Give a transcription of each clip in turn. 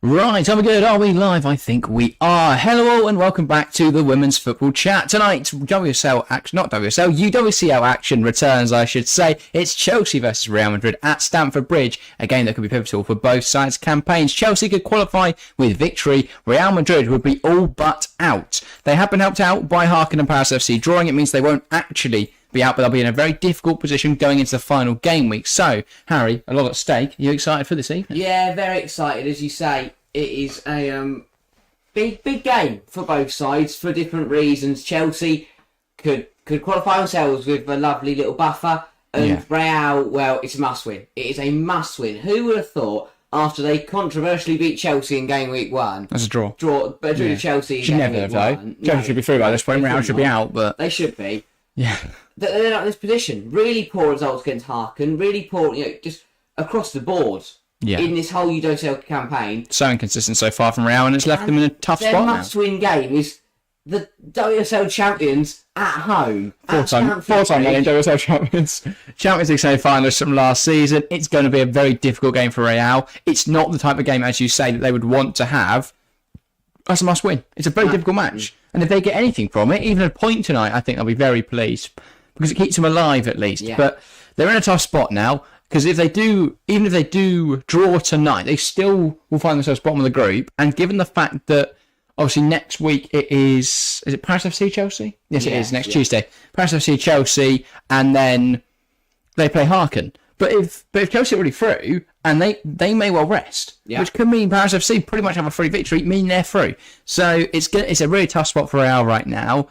Right, are we good? Are we live? I think we are. Hello all and welcome back to the Women's Football Chat. Tonight, UWCL action returns, I should say. It's Chelsea versus Real Madrid at Stamford Bridge, a game that could be pivotal for both sides' campaigns. Chelsea could qualify with victory. Real Madrid would be all but out. They have been helped out by Harkin and Paris FC drawing. It means they won't actually be out, but they'll be in a very difficult position going into the final game week. So, Harry, a lot at stake. Are you excited for this evening? Yeah, very excited. As you say, it is a big game for both sides for different reasons. Chelsea could qualify themselves with a lovely little buffer, and Real, well, it's a must-win. It is a must-win. Who would have thought after they controversially beat Chelsea in game week 1? That's a draw. But drew Chelsea in game week 1. Chelsea should be through by this point. Real should be out, but they should be. Yeah. They're not in this position. Really poor results against Harkin. Really poor, just across the board. Yeah. In this whole UWCL campaign. So inconsistent so far from Real, and it's left them in a tough spot now. Their must-win game is the WSL champions at home. Four-time WSL champions. Champions League semi-finalists from last season. It's going to be a very difficult game for Real. It's not the type of game, as you say, that they would want to have. That's a must-win. It's a very difficult match. And if they get anything from it, even a point tonight, I think they'll be very pleased. Because it keeps them alive, at least. Yeah. But they're in a tough spot now. Because even if they do draw tonight, they still will find themselves bottom of the group. And given the fact that, obviously, next week it is it Paris FC Chelsea? Yes, it is, next Tuesday. Paris FC Chelsea, and then they play Harkin. But if Chelsea are already through, and they may well rest, which could mean Paris FC pretty much have a free victory, mean they're through. So it's a really tough spot for Real right now.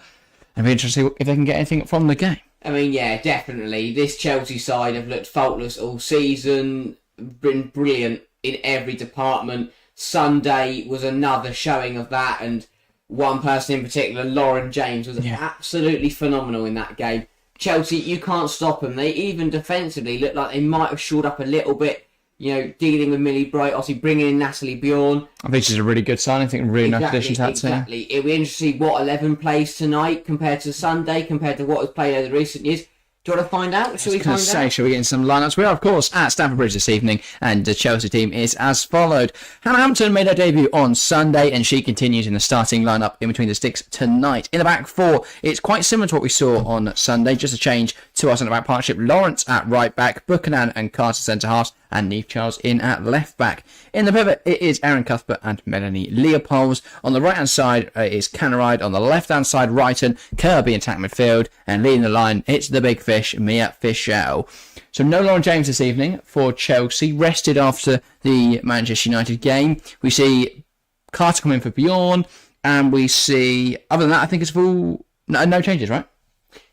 It'll be interesting if they can get anything from the game. I mean, yeah, definitely. This Chelsea side have looked faultless all season, been brilliant in every department. Sunday was another showing of that, and one person in particular, Lauren James, was absolutely phenomenal in that game. Chelsea, you can't stop them. They even defensively look like they might have shored up a little bit, dealing with Millie Bright, obviously bringing in Natalie Bjorn. I think she's a really good sign. I think really nice addition to that team. Exactly. It'll be interesting to see what 11 plays tonight compared to Sunday, compared to what was played over the recent years. Do you want to find out? Shall we get in some lineups? We are, of course, at Stamford Bridge this evening, and the Chelsea team is as followed. Hannah Hampton made her debut on Sunday, and she continues in the starting lineup in between the sticks tonight. In the back four, it's quite similar to what we saw on Sunday, just a change to our centre-back partnership. Lawrence at right-back, Buchanan and Carter centre-halves, and Neve Charles in at left-back. In the pivot, it is Erin Cuthbert and Melanie Leopolds. On the right-hand side, it is Canaride. On the left-hand side, Wrighton, Kirby in attack midfield, and leading the line, it's the big fish, Mia Fischel. So no Lauren James this evening for Chelsea, rested after the Manchester United game. We see Carter come in for Bjorn, and we see, other than that, I think it's full, no changes, right?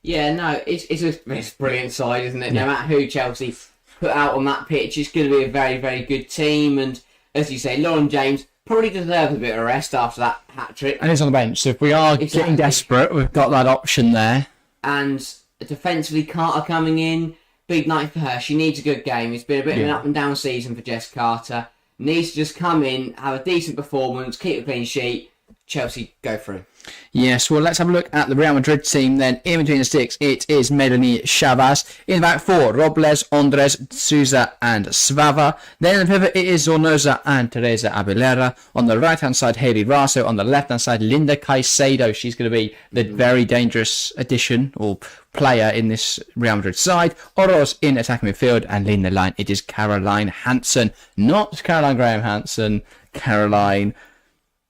Yeah, no, it's a brilliant side, isn't it? No matter who Chelsea put out on that pitch, it's going to be a very, very good team. And as you say, Lauren James probably deserves a bit of a rest after that hat-trick. And he's on the bench, so if we are getting desperate, we've got that option there. And defensively, Carter coming in, big night for her. She needs a good game. It's been a bit of an up-and-down season for Jess Carter. Needs to just come in, have a decent performance, keep a clean sheet. Chelsea go through. Yes, well, let's have a look at the Real Madrid team then. In between the sticks, it is Melanie Chavas. In the back four, Robles, Andres, Souza and Svava. Then in the pivot, it is Zornoza and Teresa Abilera. On the right-hand side, Haley Raso. On the left-hand side, Linda Caicedo. She's going to be the very dangerous addition or player in this Real Madrid side. Oros in attacking midfield, and leading the line, it is Caroline Hansen. Not Caroline Graham Hansen, Caroline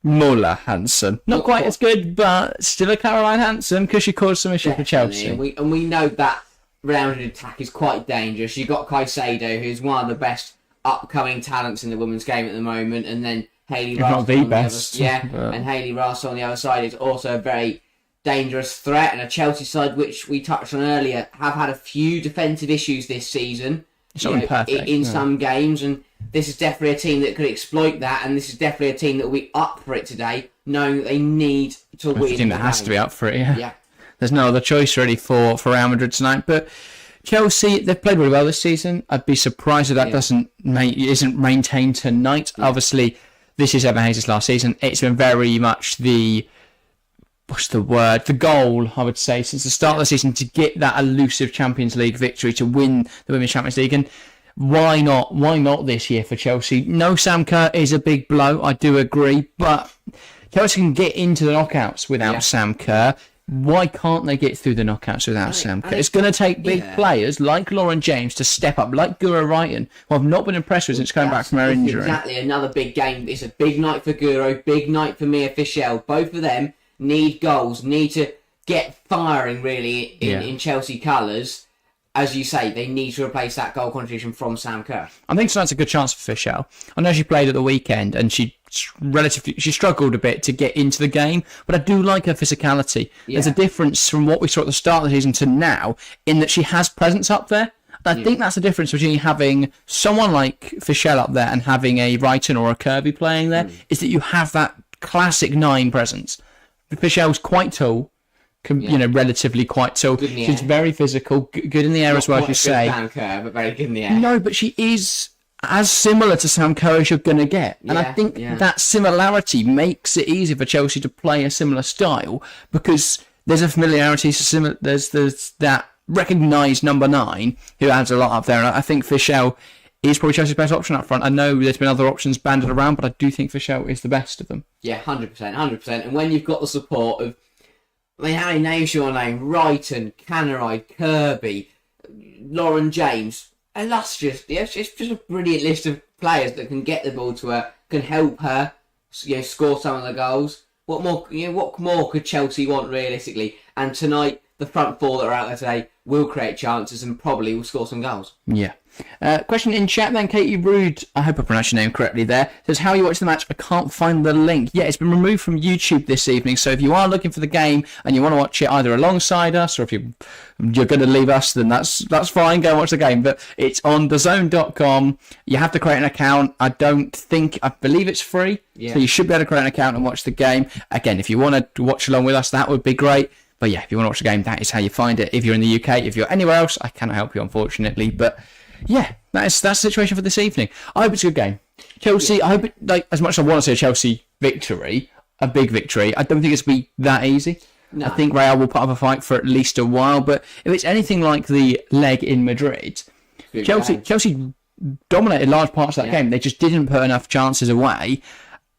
Muller Hansen. Not quite as good, but still a Caroline Hansen because she caused some issues for Chelsea. And we know that Real Madrid attack is quite dangerous. You've got Caicedo, who's one of the best upcoming talents in the women's game at the moment, and then Hayley Russell. Not the best. And Hayley Russell on the other side is also a very dangerous threat, and a Chelsea side which we touched on earlier have had a few defensive issues this season. It's not perfect in some games, and this is definitely a team that could exploit that, and this is definitely a team that will be up for it today, knowing that they need to win. It's a team that has to be up for it, yeah. There's no other choice really for Real Madrid tonight, but Chelsea, they've played really well this season. I'd be surprised if that isn't maintained tonight. Obviously, this is Evan Hayes' last season. It's been very much the goal, I would say, since the start of the season to get that elusive Champions League victory, to win the Women's Champions League. And Why not? Why not this year for Chelsea? No, Sam Kerr is a big blow. I do agree, but Chelsea can get into the knockouts without Sam Kerr. Why can't they get through the knockouts without Sam Kerr? It's going to take big players like Lauren James to step up, like Guro Reiten, who I've not been impressed with since coming back from her injury. Exactly, another big game. It's a big night for Guro, big night for Mia Fischel. Both of them need goals, need to get firing really in Chelsea colours. As you say, they need to replace that goal contribution from Sam Kerr. I think tonight's a good chance for Fischel. I know she played at the weekend and she struggled a bit to get into the game, but I do like her physicality. There's a difference from what we saw at the start of the season to now in that she has presence up there. And I think that's the difference between having someone like Fischel up there and having a Reiten or a Kirby playing there, is that you have that classic 9 presence. Fischel's quite tall. Relatively quite tall. She's very physical, good in the air as well, as you say. Sam Kerr, but very good in the air. No, but she is as similar to Sam Kerr as you're going to get. And I think that similarity makes it easy for Chelsea to play a similar style because there's a familiarity, there's that recognised number 9 who adds a lot up there. And I think Fischel is probably Chelsea's best option up front. I know there's been other options banded around, but I do think Fischel is the best of them. Yeah, 100%. And when you've got the support of, how many names you want to name? Reiten, Canaride, Kirby, Lauren James. Illustrious. It's just a brilliant list of players that can get the ball to her, can help her, score some of the goals. What more could Chelsea want realistically? And tonight, the front four that are out there today will create chances and probably will score some goals. Yeah. Question in chat then, Katie Rude, I hope I pronounced your name correctly there, says, how you watch the match? I can't find the link. Yeah, it's been removed from YouTube this evening, so if you are looking for the game and you want to watch it either alongside us or if you're going to leave us, then that's fine, go and watch the game, but it's on thezone.com. You have to create an account. I believe it's free, so you should be able to create an account and watch the game. Again, if you want to watch along with us, that would be great. But yeah, if you want to watch the game, that is how you find it. If you're in the UK, if you're anywhere else, I cannot help you, unfortunately. But yeah, that's the situation for this evening. I hope it's a good game. Chelsea, I hope it, as much as I want to see a Chelsea victory, a big victory, I don't think it's going to be that easy. No. I think Real will put up a fight for at least a while. But if it's anything like the leg in Madrid, Chelsea dominated large parts of that game. They just didn't put enough chances away.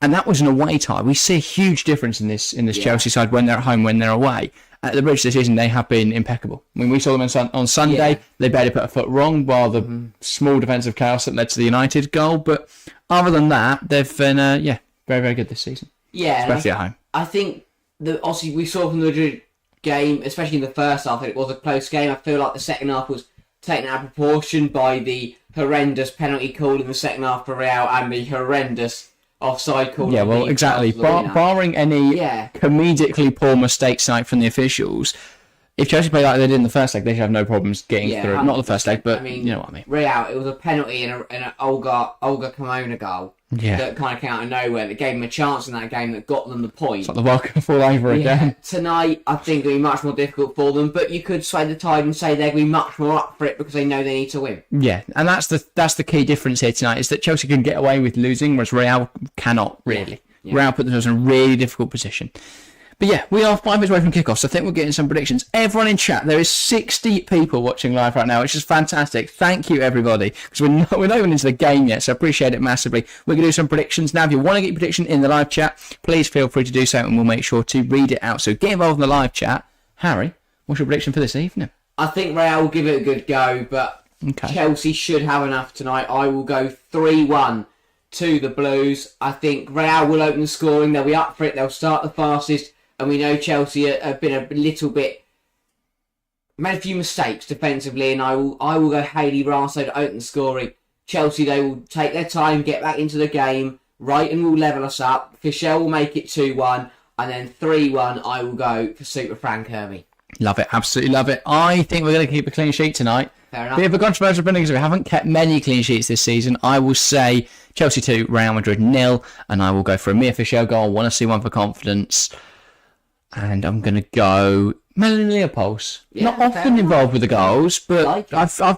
And that was an away tie. We see a huge difference in this Chelsea side when they're at home, when they're away. At the Bridge this season, they have been impeccable. When we saw them on Sunday, they barely put a foot wrong, while the small defensive chaos that led to the United goal. But other than that, they've been very, very good this season. Yeah, especially at home. I think obviously we saw from the Madrid game, especially in the first half, that it was a close game. I feel like the second half was taken out of proportion by the horrendous penalty call in the second half for Real and the horrendous offside call. Yeah, well, exactly. Barring any comedically poor mistakes tonight from the officials, if Chelsea play like they did in the first leg, they should have no problems getting through. Not the first leg, but you know what I mean. Real, it was a penalty and an Olga Carmona goal that kind of came out of nowhere, that gave them a chance in that game, that got them the point. It's like the welcome fall over again. Tonight, I think it'll be much more difficult for them, but you could sway the tide and say they're going to be much more up for it because they know they need to win. Yeah, and that's the key difference here tonight, is that Chelsea can get away with losing, whereas Real cannot really. Real put themselves in a really difficult position. But yeah, we are 5 minutes away from kickoff, so I think we're getting some predictions. Everyone in chat, there is 60 people watching live right now, which is fantastic. Thank you, everybody, because we're not even into the game yet, so I appreciate it massively. We're going to do some predictions now. If you want to get your prediction in the live chat, please feel free to do so, and we'll make sure to read it out. So get involved in the live chat. Harry, what's your prediction for this evening? I think Real will give it a good go, but Chelsea should have enough tonight. I will go 3-1 to the Blues. I think Real will open the scoring. They'll be up for it. They'll start the fastest. And we know Chelsea have been a little bit, made a few mistakes defensively, and I will go Hayley Raso to open the scoring. Chelsea, they will take their time, get back into the game. Reiten will level us up. Fischel will make it 2-1, and then 3-1. I will go for Super Frank Kirby. Love it, absolutely love it. I think we're going to keep a clean sheet tonight. Fair enough. Bit of a controversial opinion because we haven't kept many clean sheets this season. I will say Chelsea 2, Real Madrid 0, and I will go for a Mia Fischel goal. I want to see one for confidence. And I'm going to go Melanie Leopolds. Not often involved with the goals, but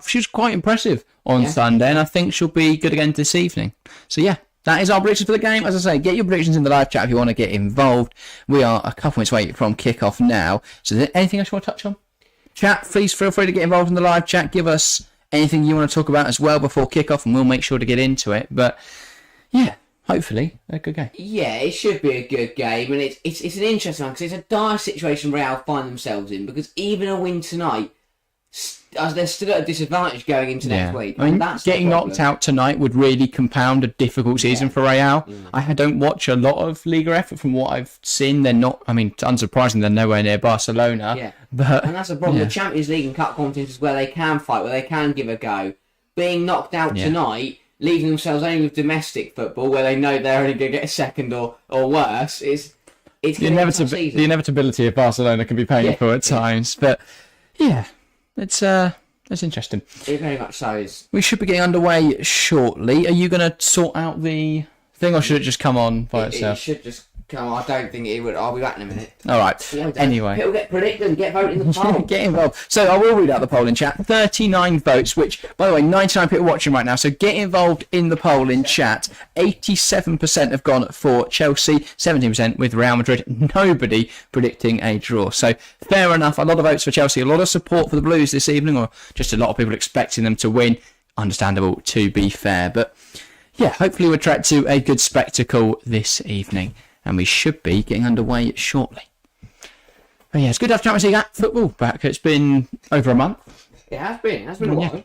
she's quite impressive on Sunday, and I think she'll be good again this evening. So yeah, that is our predictions for the game. As I say, get your predictions in the live chat if you want to get involved. We are a couple minutes away from kickoff now. So is there anything else you want to touch on? Chat, please feel free to get involved in the live chat. Give us anything you want to talk about as well before kickoff, and we'll make sure to get into it. But yeah, hopefully a good game. Yeah, it should be a good game, and it's an interesting one because it's a dire situation Real find themselves in, because even a win tonight, they're still at a disadvantage going into next week. I mean, getting knocked out tonight would really compound a difficult season for Real. I don't watch a lot of Liga effort from what I've seen. They're not, I mean, unsurprisingly, they're nowhere near Barcelona. Yeah, but, and that's the problem. The Champions League and Cup competitions where they can fight, where they can give a go. Being knocked out tonight, leaving themselves only with domestic football, where they know they're only going to get a second or worse, it's the inevitability of Barcelona can be painful at times. But yeah, it's interesting. It very much so is. We should be getting underway shortly. Are you going to sort out the thing, or should it just come on by itself? It should just come on. I don't think it would. I'll be back in a minute. All right. Anyway. People get predicted and get voted in the poll. Get involved. So I will read out the poll in chat. 39 votes, which, by the way, 99 people watching right now. So get involved in the poll in chat. 87% have gone for Chelsea, 17% with Real Madrid. Nobody predicting a draw. So fair enough. A lot of votes for Chelsea. A lot of support for the Blues this evening, or just a lot of people expecting them to win. Understandable, to be fair. But yeah, hopefully we'll track to a good spectacle this evening. And we should be getting underway shortly. But yeah, it's good to have Champions League football back. It's been over a month. It has been. It has been a while.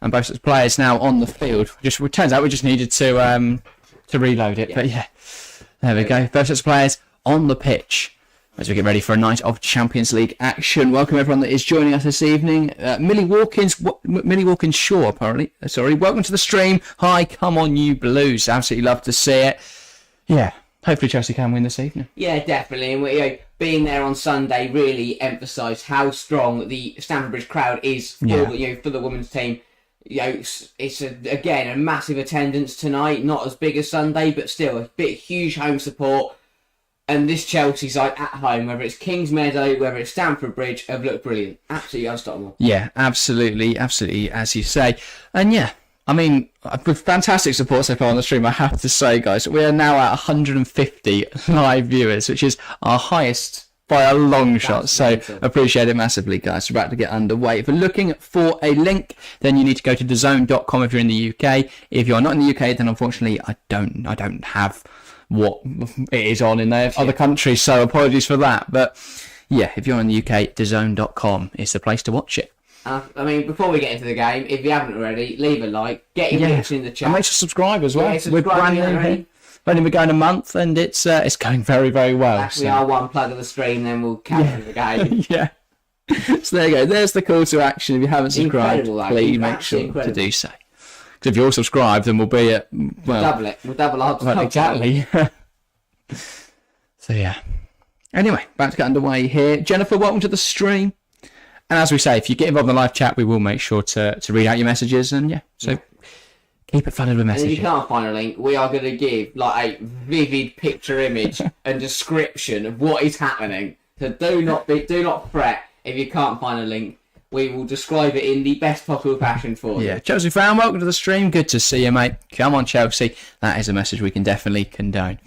And both sets of players now on the field. It turns out we just needed to reload it. Yeah. But yeah, there we go. Both sets of players on the pitch as we get ready for a night of Champions League action. Welcome everyone that is joining us this evening. Millie Walkins Shaw, apparently. Sorry. Welcome to the stream. Hi, come on you Blues. Absolutely love to see it. Yeah. Hopefully Chelsea can win this evening. Yeah, definitely. And being there on Sunday really emphasised how strong the Stamford Bridge crowd is for the women's team. It's again a massive attendance tonight. Not as big as Sunday, but still a huge home support. And this Chelsea side at home, whether it's Kings Meadow, whether it's Stamford Bridge, have looked brilliant. Absolutely unstoppable. Yeah, absolutely, as you say. And yeah, I mean, with fantastic support so far on the stream, I have to say, guys, we are now at 150 live viewers, which is our highest by a long shot. So appreciate it massively, guys. We're about to get underway. If you're looking for a link, then you need to go to thezone.com if you're in the UK. If you're not in the UK, then unfortunately I don't have what it is on in their other countries, so apologies for that. But yeah, if you're in the UK, thezone.com is the place to watch it. I mean, before we get into the game, if you haven't already, leave a like, get your links in the chat. And make sure to subscribe as well. Yeah, we're brand new here. Only been going a month, and it's going very, very well. Actually, our one plug of the stream, then we'll capture the game. Yeah. So there you go. There's the call to action. If you haven't subscribed, please make sure to do so. Because if you're all subscribed, then we'll be at... Well, we'll double it. We'll double our... Well, exactly. So yeah. Anyway, about to get underway here. Jennifer, welcome to the stream. And as we say, if you get involved in the live chat, we will make sure to read out your messages. And yeah, so keep it flooded with messages. And if you can't find a link, we are going to give like a vivid picture image and description of what is happening. So do not fret if you can't find a link. We will describe it in the best possible fashion for you. Yeah, Chelsea fan, welcome to the stream. Good to see you, mate. Come on, Chelsea. That is a message we can definitely condone.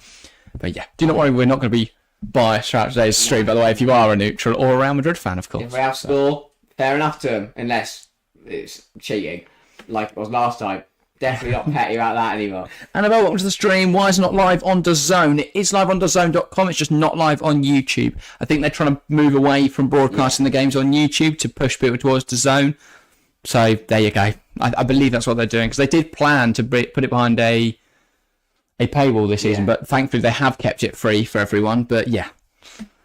But yeah, do not worry, we're not going to be biased throughout today's stream, by the way, if you are a neutral or a Real Madrid fan, of course. If Real score, fair enough to them, unless it's cheating, like it was last time. Definitely not petty about that anymore. Annabelle, welcome to the stream. Why is it not live on DAZN? It is live on DAZN.com. It's just not live on YouTube. I think they're trying to move away from broadcasting the games on YouTube to push people towards DAZN. So there you go. I believe that's what they're doing, because they did plan to put it behind a paywall this season, but thankfully they have kept it free for everyone. But yeah,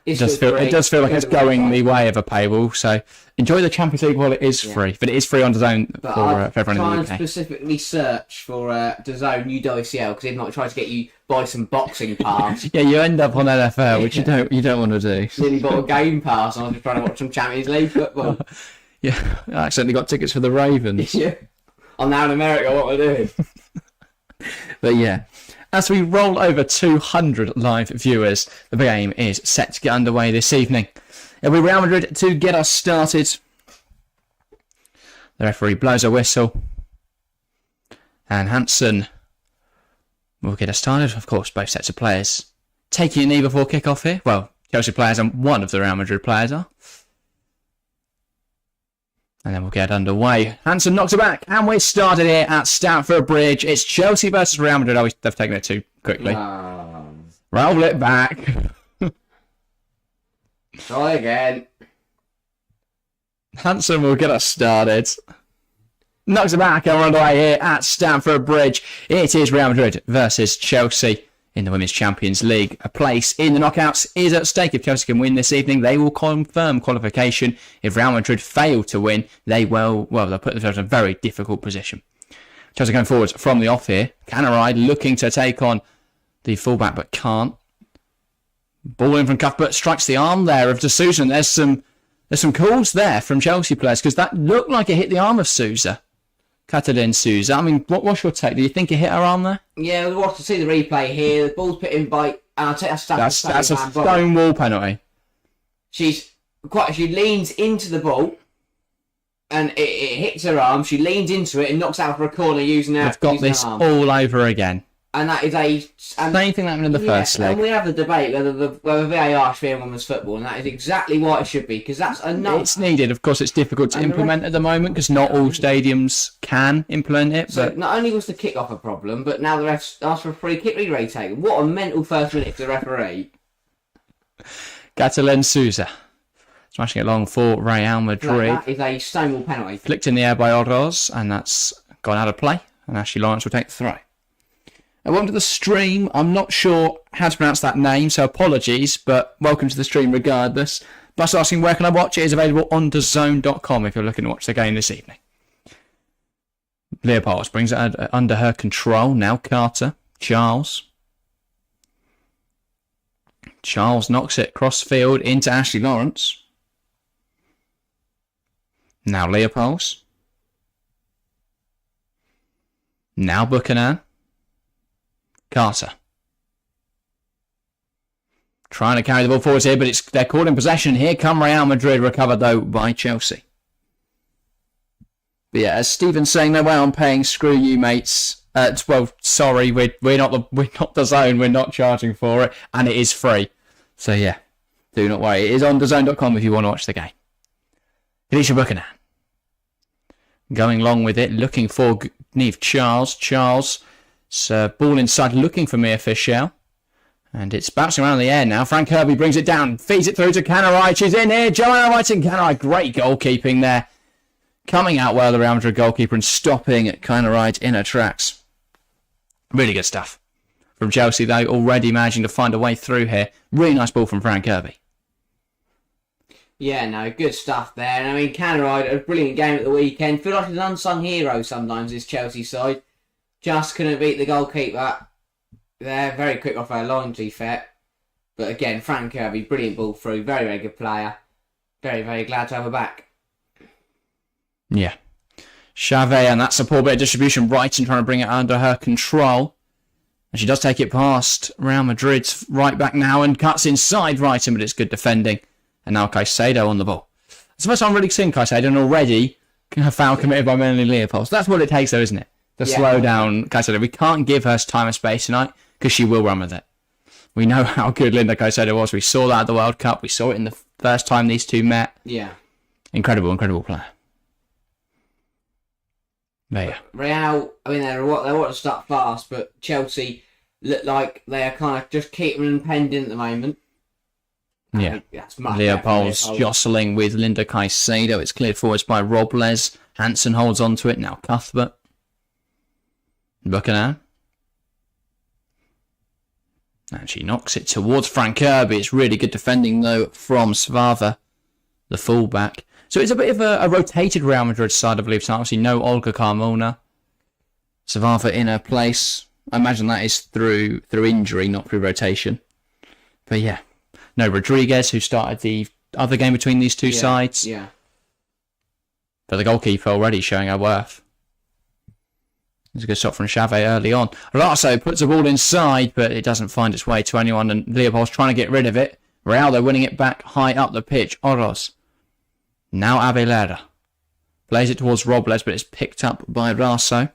it does feel like it's going the way of a paywall. So enjoy the Champions League while it is free, but it is free on DAZN for everyone in the UK. Try and specifically search for DAZN UWCL, because if not, try to get you buy some boxing pass. Yeah, you end up on NFL, which you don't want to do. Nearly bought a game pass, and I was just trying to watch some Champions League football. Yeah, I accidentally got tickets for the Ravens. Yeah, I'm now in America. What am I doing? But yeah. As we roll over 200 live viewers, the game is set to get underway this evening. It'll be Real Madrid to get us started. The referee blows a whistle. And Hansen will get us started. Of course, both sets of players taking a knee before kick-off here. Well, Chelsea players and one of the Real Madrid players are. And then we'll get underway. Hansen knocks it back, and we're started here at Stamford Bridge. It's Chelsea versus Real Madrid. Oh, they've taken it too quickly. Roll it back. Try again. Hansen will get us started. Knocks it back, and we're underway here at Stamford Bridge. It is Real Madrid versus Chelsea in the Women's Champions League. A place in the knockouts is at stake. If Chelsea can win this evening, they will confirm qualification. If Real Madrid fail to win, they'll put themselves in a very difficult position. Chelsea going forwards from the off here. Canaride looking to take on the fullback, but can't. Ball in from Cuthbert, strikes the arm there of D'Souza. There's some calls there from Chelsea players, because that looked like it hit the arm of Souza. Catalin Souza. I mean, what's your take? Do you think it hit her arm there? Yeah, we'll watch to see the replay here. The ball's put in by, and I'll take that stuff. That's a stone wall penalty. She leans into the ball, and it hits her arm. She leans into it and knocks out for a corner using her arm. They've got this all over again. And that is same thing that happened in the first leg. And we have the debate whether VAR should be in women's football, and that is exactly what it should be, because that's enough. It's needed. Of course, it's difficult to implement at the moment because not all stadiums can implement it. So but not only was the kickoff a problem, but now the refs asked for a free kick retake. What a mental first minute for the referee. Catalin Souza smashing it along for Real Madrid. That is a stonewall penalty. Flicked in the air by Oroz, and that's gone out of play. And Ashley Lawrence will take the throw. Welcome to the stream. I'm not sure how to pronounce that name, so apologies, but welcome to the stream regardless. Bus asking where can I watch it is available on DAZN.com if you're looking to watch the game this evening. Leopolds brings it under her control. Now Carter. Charles knocks it cross field into Ashley Lawrence. Now Leopolds. Now Buchanan. Carter. Trying to carry the ball forwards here, but they're caught in possession. Here come Real Madrid, recovered though by Chelsea. But yeah, as Stephen's saying, no way I'm paying. Screw you, mates. Well, sorry, we're not the zone. We're not charging for it, and it is free. So yeah, do not worry. It is on DAZN.com if you want to watch the game. Alicia Buchanan going long with it, looking for Niamh Charles. Ball inside, looking for Mia Fischel. And it's bouncing around in the air now. Frank Kirby brings it down, feeds it through to Canaride. She's in here. Joanna Whiting-Canaride. Great goalkeeping there. Coming out well, the Real Madrid goalkeeper, and stopping Canaride in her tracks. Really good stuff from Chelsea, though, already managing to find a way through here. Really nice ball from Frank Kirby. Yeah, no, good stuff there. And I mean, Canaride, a brilliant game at the weekend. Feel like an unsung hero sometimes, this Chelsea side. Just couldn't beat the goalkeeper. They're very quick off our line, to be fair. But again, Frank Kirby, brilliant ball through. Very, very good player. Very, very glad to have her back. Yeah. Chavez, and that's a poor bit of distribution. Brighton trying to bring it under her control. And she does take it past Real Madrid's right back now and cuts inside Brighton, but it's good defending. And now Caicedo on the ball. It's the first time I'm really seeing Caicedo, and already a foul committed by Melanie Leopold. So that's what it takes, though, isn't it? To slow down Caicedo. We can't give her time and space tonight because she will run with it. We know how good Linda Caicedo was. We saw that at the World Cup. We saw it in the first time these two met. Yeah. Incredible player. There. Real, I mean, they want to start fast, but Chelsea look like they are kind of just keeping them pending at the moment. Yeah. Leopold's jostling with Linda Caicedo. It's cleared forwards by Robles. Hansen holds on to it. Now Cuthbert. Buchanan. And she knocks it towards Frank Kirby. It's really good defending, though, from Svava, the fullback. So it's a bit of a rotated Real Madrid side, I believe. So obviously no Olga Carmona. Svava in her place. I imagine that is through injury, not through rotation. But yeah. No Rodriguez, who started the other game between these two sides. Yeah. But the goalkeeper already showing her worth. There's a good shot from Chavez early on. Lasso puts the ball inside, but it doesn't find its way to anyone, and Leopold's trying to get rid of it. Real, they're winning it back high up the pitch. Oroz. Now Abelera. Plays it towards Robles, but it's picked up by Raso.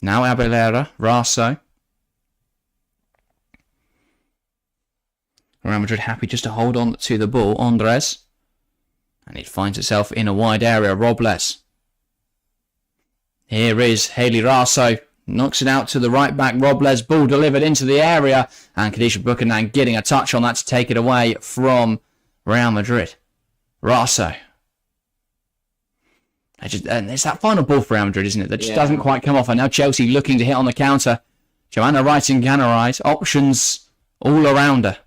Now Abelera. Raso. Real Madrid happy just to hold on to the ball. Andres. And it finds itself in a wide area. Robles. Here is Haley Raso. Knocks it out to the right back. Robles, ball delivered into the area. And Khadija Buchanan getting a touch on that to take it away from Real Madrid. Raso. And it's that final ball for Real Madrid, isn't it? That just doesn't quite come off. And now Chelsea looking to hit on the counter. Joanna Wright and Ganna Wright. Options all around her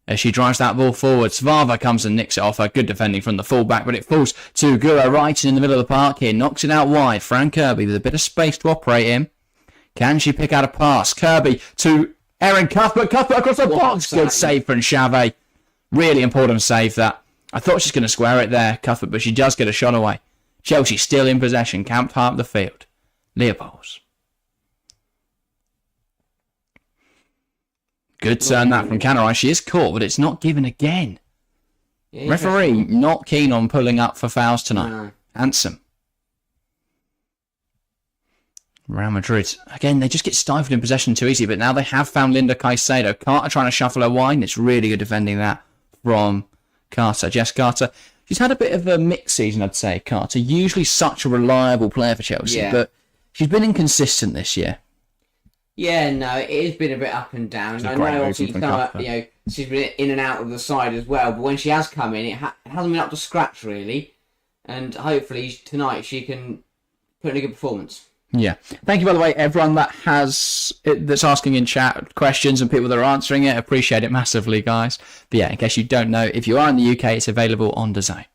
as she drives that ball forward. Svava comes and nicks it off her. Good defending from the fullback, but it falls to Guro Wright in the middle of the park here. Knocks it out wide. Fran Kirby with a bit of space to operate in. Can she pick out a pass? Kirby to Erin Cuthbert. Cuthbert across the box. Good save from Xavi. Really important save that. I thought she's going to square it there, Cuthbert, but she does get a shot away. Chelsea still in possession. Camped half the field. Leopolds. Good turn that from Canarai. She is caught, but it's not given again. Referee not keen on pulling up for fouls tonight. No. Handsome. Real Madrid. Again, they just get stifled in possession too easy, but now they have found Linda Caicedo. Carter trying to shuffle her wide. It's really good defending that from Carter. Jess Carter. She's had a bit of a mixed season, I'd say, Carter. Usually such a reliable player for Chelsea, but she's been inconsistent this year. Yeah, no, it has been a bit up and down. I know, obviously, she's been in and out of the side as well, but when she has come in, it hasn't been up to scratch, really. And hopefully tonight she can put in a good performance. Yeah. Thank you, by the way, everyone that's asking in chat questions and people that are answering it. Appreciate it massively, guys. But yeah, in case you don't know, if you are in the UK, it's available on DAZN.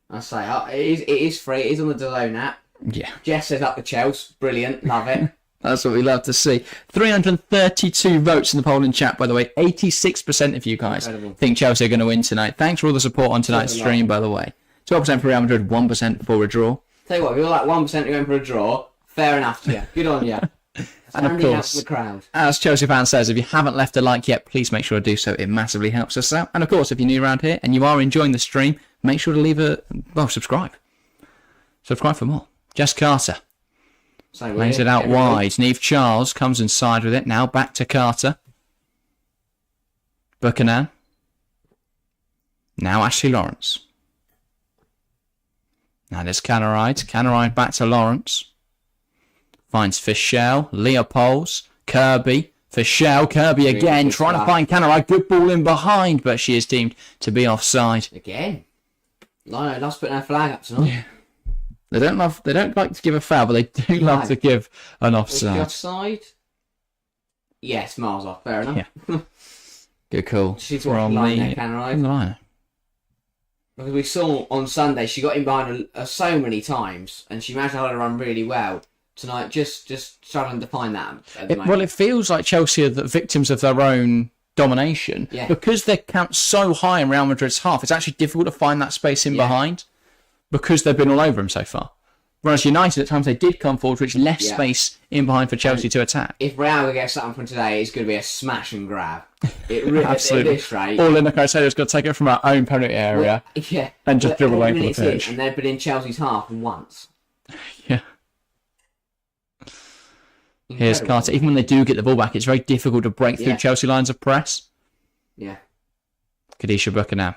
I say, it is free. It is on the DAZN app. Yeah. Jess says up the Chelsea. Brilliant. Love it. That's what we love to see. 332 votes in the polling chat, by the way. 86% of you guys think Chelsea are going to win tonight. Thanks for all the support on tonight's stream, by the way. 12% for Real Madrid, 1% for a draw. Tell you what, if you're like 1% going for a draw, fair enough to you. Good on you. And of course, the crowd. As Chelsea fan says, if you haven't left a like yet, please make sure to do so. It massively helps us out. And of course, if you're new around here and you are enjoying the stream, make sure to subscribe. Subscribe for more. Jess Carter. Lays it out wide. Niamh Charles comes inside with it. Now back to Carter. Buchanan. Now Ashley Lawrence. Now there's Canaride. Canaride back to Lawrence. Finds Fischel. Leopolds. Kirby. Fischel. Kirby again. Trying to find Canaride. Good ball in behind, but she is deemed to be offside. Again? Lino loves putting her flag up tonight. Yeah. They don't like to give a foul, but they do love to give an offside. Offside? Yes, miles off. Fair enough. Yeah. Good call. She's from Lino, Canaride. Because we saw on Sunday she got in behind her so many times, and she managed to hold her run really well. Tonight, just struggling to find that at the moment. Well, it feels like Chelsea are the victims of their own domination. Yeah. Because they're camped so high in Real Madrid's half, it's actually difficult to find that space in behind because they've been all over them so far. Whereas United, at times, they did come forward, which left space in behind for Chelsea to attack. If Real get something from today, it's going to be a smash and grab. It really, absolutely. At this rate. All Linda Caicedo's got to take it from our own penalty area and just dribble away from the pitch. And they've been in Chelsea's half once. Yeah. Here's Carter. Even when they do get the ball back, it's very difficult to break through Chelsea lines of press. Yeah. Khadija Buchanan.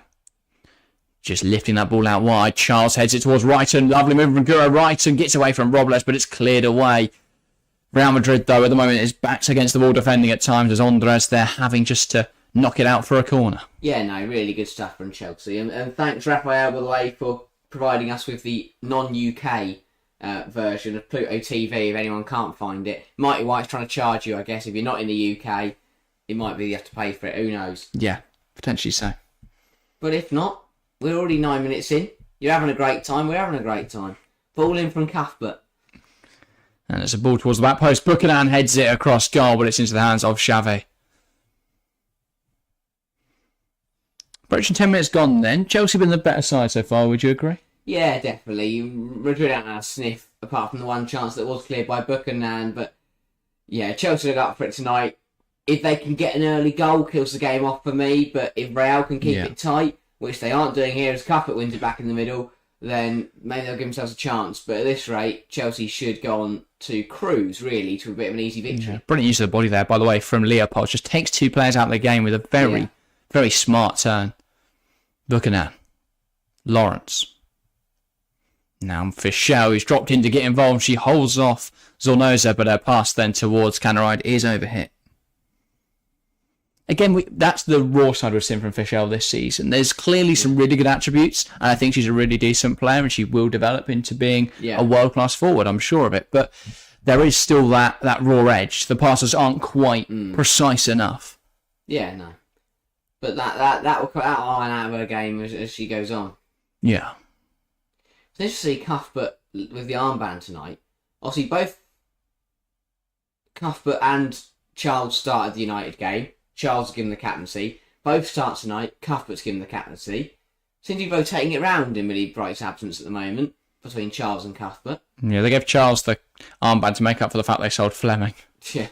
Just lifting that ball out wide. Charles heads it towards Wrighton. Lovely move from Guro Wrighton. Gets away from Robles, but it's cleared away. Real Madrid, though, at the moment is backs against the wall defending at times as Andres they're having just to knock it out for a corner. Yeah, no, really good stuff from Chelsea. And thanks, Raphael, by the way, for providing us with the non-UK version of Pluto TV if anyone can't find it. Mighty White's trying to charge you, I guess. If you're not in the UK, it might be you have to pay for it. Who knows? Yeah, potentially so. But if not, we're already 9 minutes in. You're having a great time. We're having a great time. Ball in from Cuthbert. And it's a ball towards the back post. Buchanan heads it across goal, but it's into the hands of Xavi. Approaching 10 minutes gone then. Chelsea been the better side so far, would you agree? Yeah, definitely. Madrid haven't had a sniff, apart from the one chance that was cleared by Buchanan. But yeah, Chelsea look up for it tonight. If they can get an early goal, kills the game off for me. But if Real can keep it tight, which they aren't doing here as Cuthbert wins it back in the middle, then maybe they'll give themselves a chance. But at this rate, Chelsea should go on to cruise, really, to a bit of an easy victory. Yeah. Brilliant use of the body there, by the way, from Leopold. Just takes two players out of the game with a very, very smart turn. Buchanan. Lawrence. Now Fischel, who's dropped in to get involved. She holds off Zornoza, but her pass then towards Canaride is overhit. Again, that's the raw side we've seen from Fischel this season. There's clearly some really good attributes, and I think she's a really decent player, and she will develop into being a world-class forward, I'm sure of it. But there is still that raw edge. The passes aren't quite precise enough. Yeah, no. But that will cut out of her game as she goes on. Yeah. It's interesting to see Cuthbert with the armband tonight. Obviously, both Cuthbert and Charles started the United game. Charles given the captaincy. Both start tonight. Cuthbert's given the captaincy. Seems to be rotating it around in Millie Bright's absence at the moment between Charles and Cuthbert. Yeah, they gave Charles the armband to make up for the fact they sold Fleming. Yeah.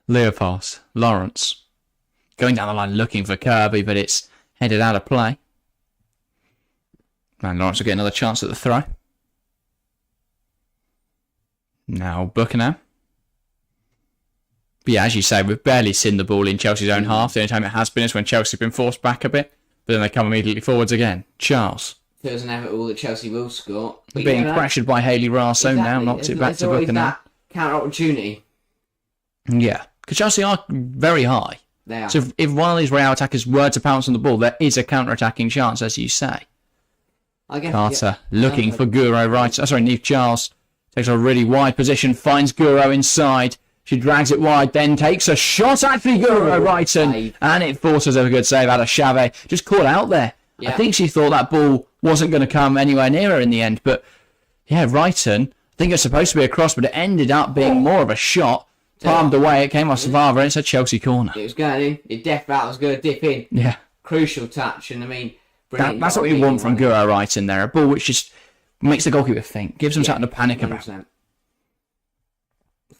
Leopold, Lawrence. Going down the line looking for Kirby, but it's headed out of play. And Lawrence will get another chance at the throw. Now Buckingham. But yeah, as you say, we've barely seen the ball in Chelsea's own half. The only time it has been is when Chelsea's been forced back a bit. But then they come immediately forwards again. Charles. Feels inevitable that Chelsea will score. But being pressured by Hayley Raso now, knocks it back to Buckingham. Counter opportunity. Yeah, because Chelsea are very high. They are. So if one of these Real attackers were to pounce on the ball, there is a counter-attacking chance, as you say. I guess, Carter looking for Guro right. Neve Charles takes a really wide position, finds Guro inside. She drags it wide, then takes a shot at Guro Wrighton, and it forces a good save out of Xavi. Just caught out there. Yeah. I think she thought that ball wasn't going to come anywhere near her in the end, but yeah, Wrighton, I think it's supposed to be a cross, but it ended up being more of a shot. Palmed away, it came off Savava, and it's a Chelsea corner. It was going in. It definitely was going to dip in. Yeah. Crucial touch, and I mean, that's what we want from Guro Wrighton there. A ball which just makes the goalkeeper think, gives them something to panic 100%.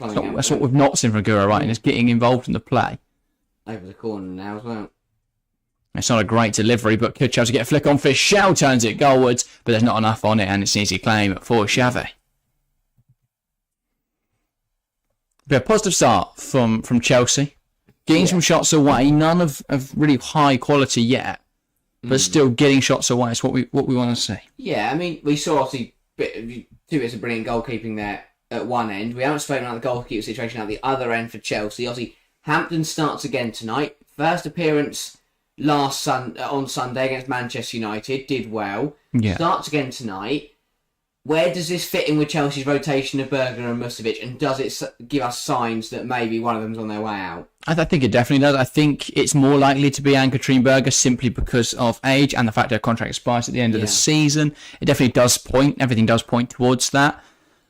About. That's what we've not seen from Guro Wrighton, is getting involved in the play. Over the corner now as well. It's not a great delivery, but could Chelsea get a flick on? Fischel turns it goalwards, but there's not enough on it, and it's an easy claim for Xavi. A positive start from Chelsea. Getting some shots away, none of really high quality yet, but still getting shots away is what we want to see. Yeah, I mean, we saw obviously 2 bits of brilliant goalkeeping there at one end. We haven't spoken about the goalkeeper situation at the other end for Chelsea. Obviously, Hampton starts again tonight. First appearance on Sunday against Manchester United, did well. Yeah. Starts again tonight. Where does this fit in with Chelsea's rotation of Berger and Musovic, and does it give us signs that maybe one of them's on their way out? I think it definitely does. I think it's more likely to be Anne-Katrine Berger simply because of age and the fact her contract expires at the end of the season. It definitely does everything does point towards that.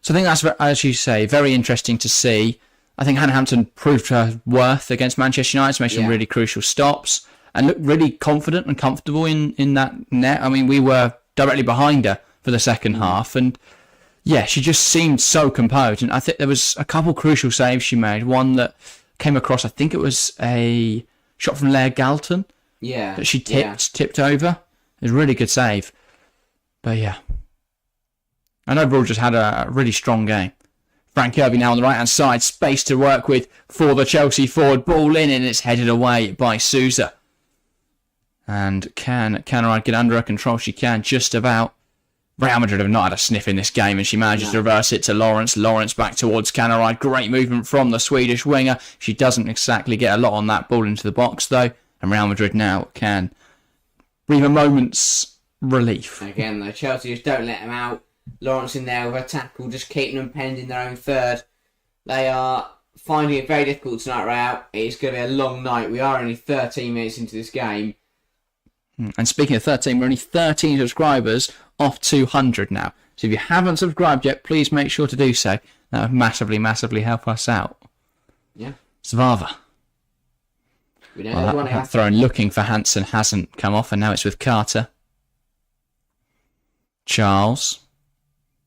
So I think that's, as you say, very interesting to see. I think Hannah Hampton proved her worth against Manchester United, made some really crucial stops, and looked really confident and comfortable in that net. I mean, we were directly behind her for the second half, and yeah, she just seemed so composed, and I think there was a couple crucial saves she made. One that came across, I think it was a shot from Leah Galton that she tipped over. It was a really good save, but yeah, and overall just had a really strong game. Frank Kirby now on the right hand side, space to work with for the Chelsea forward, ball in, and it's headed away by Sousa. And can Canaride get under her control? She can, just about. Real Madrid have not had a sniff in this game, and she manages to reverse it to Lawrence. Lawrence back towards Canaride. Great movement from the Swedish winger. She doesn't exactly get a lot on that ball into the box, though. And Real Madrid now can breathe a moment's relief. Again, though, Chelsea just don't let them out. Lawrence in there with a tackle, just keeping them penned in their own third. They are finding it very difficult tonight, Real. It's going to be a long night. We are only 13 minutes into this game. And speaking of 13, we're only 13 subscribers off 200 now. So if you haven't subscribed yet, please make sure to do so. That would massively, massively help us out. Yeah. Savava. That throw looking for Hansen hasn't come off, and now it's with Carter. Charles.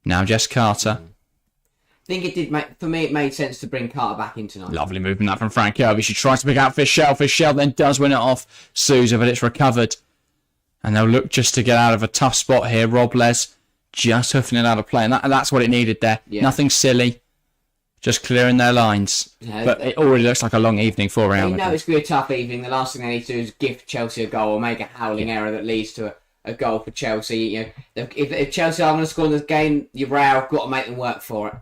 Now just Carter. I think it did for me, it made sense to bring Carter back in tonight. Lovely movement that from Frank Kirby. She tries to pick out Fischel. Fischel then does win it off Sousa, but it's recovered. And they'll look just to get out of a tough spot here. Robles just hoofing it out of play. And that's what it needed there. Yeah. Nothing silly. Just clearing their lines. Yeah, but it already looks like a long evening for Real Madrid. It's going to be a tough evening. The last thing they need to do is gift Chelsea a goal or make a howling error that leads to a goal for Chelsea. You know, if Chelsea are going to score in this game, Real got to make them work for it.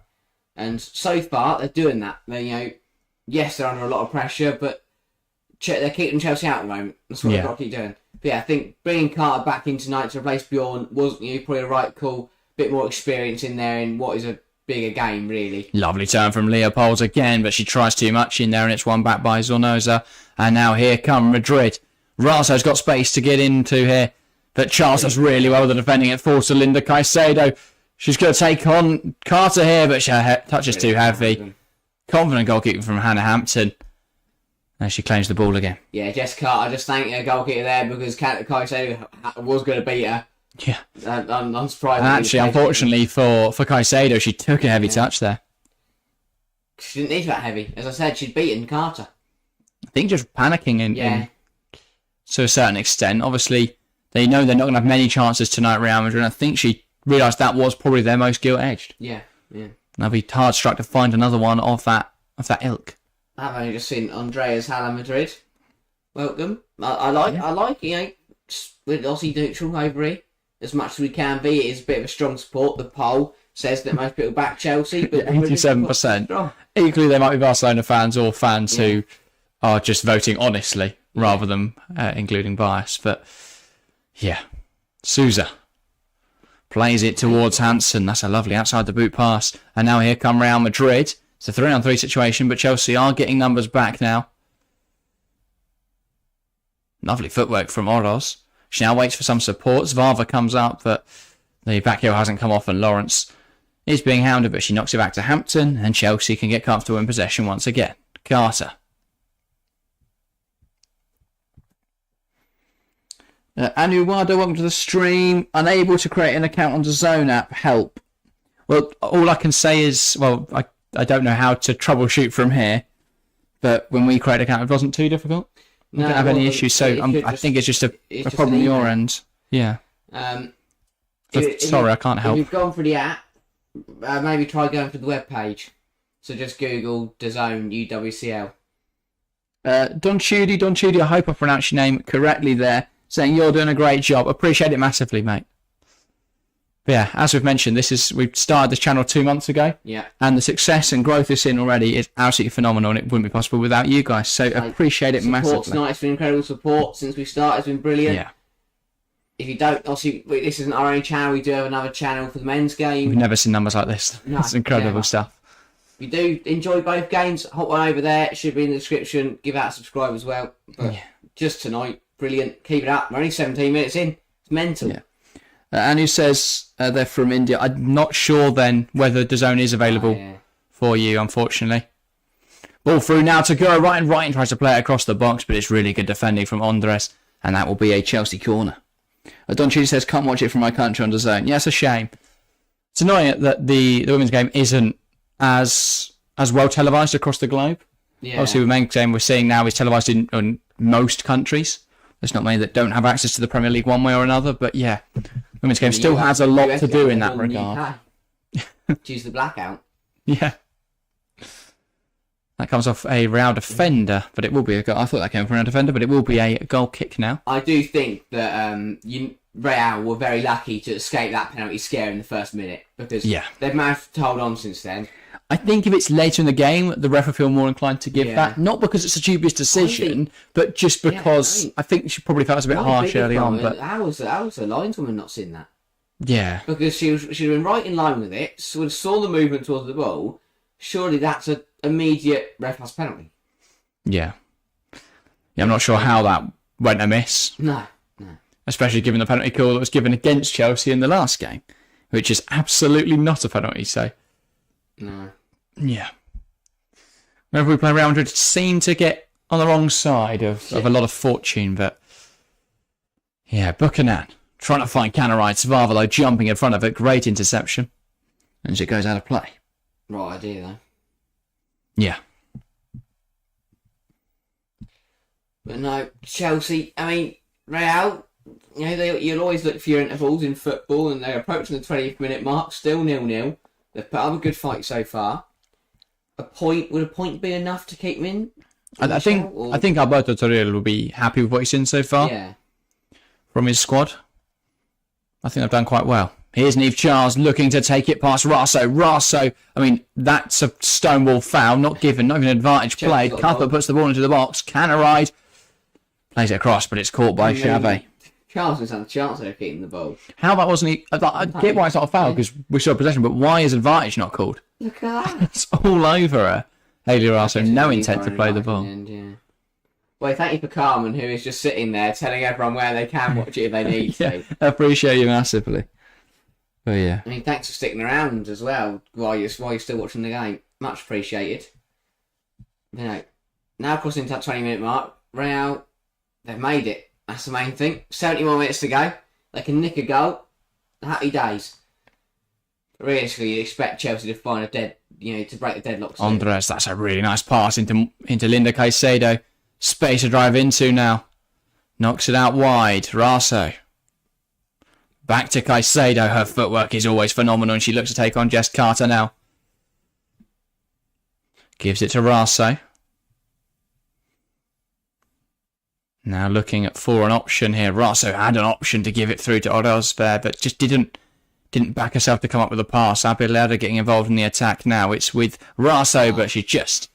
And so far, they're doing that. Yes, they're under a lot of pressure, but they're keeping Chelsea out at the moment. That's what they've got to keep doing. But yeah, I think bringing Carter back in tonight to replace Bjorn was probably a right call. Bit more experience in there in what is a bigger game, really. Lovely turn from Leopold again, but she tries too much in there, and it's won back by Zornoza. And now here come Madrid. Raso's got space to get into here, but Charles does really well with the defending. It falls to Linda Caicedo. She's going to take on Carter here, but her touch is too heavy. Confident goalkeeper from Hannah Hampton. And she claims the ball again. Yeah, Jess Carter just thanked her goalkeeper there because Caicedo was going to beat her. Yeah. I'm surprised. And actually, unfortunately for Caicedo, she took a heavy touch there. She didn't need that heavy. As I said, she'd beaten Carter. I think just panicking in to a certain extent. Obviously, they know they're not going to have many chances tonight, Real Madrid. And I think she realised that was probably their most gilt-edged. Yeah. And they'll be hard struck to find another one of that ilk. I've only just seen Andreas Hala Madrid. Welcome. I like with Aussie neutral over here as much as we can be. It is a bit of a strong support. The poll says that most people back Chelsea, but 87%. Equally, they might be Barcelona fans or fans who are just voting honestly rather than including bias. But yeah, Souza plays it towards Hansen. That's a lovely outside the boot pass. And now here come Real Madrid. It's a 3-on-3 situation, but Chelsea are getting numbers back now. Lovely footwork from Oroz. She now waits for some support. Zvava comes up, but the back heel hasn't come off, and Lawrence is being hounded, but she knocks it back to Hampton, and Chelsea can get comfortable in possession once again. Carter. Anu Wado, welcome to the stream. Unable to create an account on the Zone app. Help. Well, all I can say is, I don't know how to troubleshoot from here, but when we create an account, it wasn't too difficult. We don't have any issues, so I think it's just a problem on your end. Yeah. Sorry, I can't help. If you've gone for the app, maybe try going for the web page. So just Google DAZN UWCL. Don Chudi, I hope I pronounced your name correctly there, saying you're doing a great job. Appreciate it massively, mate. But yeah, as we've mentioned, we've started this channel 2 months ago. Yeah. And the success and growth it's in already is absolutely phenomenal, and it wouldn't be possible without you guys. So appreciate it massively. Tonight, it's been incredible support since we started. It's been brilliant. Yeah. If you don't, obviously, this isn't our only channel. We do have another channel for the men's game. We've never seen numbers like this. No, it's incredible stuff. If you do enjoy both games, hop one over there. It should be in the description. Give out a subscribe as well. But just tonight, brilliant. Keep it up. We're only 17 minutes in. It's mental. Yeah. Anu says they're from India. I'm not sure then whether DAZN is available for you, unfortunately. Ball through now to go right and tries to play it across the box, but it's really good defending from Andres, and that will be a Chelsea corner. Don Chidi says, can't watch it from my country on DAZN. Yeah, it's a shame. It's annoying that the women's game isn't as well televised across the globe. Yeah. Obviously, the men's game we're seeing now is televised in most countries. There's not many that don't have access to the Premier League one way or another, but yeah, women's game still has a lot to do in that regard. Choose the blackout. Yeah. That comes off a Real defender, but it will be a goal. I thought that came from a Real defender, but it will be a goal kick now. I do think that Real were very lucky to escape that penalty scare in the first minute, because they've managed to hold on since then. I think if it's later in the game, the ref will feel more inclined to give that. Not because it's a dubious decision, but just because I think she probably felt it was a bit harsh early on. But how was the lineswoman not seeing that? Yeah. Because she'd been right in line with it, so saw the movement towards the ball. Surely that's an immediate ref pass penalty. Yeah. Yeah, I'm not sure how that went amiss. No. Especially given the penalty call that was given against Chelsea in the last game, which is absolutely not a penalty, so... No. Yeah. Whenever we play Real Madrid, seem to get on the wrong side of a lot of fortune, but yeah, Buchanan trying to find Canarai. Svarvalo jumping in front of it. Great interception. And it goes out of play. Right idea, though. Yeah. But no, Chelsea, I mean, Real, you'll always look for your intervals in football, and they're approaching the 20th minute mark, still 0-0. They've put up a good fight so far. Would a point be enough to keep them in? I think Alberto Torreira will be happy with what he's seen so far. Yeah. From his squad. I think they've done quite well. Here's Neve Charles looking to take it past Raso. Raso, I mean, that's a stonewall foul, not given, not even an advantage played. Cuthbert puts the ball into the box. Canaride plays it across, but it's caught by Chavez. Charles has had a chance of keeping the ball. How about wasn't he? I get why it's not a foul because we saw possession, but why is advantage not called? Look at that. It's all over her. Haley Raso, no intent to play the ball. Yeah. Well, thank you for Carmen, who is just sitting there telling everyone where they can watch it if they need to. I appreciate you massively. But yeah. I mean, thanks for sticking around as well while you're still watching the game. Much appreciated. You know, now crossing that 20-minute mark, Real, they've made it. That's the main thing. 70 more minutes to go. They can nick a goal. Happy days. Realistically, you expect Chelsea to find to break the deadlock soon. Andres, that's a really nice pass into Linda Caicedo. Space to drive into now. Knocks it out wide. Raso. Back to Caicedo. Her footwork is always phenomenal and she looks to take on Jess Carter now. Gives it to Raso. Now looking for an option here. Raso had an option to give it through to Oroz there, but just didn't back herself to come up with a pass. Abilera getting involved in the attack now. It's with Raso, but she just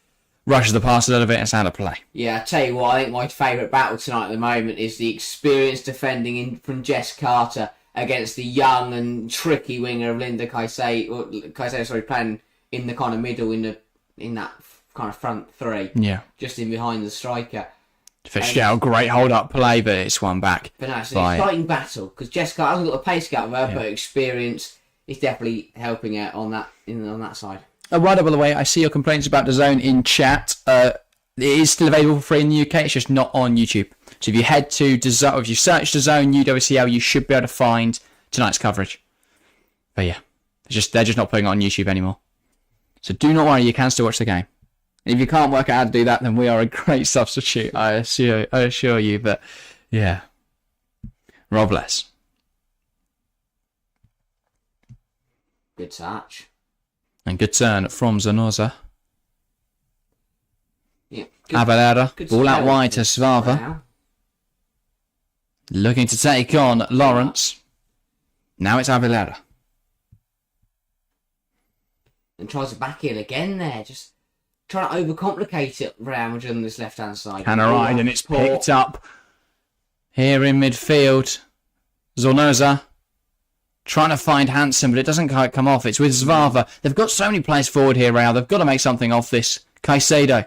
rushes the pass a little bit and it's out of play. Yeah, I tell you what, I think my favourite battle tonight at the moment is the experienced defending from Jess Carter against the young and tricky winger of Linda Caicedo, playing in the kind of middle in that kind of front three. Yeah. Just in behind the striker. Fischel, great hold-up play, but it's one back. But no, it's an exciting battle because Jess Carter hasn't got the pace gap with her, but experience is definitely helping her on that side. Right up, by the way, I see your complaints about DAZN in chat. It is still available for free in the UK. It's just not on YouTube. So if you head to DAZN, if you search DAZN UWCL, you should be able to find tonight's coverage. But yeah, they're just not putting it on YouTube anymore. So do not worry, you can still watch the game. If you can't work out how to do that, then we are a great substitute. I assure you. But yeah, Robles. Good touch. And good turn from Zanoza. Yeah. Abalera, ball out wide to Svava. Wow. Looking to take on Lawrence. Now it's Abalera. And tries to back in again there. Just trying to overcomplicate it, Real Madrid on this left-hand side. Canaride, and it's picked up here in midfield. Zornoza trying to find Hansen, but it doesn't quite come off. It's with Zvava. They've got so many players forward here, Real. They've got to make something of this. Caicedo.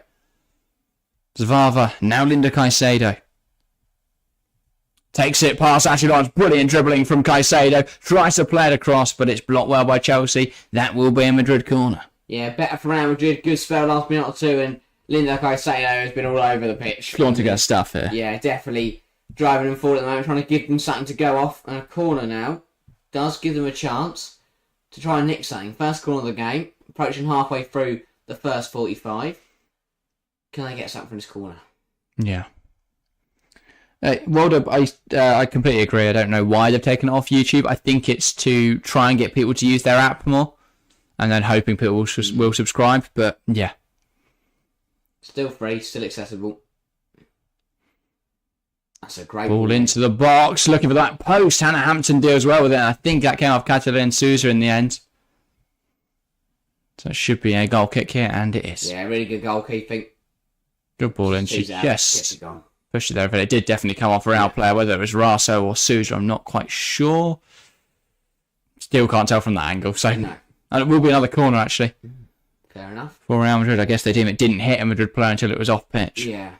Zvava. Now Linda Caicedo. Takes it past Ashley Lawrence. Brilliant dribbling from Caicedo. Tries to play it across, but it's blocked well by Chelsea. That will be a Madrid corner. Yeah, better for Real Madrid. Good spell last minute or two, and Linda Caicedo has been all over the pitch. Flaunting her stuff here. Yeah, definitely driving them forward at the moment, trying to give them something to go off. And a corner now does give them a chance to try and nick something. First corner of the game, approaching halfway through the first 45. Can they get something from this corner? Yeah. I completely agree. I don't know why they've taken it off YouTube. I think it's to try and get people to use their app more, and then hoping people will subscribe. But yeah, still free, still accessible. That's a great ball into the box, looking for that post. Hannah Hampton deals well with it. I think that came off Catalin Souza in the end. So it should be a goal kick here, and it is. Yeah, really good goalkeeping. Good ball in. She just pushed it there, but it did definitely come off a Real player, whether it was Raso or Souza, I'm not quite sure. Still can't tell from that angle. So, no. And it will be another corner, actually. Fair enough. For Real Madrid, I guess they deem it didn't hit a Madrid player until it was off pitch. Yeah.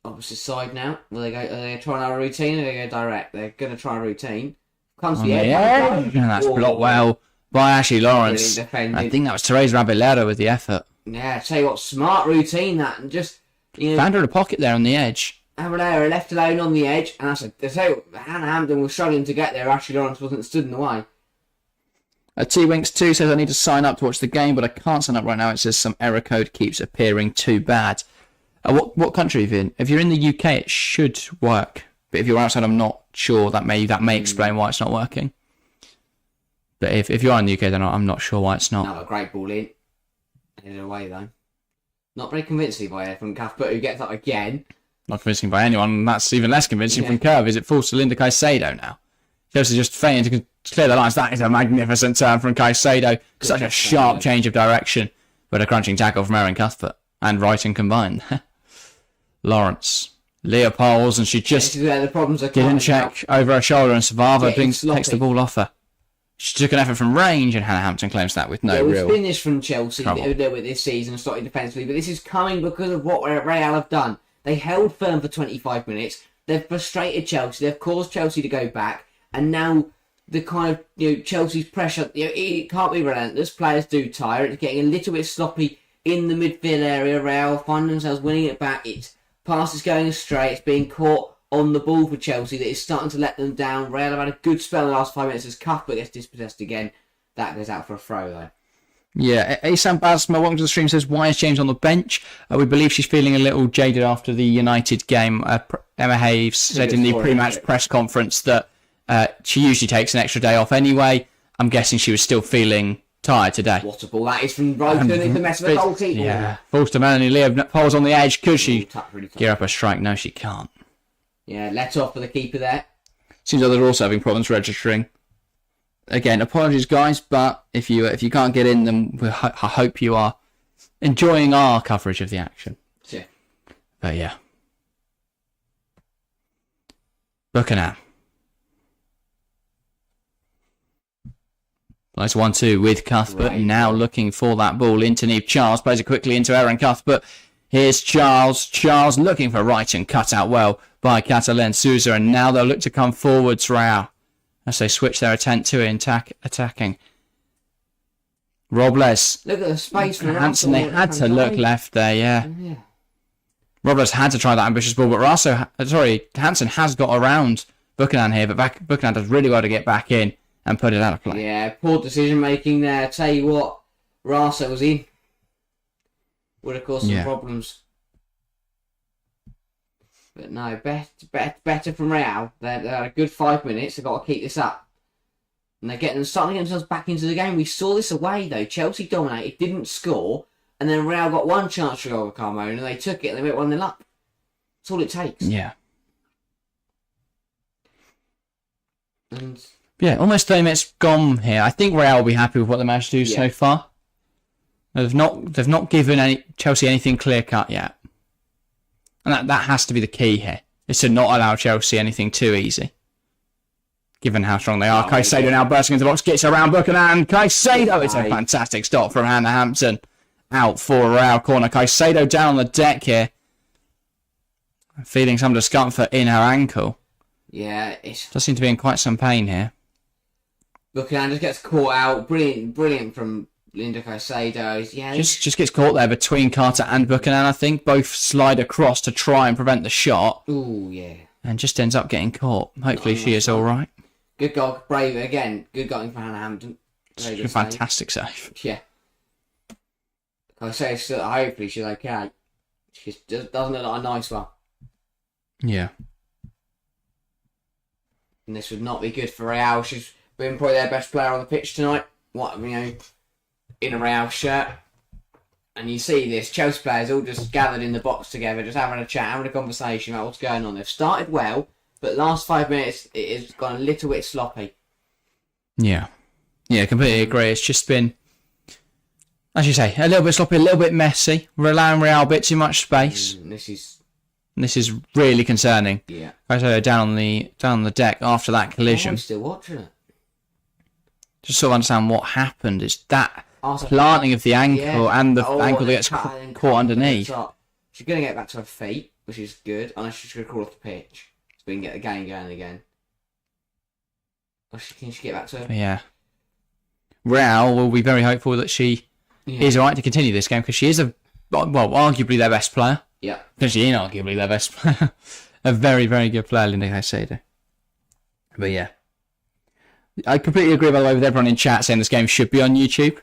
Opposite side now. Are they trying a routine or are they go direct? They're going to try a routine. Comes to the edge. And that's blocked well by Ashley Lawrence. I think that was Teresa Abilera with the effort. Yeah, tell you what, smart routine that, and just found her in a pocket there on the edge. Abilera left alone on the edge, and I say Hannah Hampton was struggling to get there. Ashley Lawrence wasn't stood in the way. T-Winks2 says I need to sign up to watch the game, but I can't sign up right now. It says some error code keeps appearing. Too bad. What country are you in? If you're in the UK, it should work. But if you're outside, I'm not sure. That may explain why it's not working. But if you're in the UK, then I'm not sure why it's not. Another great ball in. Headed away though. Not very convincingly by from Cuthbert, who gets up again. Not convincing by anyone, and that's even less convincing from Curve. Is it falls to Linda Caicedo now? Chelsea just failing to clear the lines. That is a magnificent turn from Caicedo. Such a sharp change of direction. But a crunching tackle from Erin Cuthbert and Wrighton combined. Lawrence. Leopolds, and she just the problems are didn't check over her shoulder, and Savava takes the ball off her. She took an effort from range, and Hannah Hampton claims that with no real. We've finished from Chelsea with this season, slightly defensively, but this is coming because of what Real have done. They held firm for 25 minutes. They've frustrated Chelsea. They've caused Chelsea to go back, and now the kind of Chelsea's pressure. It can't be relentless. Players do tire. It's getting a little bit sloppy in the midfield area. Real find themselves winning it back. It's pass is going astray. It's being caught on the ball for Chelsea that is starting to let them down. Real have had a good spell in the last 5 minutes as Cuthbert gets dispossessed again. That goes out for a throw though. Yeah, Asan Basma, welcome to the stream, says, why is James on the bench? We believe she's feeling a little jaded after the United game. Emma Haves said in the pre-match press conference that she usually takes an extra day off anyway. I'm guessing she was still feeling tired today. What a ball that is from Brighton. It's a mess of a goalkeeper. Yeah, falls to Melanie Leopold's on the edge. Could she gear up a strike? No, she can't. Yeah, let off for the keeper there. Seems like they're also having problems registering. Again, apologies, guys, but if you can't get in, then I hope you are enjoying our coverage of the action. Yeah. But yeah. Buchanan. Nice 1-2 with Cuthbert. Now looking for that ball into Neve Charles. Plays it quickly into Erin Cuthbert. Here's Charles. Charles looking for Wrighton. Cut out well by Catalin Souza. And now they'll look to come forwards, Real, as they switch their intent to attacking. Robles. Look at the space for Hansen. They had to look left there, yeah. Robles had to try that ambitious ball, but Hansen has got around Buchanan here, but Buchanan does really well to get back in and put it out of play. Yeah, poor decision making there. Tell you what, Rasa was in. Would have caused some problems. But no, better from Real. They had a good 5 minutes. They've got to keep this up. And they're starting to get themselves back into the game. We saw this away though. Chelsea dominated, didn't score, and then Real got one chance to go over Carmona, and they took it and they went 1-0 up. That's all it takes. Yeah. And yeah, almost 30 minutes gone here. I think Real will be happy with what they managed to do so far. They've not given Chelsea anything clear cut yet. And that has to be the key here, is to not allow Chelsea anything too easy, given how strong they are. Caicedo now bursting into the box, gets around Buchanan. Caicedo, it's a fantastic stop from Hannah Hampton. Out for a Real corner. Caicedo down on the deck here, feeling some discomfort in her ankle. Yeah, does seem to be in quite some pain here. Buchanan just gets caught out. Brilliant from Linda Caicedo. Yeah, just gets caught there between Carter and Buchanan, I think. Both slide across to try and prevent the shot. Ooh, yeah. And just ends up getting caught. Hopefully she is all right. Good goal, brave again. Good goal for Hannah Hampton. Fantastic save. Yeah. Caicedo, hopefully she's okay. She just doesn't look like a nice one. Yeah. And this would not be good for Real. She's been probably their best player on the pitch tonight. In a Real shirt. And you see this, Chelsea players all just gathered in the box together, just having a chat, having a conversation about what's going on. They've started well, but last 5 minutes it has gone a little bit sloppy. Yeah. Yeah, completely agree. It's just been, as you say, a little bit sloppy, a little bit messy, allowing Real a bit too much space. This is really concerning. Yeah. Down on the deck after that collision. I'm still watching it. Just sort of understand what happened. It's that planting of the ankle and the ankle that gets caught underneath. She's going to get back to her feet, which is good, unless she's going to crawl off the pitch so we can get the game going again. Or can she get back to her? Yeah. Real will be very hopeful that she is alright to continue this game, because she is arguably their best player. Yeah. Potentially inarguably their best player. A very, very good player, Linda Caicedo. But yeah. I completely agree, by the way, with everyone in chat saying this game should be on YouTube.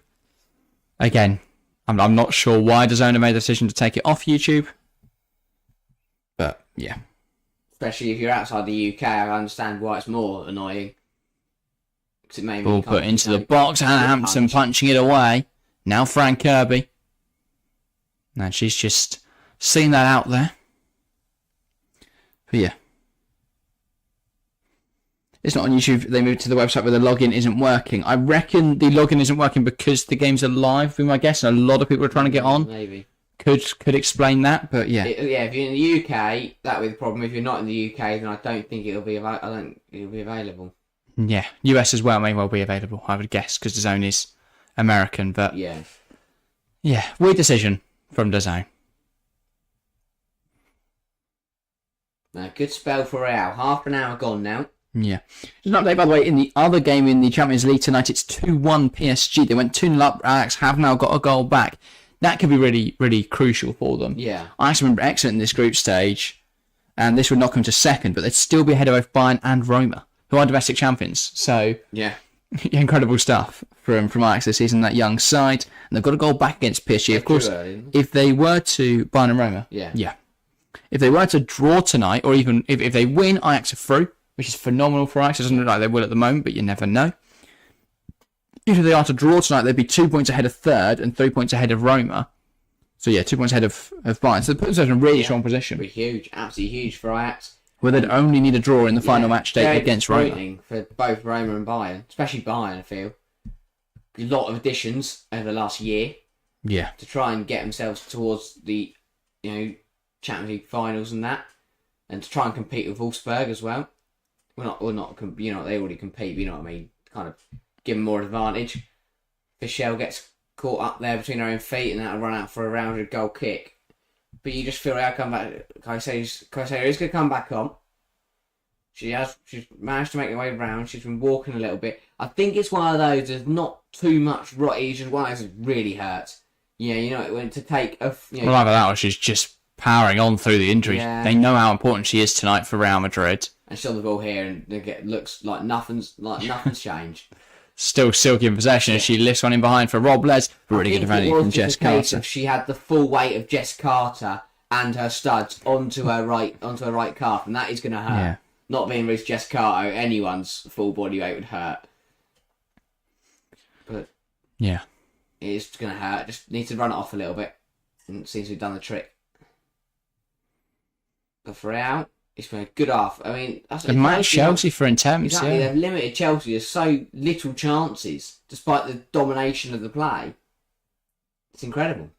Again, I'm not sure why DAZN made the decision to take it off YouTube. But, yeah. Especially if you're outside the UK, I understand why it's more annoying. Ball put into the box, Hannah Hampton punching it away. Now Fran Kirby. And she's just seen that out there. But yeah. It's not on YouTube. They moved to the website where the login isn't working. I reckon the login isn't working because the games are live, be my guess, and a lot of people are trying to get on. Maybe. Could explain that, but yeah. If you're in the UK, that would be the problem. If you're not in the UK, then I don't think it'll be available. Yeah, US as well may well be available, I would guess, because DAZN is American, but yeah, weird decision from DAZN. No, good spell for Real. Half an hour gone now. Yeah. Just an update, by the way, in the other game in the Champions League tonight, it's 2-1 PSG. They went 2-0 up. Ajax have now got a goal back. That could be really, really crucial for them. Yeah. Ajax have been excellent in this group stage, and this would knock them to second, but they'd still be ahead of both Bayern and Roma, who are domestic champions. So, yeah, incredible stuff from Ajax this season, that young side. And they've got a goal back against PSG. Of course, if they were to, Bayern and Roma, yeah. If they were to draw tonight, or even if they win, Ajax are through, which is phenomenal for Ajax. It doesn't look like they will at the moment, but you never know. If they are to draw tonight, they'd be 2 points ahead of third and 3 points ahead of Roma. So yeah, 2 points ahead of Bayern. So it puts themselves in a really strong position. It'd be huge, absolutely huge for Ajax. Where they'd only need a draw in the final match day against Roma. For both Roma and Bayern, especially Bayern, I feel. A lot of additions over the last year. Yeah. To try and get themselves towards the, Champions League finals and that, and to try and compete with Wolfsburg as well. They already compete, but you know what I mean. Kind of give them more advantage. Fischel gets caught up there between her own feet, and that'll run out for a rounded goal kick. But you just feel like come back. Caicedo is going to come back on. She's managed to make her way round. She's been walking a little bit. I think it's one of those. There's not too much right. It's just one of those that really hurts. Yeah, it went to take a. Well, either that or she's just powering on through the injury. Yeah. They know how important she is tonight for Real Madrid. And she's on the ball here, and looks like nothing's changed. Still silky in possession as she lifts one in behind for Rob Les. Really good defending from Jess Carter. She had the full weight of Jess Carter and her studs onto her right calf, and that is going to hurt. Yeah. Not being Ruth Jess Carter, anyone's full body weight would hurt. But yeah, it is going to hurt. Just need to run it off a little bit, and it seems to have done the trick. But for Real, it's been a good half. I mean, they've matched Chelsea for attempts. Exactly, they've limited Chelsea. There's so little chances, despite the domination of the play. It's incredible.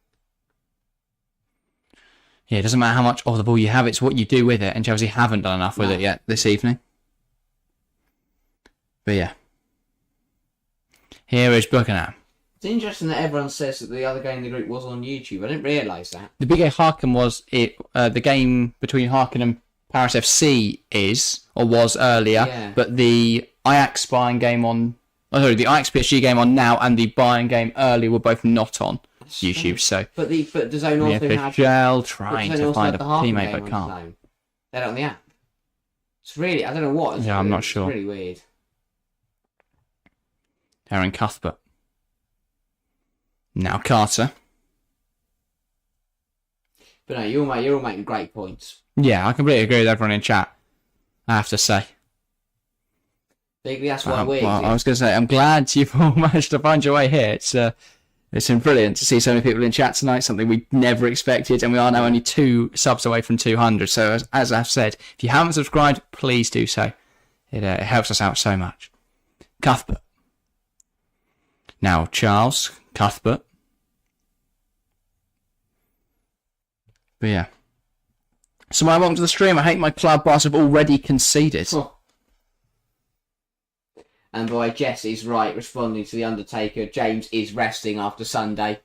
Yeah, it doesn't matter how much of the ball you have, it's what you do with it, and Chelsea haven't done enough with it yet this evening. But yeah. Here is Buckingham. It's interesting that everyone says that the other game in the group was on YouTube. I didn't realise that. The big Harkin was the game between Harkin and Paris FC was earlier, but the Ajax Bayern game the Ajax PSG game on now and the Bayern game earlier were both not on YouTube. So, but DAZN also had Fischel trying to find a teammate but can't. They're on the app. It's really, I don't know what. I'm not sure. It's really weird. Aaron Cuthbert. Now Carter. But no, you're all making great points. Yeah, I completely agree with everyone in chat, I have to say. Bigly, that's why we're I was going to say, I'm glad you've all managed to find your way here. It's been brilliant to see so many people in chat tonight, something we never expected, and we are now only 2 subs away from 200. So as I've said, if you haven't subscribed, please do so. It helps us out so much. Cuthbert. Now Charles Cuthbert. But yeah. So welcome to the stream. I hate my club, but have already conceded. Oh. And boy, Jess is right, responding to The Undertaker. James is resting after Sunday.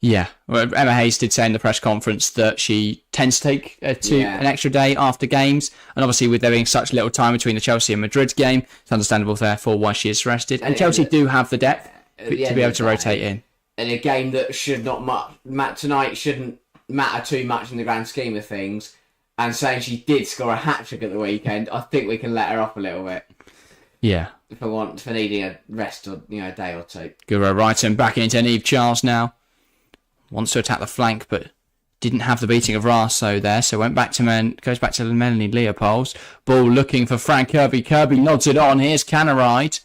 Yeah. Well, Emma Hayes did say in the press conference that she tends to take an extra day after games. And obviously with there being such little time between the Chelsea and Madrid game, it's understandable therefore why she is rested. And Chelsea do have the depth to be able to rotate in. And a game that should not tonight shouldn't matter too much in the grand scheme of things. And saying she did score a hat-trick at the weekend, I think we can let her off a little bit. Yeah. For needing a rest or a day or two. Guro Wrighton back into Niamh Charles now. Wants to attack the flank, but didn't have the beating of Raso there, so goes back to Melanie Leopold. Ball looking for Frank Kirby. Kirby nods it on. Here's Canaride.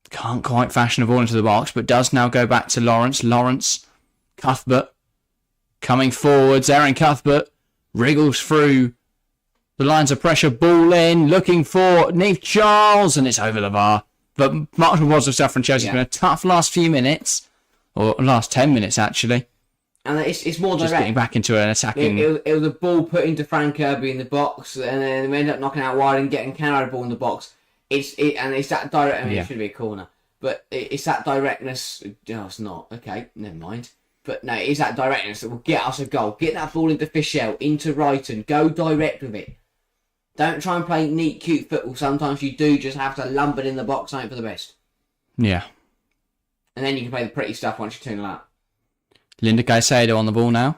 Can't quite fashion a ball into the box, but does now go back to Lawrence. Cuthbert coming forwards. Aaron Cuthbert wriggles through the lines of pressure, ball in, looking for Neve Charles, and it's over the bar. But much more positive stuff from Chelsea. It's been a tough last few minutes, or last 10 minutes actually. And it's more direct. Just getting back into an attacking... It was a ball put into Frank Kirby in the box, and then we end up knocking out wide and getting Canada ball in the box. It's that direct... I mean, it should be a corner. But it's that directness... No, it's not. Okay, never mind. But no, it's that directness that will get us a goal. Get that ball into Fischel, into Wrighton. Go direct with it. Don't try and play neat, cute football. Sometimes you do just have to lump it in the box, hope for the best. Yeah. And then you can play the pretty stuff once you turn it out. Linda Caicedo on the ball now.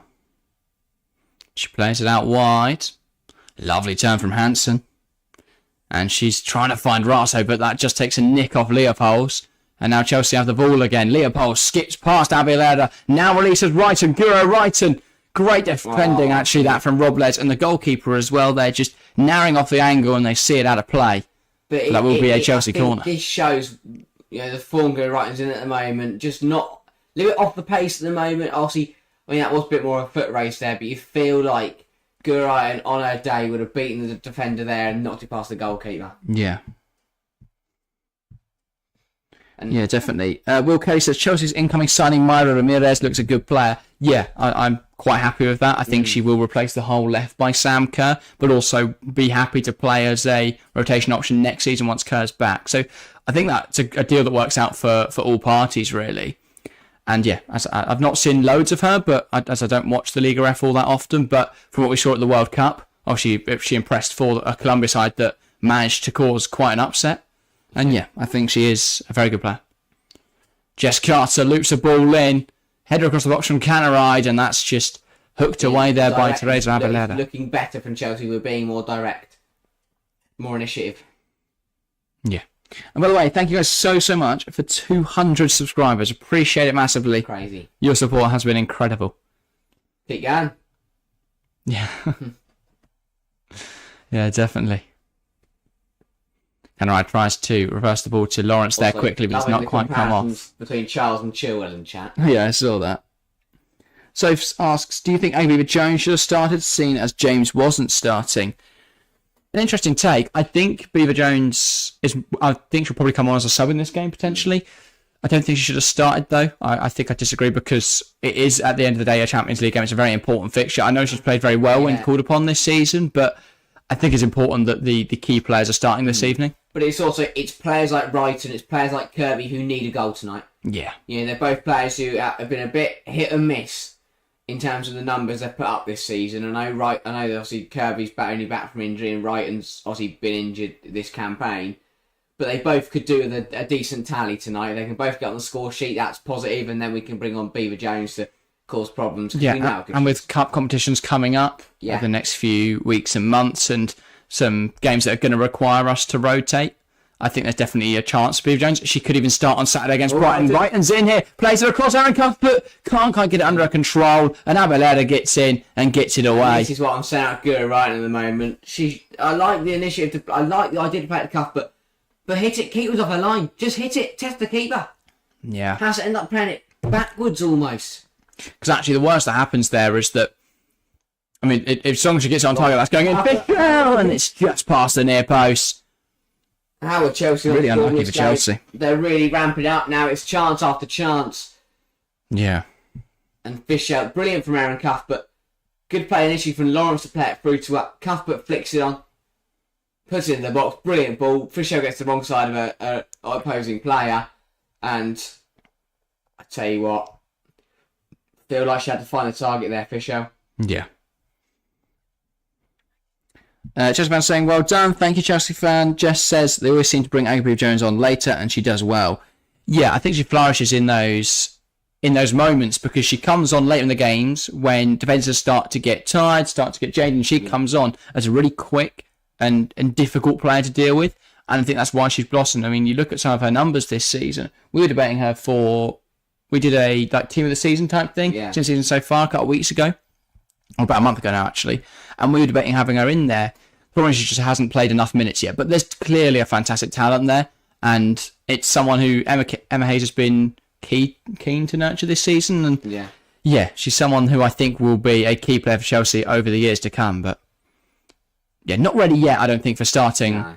She plays it out wide. Lovely turn from Hansen. And she's trying to find Raso, but that just takes a nick off Leopolds. And now Chelsea have the ball again. Leopold skips past Abielada. Now releases Wrighton. Guro Wrighton. Great defending, actually, that from Rob Les. And the goalkeeper as well. They're just narrowing off the angle and they see it out of play. But that will be a Chelsea corner. This shows the form Guro Wrighton's in at the moment. Just not... A little bit off the pace at the moment. Obviously, I mean, that was a bit more of a foot race there, but you feel like Guro Wrighton on her day would have beaten the defender there and knocked it past the goalkeeper. Yeah. Yeah, definitely. Will Kelly says Chelsea's incoming signing Myra Ramirez looks a good player. Yeah, I'm quite happy with that. I think she will replace the hole left by Sam Kerr, but also be happy to play as a rotation option next season once Kerr's back. So I think that's a deal that works out for all parties, really. And yeah, I've not seen loads of her, but as I don't watch the Liga F all that often, but from what we saw at the World Cup, she impressed for a Colombia side that managed to cause quite an upset. And yeah, I think she is a very good player. Jess Carter loops a ball in, header across the box from Canaride, and that's just hooked away there by Teresa Abilera. Looking better from Chelsea, we're being more direct, more initiative. Yeah. And by the way, thank you guys so much for 200 subscribers. Appreciate it massively. Crazy. Your support has been incredible. Keep going. Yeah. Yeah, definitely. Canaride tries to reverse the ball to Lawrence there quickly, but it's not quite come off. Between Charles and Chilwell in chat. Yeah, I saw that. Soph asks, do you think Abiba Jones should have started, seeing as James wasn't starting? An interesting take. I think Beaver Jones I think she'll probably come on as a sub in this game, potentially. I don't think she should have started, though. I think I disagree because it is, at the end of the day, a Champions League game. It's a very important fixture. I know she's played very well when called upon this season, but I think it's important that the key players are starting this evening. But it's players like Wright and it's players like Kirby who need a goal tonight. Yeah. They're both players who have been a bit hit and miss in terms of the numbers they've put up this season. I know obviously Kirby's only back from injury and Wrighton's obviously been injured this campaign. But they both could do with a decent tally tonight. They can both get on the score sheet, that's positive, and then we can bring on Beaver Jones to cause problems. Yeah, and with cup competitions coming up over the next few weeks and months and some games that are going to require us to rotate, I think there's definitely a chance for Beaver Jones. She could even start on Saturday against Brighton. Brighton's in here, plays it across Aaron Cuthbert, can't quite get it under her control, and Abilera gets in and gets it away. And this is what I'm saying about Gura right at the moment. I like the initiative, I like the idea to play at Cuthbert, but hit it, keeper's off her line. Just hit it, test the keeper. Yeah. Has to end up playing it backwards almost. Because actually the worst that happens there is that, I mean, if as long as she gets on target, that's going in, and it's just past the near post. How are Chelsea? Really unlucky for Chelsea. They're really ramping up now. It's chance after chance. Yeah. And Fisher, brilliant from Aaron Cuthbert. Good play initially from Lawrence to play it through to up. Cuthbert flicks it on. Puts it in the box. Brilliant ball. Fisher gets the wrong side of an opposing player. And I tell you what, feel like she had to find the target there, Fisher. Yeah. Chelsea fan saying, well done. Thank you, Chelsea fan. Jess says they always seem to bring Agatha Jones on later, and she does well. Yeah, I think she flourishes in those moments because she comes on late in the games when defenders start to get tired, start to get jaded, and she comes on as a really quick and difficult player to deal with. And I think that's why she's blossomed. I mean, you look at some of her numbers this season. We were debating her we did a team of the season type thing since season so far a couple of weeks ago, or about a month ago now actually, and we were debating having her in there. Probably she just hasn't played enough minutes yet, but there's clearly a fantastic talent there, and it's someone who Emma Hayes has been keen to nurture this season. And Yeah, she's someone who I think will be a key player for Chelsea over the years to come. But yeah, not ready yet, I don't think, for starting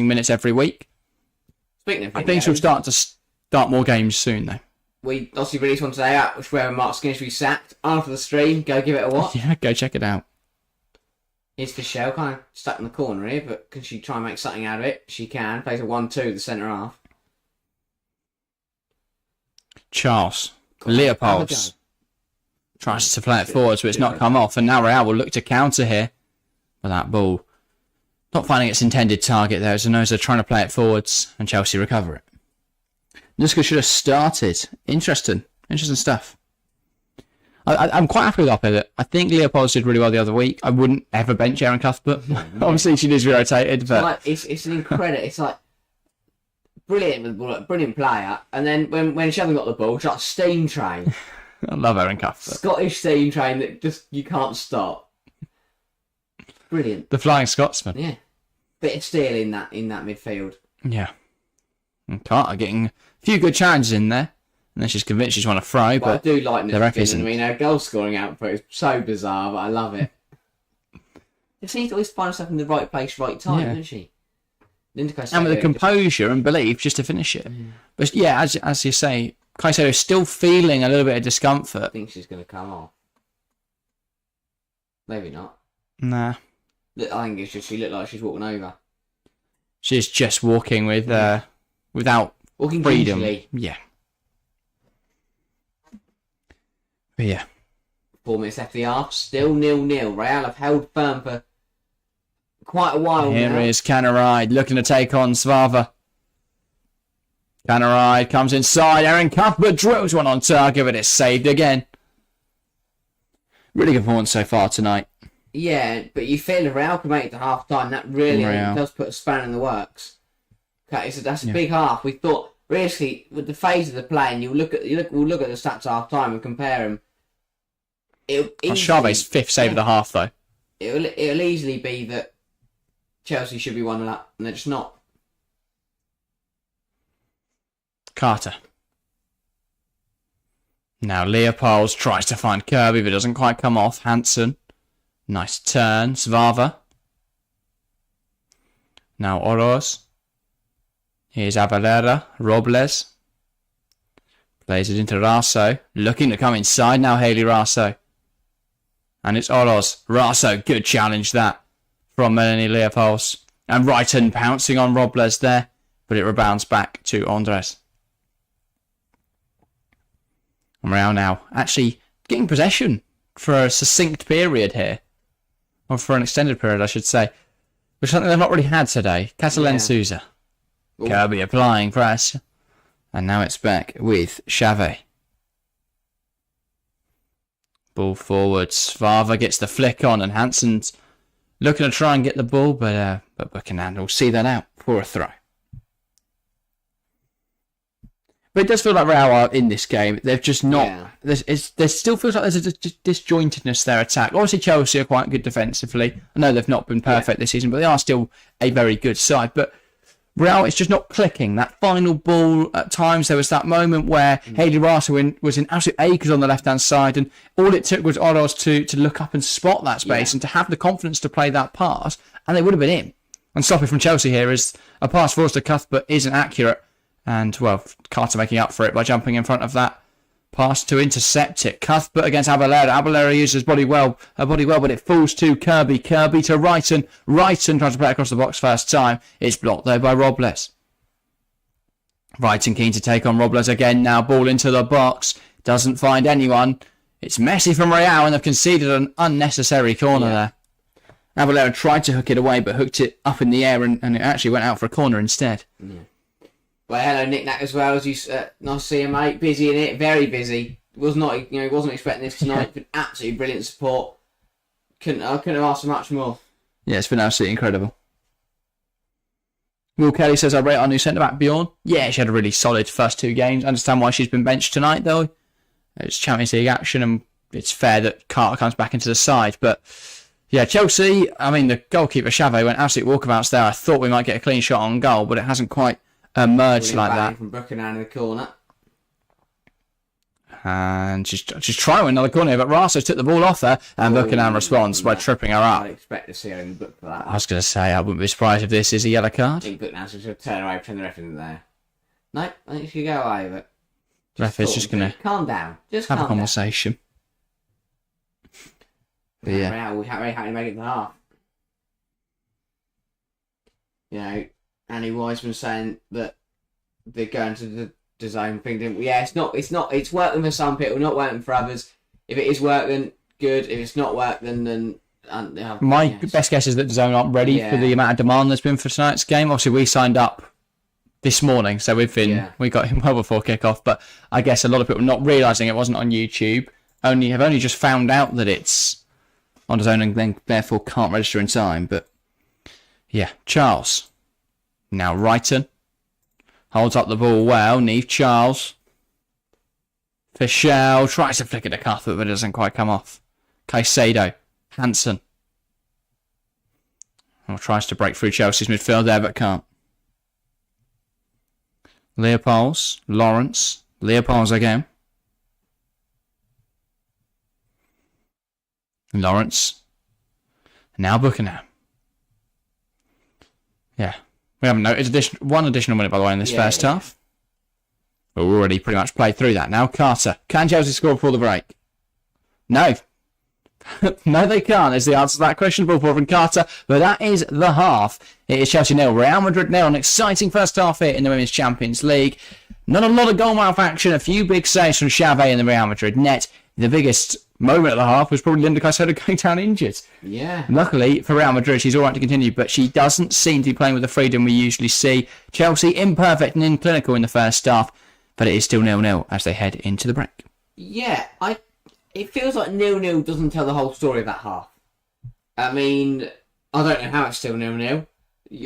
minutes every week. Speaking of videos, I think she'll start more games soon, though. We obviously released one today out, which where Mark Skinner should be sacked. After the stream, go give it a watch. Yeah, go check it out. Here's Fischel, kind of stuck in the corner here, but can she try and make something out of it? She can. Plays a 1-2, the centre half. Charles. Leopolds. Tries to play it forwards, but it's not come off. And now Real will look to counter here with that ball. Not finding its intended target there. Zanoza trying to play it forwards, and Chelsea recover it. Nuska should have started. Interesting stuff. I'm quite happy with Opel. I think Leopolds did really well the other week. I wouldn't ever bench Aaron Cuthbert. Obviously, she needs to be rotated, but it's an incredible. It's like brilliant with the ball, brilliant player. And then when she hasn't got the ball, she's like a steam train. I love Aaron Cuthbert. Scottish steam train that just you can't stop. Brilliant. The Flying Scotsman. Yeah, bit of steel in that midfield. Yeah. And Carter getting a few good challenges in there. And then she's convinced she's want to throw, but I do like the ref this. isn't. I mean, her goal scoring output is so bizarre, but I love it. She seems to always find herself in the right place, right time, doesn't she? And with the composure and belief just to finish it. But yeah, as you say, Caicedo is still feeling a little bit of discomfort. I think she's going to come off. Maybe not. Nah. I think it's just she looked like she's walking over. She's just walking with without walking freedom. Gingerly. Yeah. But yeah. 4 minutes left of the half. Still 0-0. Real have held firm for quite a while Here now. is Canaride looking to take on Svava. Canaride comes inside. Aaron Cuthbert drills one on target, but it's saved again. Really good performance so far tonight. Yeah, but you feel the Real can make it to half time. That really does put a spanner in the works. Okay, so that's a big half. We thought, really, with the phase of the play, and we'll look at the stats half time and compare them. Chave's fifth save of the half, though. It'll easily be that Chelsea should be 1-0 up, and they're just not. Carter. Now Leopolds tries to find Kirby, but doesn't quite come off. Hansen. Nice turn. Svava. Now Oroz. Here's Abalera. Robles. Plays it into Raso. Looking to come inside now, Haley Raso. And it's Oroz. Raso, good challenge that from Melanie Leopolds. And Wrighton pouncing on Robles there, but it rebounds back to Andres. And Real now actually getting possession for a succinct period here. Or for an extended period, I should say. Which is something they've not really had today. Catalan Souza. Kirby applying press. And now it's back with Xavi. Ball forwards. Svava gets the flick on, and Hansen's looking to try and get the ball, but Buchanan will see that out for a throw. But it does feel like Real are in this game. They've just not. Yeah. There still feels like there's a disjointedness their attack. Obviously, Chelsea are quite good defensively. I know they've not been perfect this season, but they are still a very good side. But Real, it's just not clicking. That final ball, at times, there was that moment where Haley Rasa was in absolute acres on the left-hand side, and all it took was Oroz to look up and spot that space and to have the confidence to play that pass, and they would have been in. And stopping from Chelsea here is a pass forced to Cuthbert isn't accurate, and, well, Carter making up for it by jumping in front of that pass to intercept it. Cuthbert against Abalera. Abalera uses her body well, but it falls to Kirby. Kirby to Wrighton. Wrighton tries to play it across the box first time. It's blocked though by Robles. Wrighton keen to take on Robles again now. Ball into the box. Doesn't find anyone. It's messy from Real, and they've conceded an unnecessary corner there. Abalera tried to hook it away, but hooked it up in the air, and it actually went out for a corner instead. Yeah. Well, hello, Nick Knack as well. As you, nice to see you, mate. Busy in it, very busy. Wasn't expecting this tonight. Been absolutely brilliant support. I couldn't have asked for much more. Yeah, it's been absolutely incredible. Will Kelly says, I rate our new centre-back, Bjorn. Yeah, she had a really solid first 2 games. I understand why she's been benched tonight, though. It's Champions League action, and it's fair that Carter comes back into the side. But, yeah, Chelsea, I mean, the goalkeeper, Xavi, went absolute walkabouts there. I thought we might get a clean shot on goal, but it hasn't quite emerged like that. From Buchanan in the corner. And she's trying another corner, but Rasa took the ball off her, and Buchanan responds by tripping her up. I'd expect to see her in the book for that. I was going to say, I wouldn't be surprised if this is a yellow I card. think Buchanan's just going to turn away, pretend the ref isn't there. No, I think she could go away, but... Ref is just going to calm down. Just have calm a conversation. down. Yeah. We very happy to make it to the half. You know, Annie Wiseman saying that they're going to the zone thing, didn't we? Yeah, it's working for some people, not working for others. If it is working, good. If it's not working, then My best guess is that the zone aren't ready for the amount of demand there's been for tonight's game. Obviously, we signed up this morning, so we got him well before kickoff. But I guess a lot of people not realising it wasn't on YouTube have only just found out that it's on the zone and then therefore can't register in time. But yeah, Charles. Now Wrighton holds up the ball well. Neve Charles. Fischel tries to flick it to Cuthbert, but it doesn't quite come off. Caicedo. Hansen. Tries to break through Chelsea's midfield there, but can't. Leopolds. Lawrence. Leopolds again. Lawrence. Now Buchanan. Yeah. We haven't noticed one additional minute, by the way, in this first half. But we've already pretty much played through that now. Carter. Can Chelsea score before the break? No. No, they can't, is the answer to that question. Ball from Carter. But that is the half. It is Chelsea 0, Real Madrid 0. An exciting first half here in the Women's Champions League. Not a lot of goal mouth action. A few big saves from Xavi in the Real Madrid net. The biggest moment of the half was probably Linda Caicedo going down injured. Yeah. Luckily for Real Madrid, she's all right to continue, but she doesn't seem to be playing with the freedom we usually see. Chelsea imperfect and clinical in the first half, but it is still 0-0 as they head into the break. Yeah, it feels like 0-0 doesn't tell the whole story of that half. I mean, I don't know how it's still 0-0.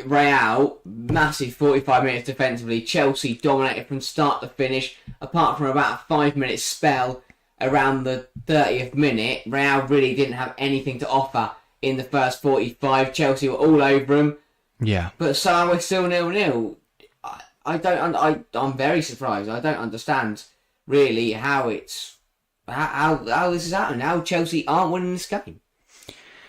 Real, massive 45 minutes defensively. Chelsea dominated from start to finish, apart from about a 5-minute spell around the 30th minute. Real really didn't have anything to offer in the first 45. Chelsea were all over them. Yeah. But somehow we're still 0-0. I'm very surprised. I don't understand really how this is happening. How Chelsea aren't winning this game.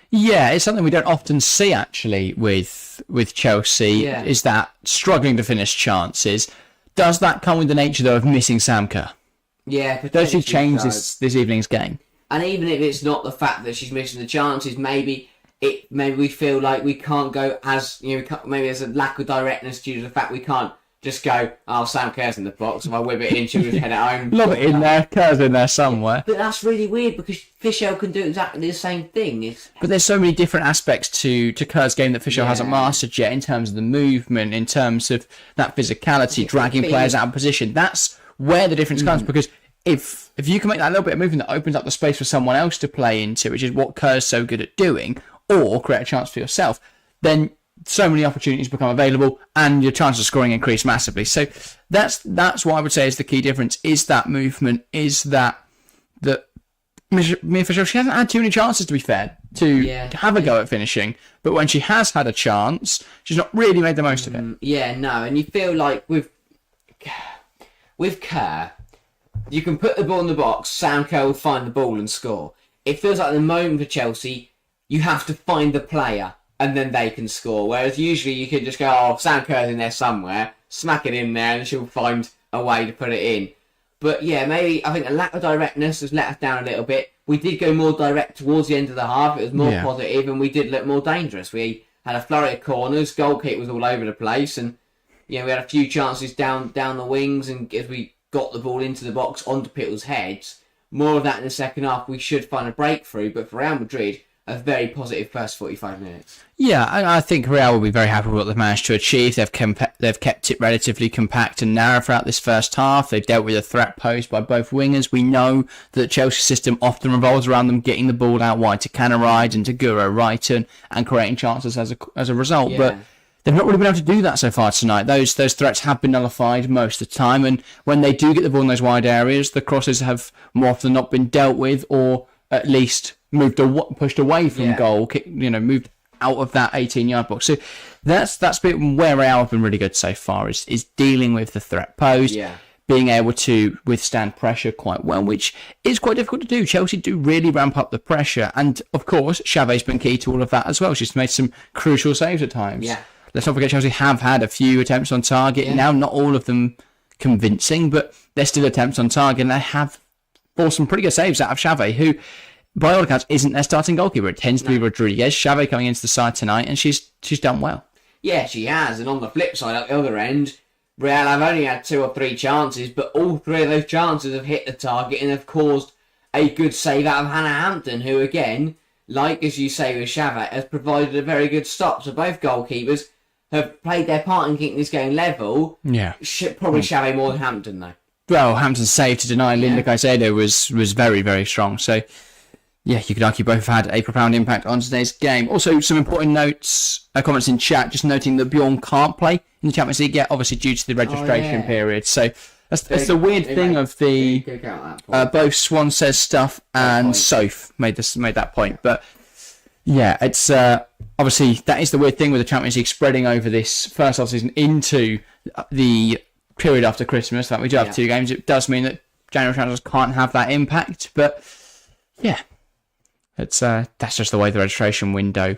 Yeah, it's something we don't often see actually with Chelsea. Yeah. Is that struggling to finish chances? Does that come with the nature though of missing Sam Kerr? Yeah, does she change this evening's game? And even if it's not the fact that she's missing the chances, maybe we feel like we can't go as maybe there's a lack of directness due to the fact we can't just go, Sam Kerr's in the box. If I whip it in, she'll just head it home. Lob it in there, Kerr's in there somewhere. But that's really weird because Fischel can do exactly the same thing. But there's so many different aspects to Kerr's game that Fischel hasn't mastered yet in terms of the movement, in terms of that physicality, dragging players out of position. That's where the difference comes, because if you can make that little bit of movement that opens up the space for someone else to play into, which is what Kerr's so good at doing, or create a chance for yourself, then so many opportunities become available and your chances of scoring increase massively. So that's what I would say is the key difference, is that movement, is that Mia Fisher, she hasn't had too many chances, to be fair, to have a go at finishing, but when she has had a chance, she's not really made the most of it. Yeah, no, and you feel like with Kerr, you can put the ball in the box, Sam Kerr will find the ball and score. It feels like at the moment for Chelsea, you have to find the player and then they can score. Whereas usually you could just go, Sam Kerr's in there somewhere, smack it in there and she'll find a way to put it in. But yeah, maybe I think a lack of directness has let us down a little bit. We did go more direct towards the end of the half. It was more positive and we did look more dangerous. We had a flurry of corners, goalkeeper was all over the place, and we had a few chances down the wings, and as we got the ball into the box onto people's heads, more of that in the second half, we should find a breakthrough. But for Real Madrid, a very positive first 45 minutes. Yeah, I think Real will be very happy with what they've managed to achieve. They've kept it relatively compact and narrow throughout this first half. They've dealt with a threat posed by both wingers. We know that the Chelsea system often revolves around them getting the ball out wide to Canaride and to Guro Wrighton and creating chances as a result. Yeah. But they've not really been able to do that so far tonight. Those threats have been nullified most of the time, and when they do get the ball in those wide areas, the crosses have more often not been dealt with, or at least pushed away from goal, moved out of that 18-yard box. So that's been where Real have been really good so far, is dealing with the threat posed. Yeah. being able to withstand pressure quite well, which is quite difficult to do. Chelsea do really ramp up the pressure. And, of course, Xavi's been key to all of that as well. She's made some crucial saves at times. Yeah. Let's not forget Chelsea have had a few attempts on target. Now, not all of them convincing, but they're still attempts on target, and they have forced some pretty good saves out of Xavi, who, by all accounts, isn't their starting goalkeeper. It tends to be Rodriguez. Xavi coming into the side tonight, and she's done well. Yeah, she has. And on the flip side, at the other end, Real have only had 2 or 3 chances, but all 3 of those chances have hit the target and have caused a good save out of Hannah Hampton, who, again, like as you say with Xavi, has provided a very good stop. So both goalkeepers have played their part in keeping this game level. Yeah. Probably Xavi more than Hampton, though. Well, Hampton's save to deny Linda Caicedo was very, very strong. So, yeah, you could argue both have had a profound impact on today's game. Also, some important notes, comments in chat, just noting that Bjorn can't play in the Champions League yet, obviously due to the registration period. So, that's the weird thing of the... both Swan Says Stuff and Soph made that point. But, yeah, it's... obviously, that is the weird thing with the Champions League spreading over this first half season into the period after Christmas. That we do have 2 games. It does mean that January transfers can't have that impact. But, yeah... that's just the way the registration window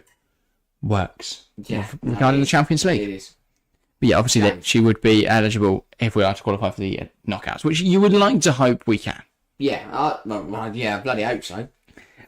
works. Yeah, regarding the Champions League. It is. But yeah, obviously that she would be eligible if we are to qualify for the knockouts, which you would like to hope we can. Yeah, I bloody hope so.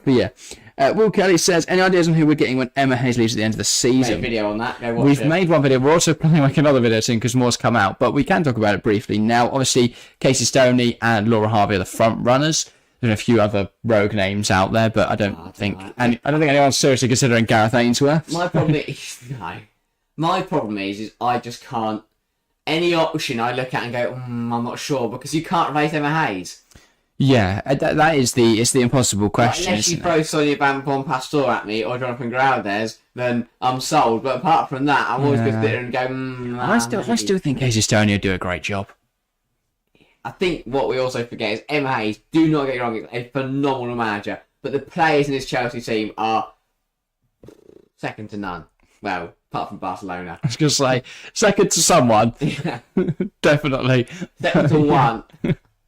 But yeah, Will Kelly says, any ideas on who we're getting when Emma Hayes leaves at the end of the season? Made a video on that. Go watch We've it. made one video. We're also planning like another video soon because more's come out, but we can talk about it briefly. Now, obviously, Casey Stoney and Laura Harvey are the front runners. There's a few other rogue names out there, but I don't think anyone's seriously considering Gareth Ainsworth. My problem is My problem is I just can't. Any option I look at and go, I'm not sure, because you can't replace Emma Hayes. Yeah, that is the impossible question. Unless you throw Sonia Bampon Pastor at me or Jonathan Groudez, then I'm sold. But apart from that, I'm always going to sit there and go, I still think Casey Stoney will do a great job. I think what we also forget is Emma Hayes, do not get me wrong, is a phenomenal manager. But the players in this Chelsea team are second to none. Well, apart from Barcelona. I was going to say, second to someone. Yeah. Definitely. Second to one.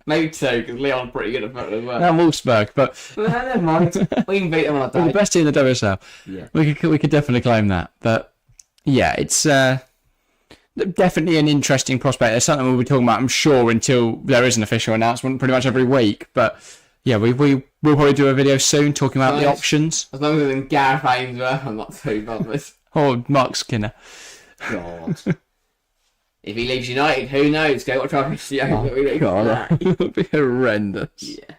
Maybe 2, because Leon's pretty good at football as well. And Wolfsburg, but... Never mind. We can beat them on a day. We're the best team in the WSL. Yeah. We could definitely claim that. But, yeah, it's definitely an interesting prospect. There's something we'll be talking about, I'm sure, until there is an official announcement pretty much every week. But, yeah, we'll probably do a video soon talking about the options. As long as it's in Gareth Ainsworth, I'm not too bothered. Or Mark Skinner. God. If he leaves United, who knows? Go watch our video. God, that would be horrendous. Yeah.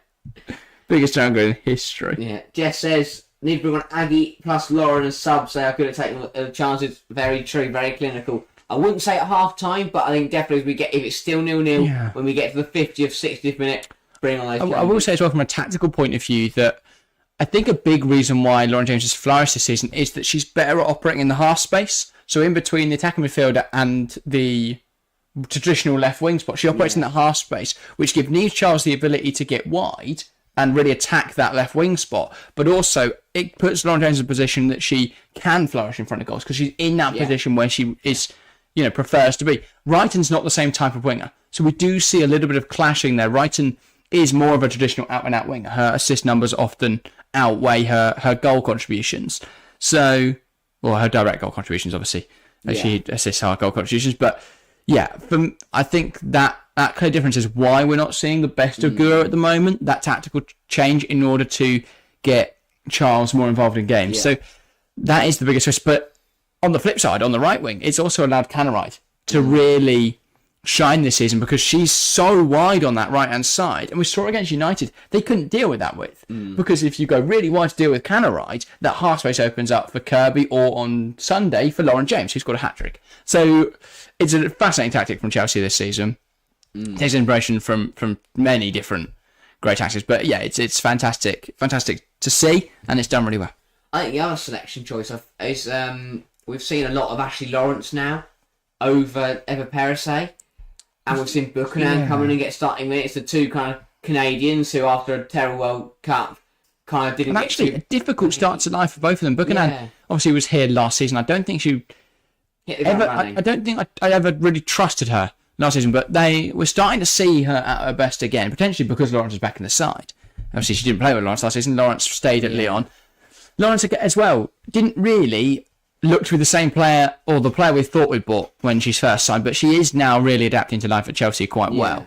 Biggest downgrade in history. Yeah. Jess says, need to bring on Aggie plus Lauren as sub, so I could have taken the chances. Very true, very clinical. I wouldn't say at half time, but I think definitely if it's still 0-0, when we get to the 50th, 60th minute, bring on those chances. I will say as well from a tactical point of view that I think a big reason why Lauren James has flourished this season is that she's better at operating in the half space. So in between the attacking midfielder and the traditional left wing spot, she operates in that half space, which gives Niamh Charles the ability to get wide and really attack that left wing spot. But also, it puts Lauren James in a position that she can flourish in front of goals because she's in that position where she is, prefers to be. Wrighton's not the same type of winger. So we do see a little bit of clashing there. Wrighton is more of a traditional out-and-out winger. Her assist numbers often outweigh her goal contributions. So, well, her direct goal contributions, obviously. She assists her goal contributions. But, yeah, I think that clear difference is why we're not seeing the best of Guro at the moment. That tactical change in order to get Charles more involved in games. So that is the biggest risk. But on the flip side, on the right wing, it's also allowed Canarite to really shine this season because she's so wide on that right-hand side. And we saw against United, they couldn't deal with that width. Because if you go really wide to deal with Canarite, that half space opens up for Kirby or on Sunday for Lauren James, who's got a hat-trick. So it's a fascinating tactic from Chelsea this season. Takes inspiration from many different great tactics. But yeah, it's fantastic to see, and it's done really well. I think the other selection choice is we've seen a lot of Ashley Lawrence now over Eva Perisset. And we've seen Buchanan come in and get starting minutes. The two kind of Canadians who, after a terrible World Cup, kind of didn't a difficult start to life for both of them. Buchanan obviously was here last season. I don't think she... I don't think I ever really trusted her last season, but we're starting to see her at her best again, potentially because Lawrence is back in the side. Obviously, she didn't play with Lawrence last season. Lawrence stayed at Lyon. Lawrence, as well, didn't really look to be the same player or the player we thought we'd bought when she's first signed, but she is now really adapting to life at Chelsea quite well.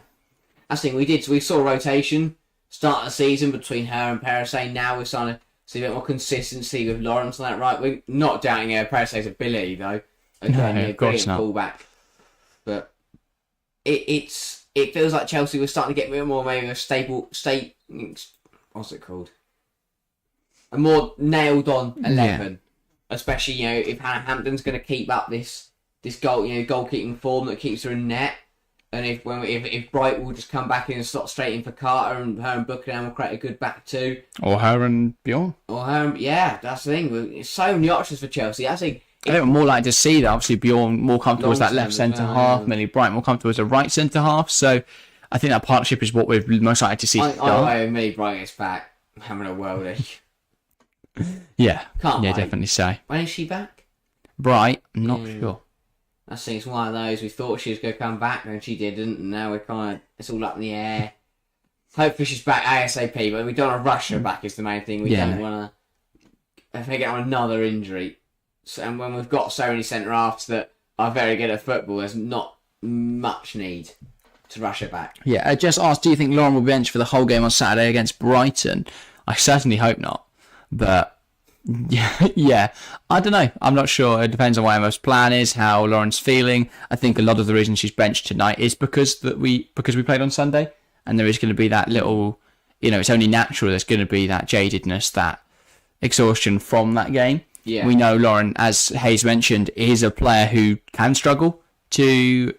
I think we saw rotation start of the season between her and Perisay. Now we're starting to see a bit more consistency with Lawrence on that right wing. Not doubting Perisay's ability, though. Again, of course not. Fullback. But it feels like Chelsea was starting to get a bit more maybe a stable what's it called? A more nailed on 11. Especially, if Hannah Hampton's going to keep up this goalkeeping form that keeps her in net, and if Bright will just come back in and slot straight in for Carter, and her and Buckingham will create a good back two, or her and Bjorn, that's the thing. It's so many options for Chelsea. I think we're more likely to see that. Obviously, Bjorn more comfortable as that left centre half, Millie Bright more comfortable as a right centre half. So, I think that partnership is what we're most likely to see. I Millie Bright gets back, having a worldie. Yeah, Can't wait. Definitely say. When is she back? Bright, I'm not sure. I think it's one of those, we thought she was going to come back and she didn't, and now it's all up in the air. Hopefully she's back ASAP, but we don't want to rush her back is the main thing. We don't want to, if they get on another injury. So, and when we've got so many centre-halves that are very good at football, there's not much need to rush her back. Yeah, I just asked, do you think Lauren will bench for the whole game on Saturday against Brighton? I certainly hope not. But yeah, I don't know. I'm not sure. It depends on what Emma's plan is, how Lauren's feeling. I think a lot of the reason she's benched tonight is because we played on Sunday, and there is going to be that little, it's only natural. There's going to be that jadedness, that exhaustion from that game. Yeah. We know Lauren, as Hayes mentioned, is a player who can struggle to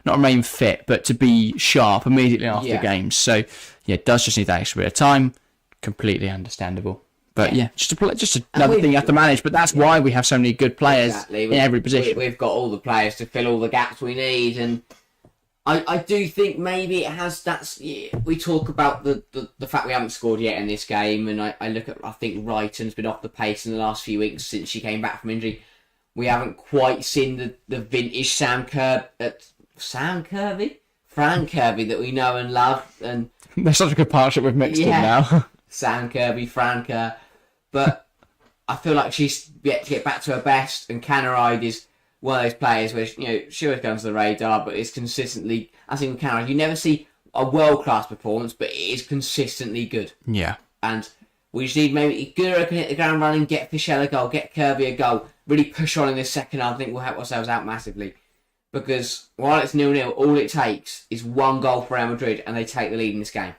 not remain fit, but to be sharp immediately after games. So it does just need that extra bit of time. Completely understandable. But just another thing you have to manage. But that's why we have so many good players in every position. We've got all the players to fill all the gaps we need, and I do think maybe it has. We talk about the fact we haven't scored yet in this game, and I look at I think Wrighton's been off the pace in the last few weeks since she came back from injury. We haven't quite seen the vintage Fran Kirby that we know and love, and there's such a good partnership with mixed in now. Sam Kirby, Franca. But I feel like she's yet to get back to her best, and Canaride is one of those players where, she always comes to the radar, but it's consistently, I think with Canaride, you never see a world-class performance, but it is consistently good. Yeah. And we just need maybe Gura can hit the ground running, get Fischel a goal, get Kirby a goal, really push on in this second half. I think we'll help ourselves out massively. Because while it's 0-0, all it takes is one goal for Real Madrid, and they take the lead in this game.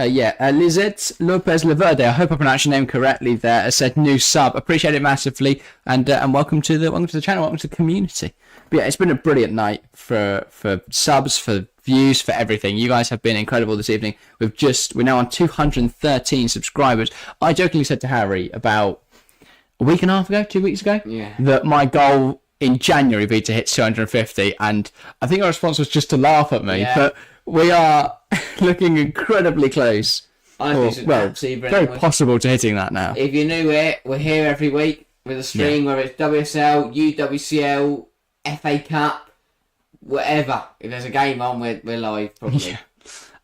Lizette Lopez Laverde, I hope I pronounced your name correctly there, has said new sub. Appreciate it massively, and welcome to the channel, welcome to the community. But it's been a brilliant night for subs, for views, for everything. You guys have been incredible this evening. We're now on 213 subscribers. I jokingly said to Harry about a week and a half ago, 2 weeks ago, that my goal in January would be to hit 250, and I think our response was just to laugh at me, but we are looking incredibly close. Very possible to hitting that now. If you're new here, we're here every week with a stream, whether it's WSL, UWCL, FA Cup, whatever. If there's a game on, we're live probably. Yeah.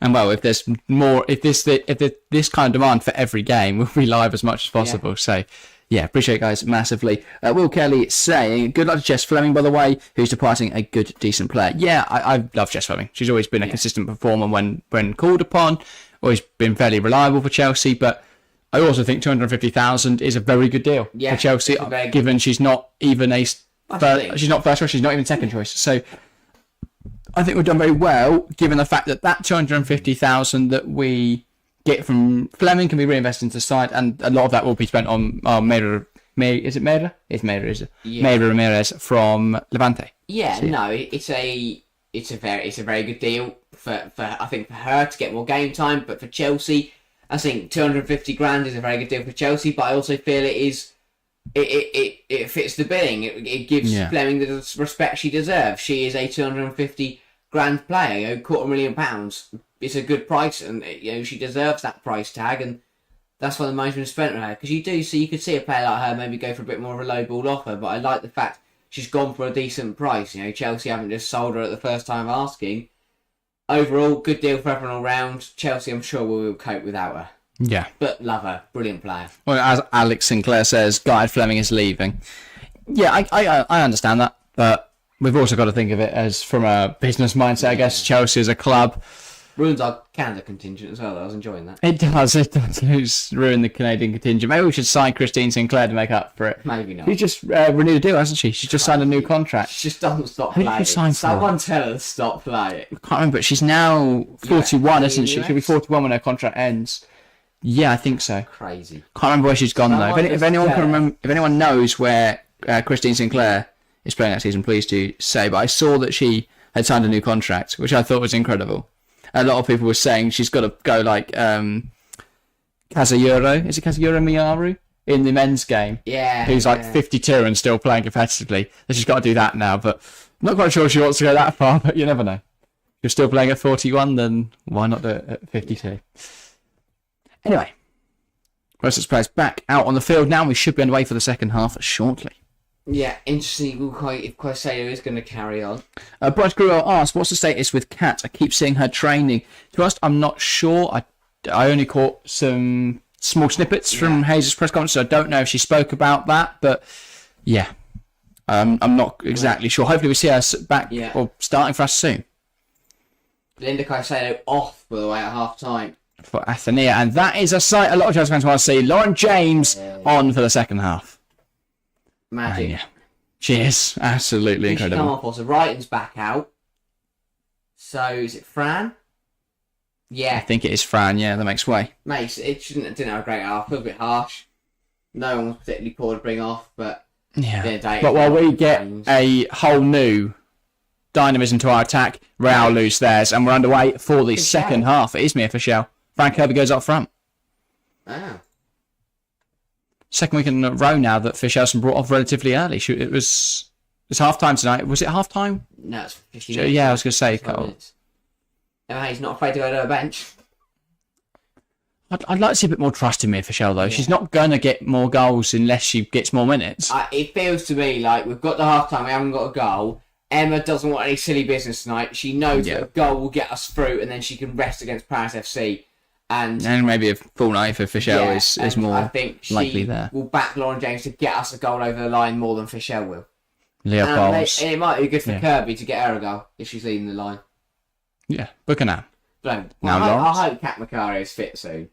And if there's more, if this kind of demand for every game, we'll be live as much as possible. Yeah. So. Yeah, appreciate it, guys, massively. Will Kelly saying, good luck to Jess Fleming, by the way, who's departing a good, decent player. Yeah, I love Jess Fleming. She's always been a consistent performer when called upon, always been fairly reliable for Chelsea, but I also think 250,000 is a very good deal for Chelsea, given she's not even she's not first choice, she's not even second choice. So I think we've done very well, given the fact that 250,000 that we get from Fleming can be reinvested into the side, and a lot of that will be spent on Mayra. Is it Mayra? It's Mayra, is it? Yeah. Mayra Ramirez from Levante. Yeah, so, no, it's a very good deal for I think for her to get more game time, but for Chelsea, I think 250 grand is a very good deal for Chelsea. But I also feel it fits the billing. It gives Fleming the respect she deserves. She is a 250 grand player, £250,000. It's a good price, and she deserves that price tag, and that's why the money's been spent on her. Because you could see a player like her maybe go for a bit more of a low ball offer, but I like the fact she's gone for a decent price. You know, Chelsea haven't just sold her at the first time asking. Overall, good deal for everyone all round. Chelsea, I'm sure, will cope without her. Yeah. But love her. Brilliant player. Well, as Alex Sinclair says, Guy Fleming is leaving. Yeah, I understand that, but we've also got to think of it as from a business mindset. I guess Chelsea as a club ruins our Canada contingent as well. I was enjoying that. It does ruin the Canadian contingent. Maybe we should sign Christine Sinclair to make up for it. Maybe not. She just renewed a deal, hasn't she? She's just signed a new contract. She just doesn't stop Who did playing. she sign for? Someone tell her to stop playing. I can't remember, but she's now 41, isn't she? She'll be 41 when her contract ends. Yeah, I think so. Crazy. Can't remember where she's gone though. If anyone can remember, if anyone knows where Christine Sinclair is playing that season, please do say. But I saw that she had signed a new contract, which I thought was incredible. A lot of people were saying she's got to go like Kazuyuro. Is it Kazuyuro Miyaru in the men's game? Yeah. Who's like 52 and still playing competitively. She's got to do that now, but I'm not quite sure she wants to go that far. But you never know. If you're still playing at 41, then why not do it at 52? Anyway, Process players back out on the field now. We should be underway for the second half shortly. Yeah, interesting if Caicedo is going to carry on. Bryce Gruel asked, what's the status with Kat? I keep seeing her training. To us, I'm not sure. I only caught some small snippets from Hayes' press conference, so I don't know if she spoke about that. But yeah, I'm not exactly sure. Hopefully we see her back or starting for us soon. Linda Caicedo off, by the way, at half-time. For Athenia, and that is a sight a lot of Chelsea fans want to see. Lauren James on for the second half. Magic. Yeah. She is absolutely incredible. Come off, also Wrighton's back out. So is it Fran? Yeah. I think it is Fran, yeah, that makes way. Mate, didn't have a great half, a little bit harsh. No one was particularly poor to bring off, but but while we get a whole new dynamism to our attack, Real lose theirs, and we're underway for the second half. It is Mia Fischel. Frank Kirby goes up front. Oh. Second week in a row now that Fishel's been brought off relatively early. It's half time tonight. Was it half time? No, it's 50 minutes. Yeah, I was going to say. Emma Hayes not afraid to go to her bench. I'd like to see a bit more trust in Mia Fischel, though. Yeah. She's not going to get more goals unless she gets more minutes. It feels to me like we've got the half time, we haven't got a goal. Emma doesn't want any silly business tonight. She knows that a goal will get us through, and then she can rest against Paris FC. And maybe a full night for Fischel is more I think likely there. Will back Lauren James to get us a goal over the line more than Fischel will. Leopolds. And it might be good for Kirby to get her a goal if she's leading the line. Yeah, Buchanan. Now I hope Kat Macari is fit soon.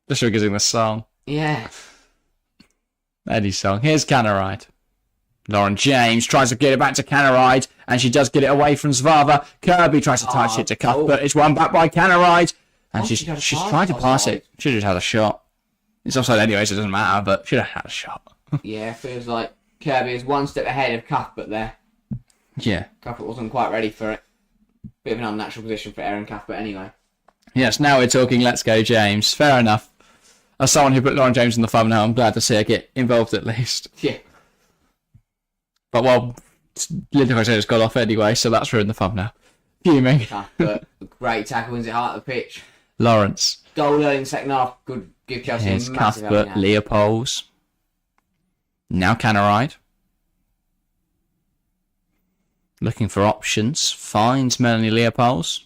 Just because in the song. Yeah. Eddie's song. Here's Canaride. Lauren James tries to get it back to Canaride, and she does get it away from Zvava. Kirby tries to touch it to Cuff, but it's won back by Canaride. And she's tried to pass it. Should have had a shot. It's offside anyway, so it doesn't matter, but should have had a shot. Yeah, feels like Kirby is one step ahead of Cuthbert there. Yeah. Cuthbert wasn't quite ready for it. Bit of an unnatural position for Erin Cuthbert anyway. Yes, now we're talking Let's Go James. Fair enough. As someone who put Lauren James in the thumbnail, I'm glad to see her get involved at least. Yeah. But Linda Caicedo's got off anyway, so that's ruined the thumbnail. Fuming. Cuthbert, great tackle, wins it hard at the pitch. Lawrence. Goal early in the second half. Good. Give Chelsea Here's a massive Cuthbert, Leopolds. Now Canaride. Looking for options. Finds Melanie Leopolds.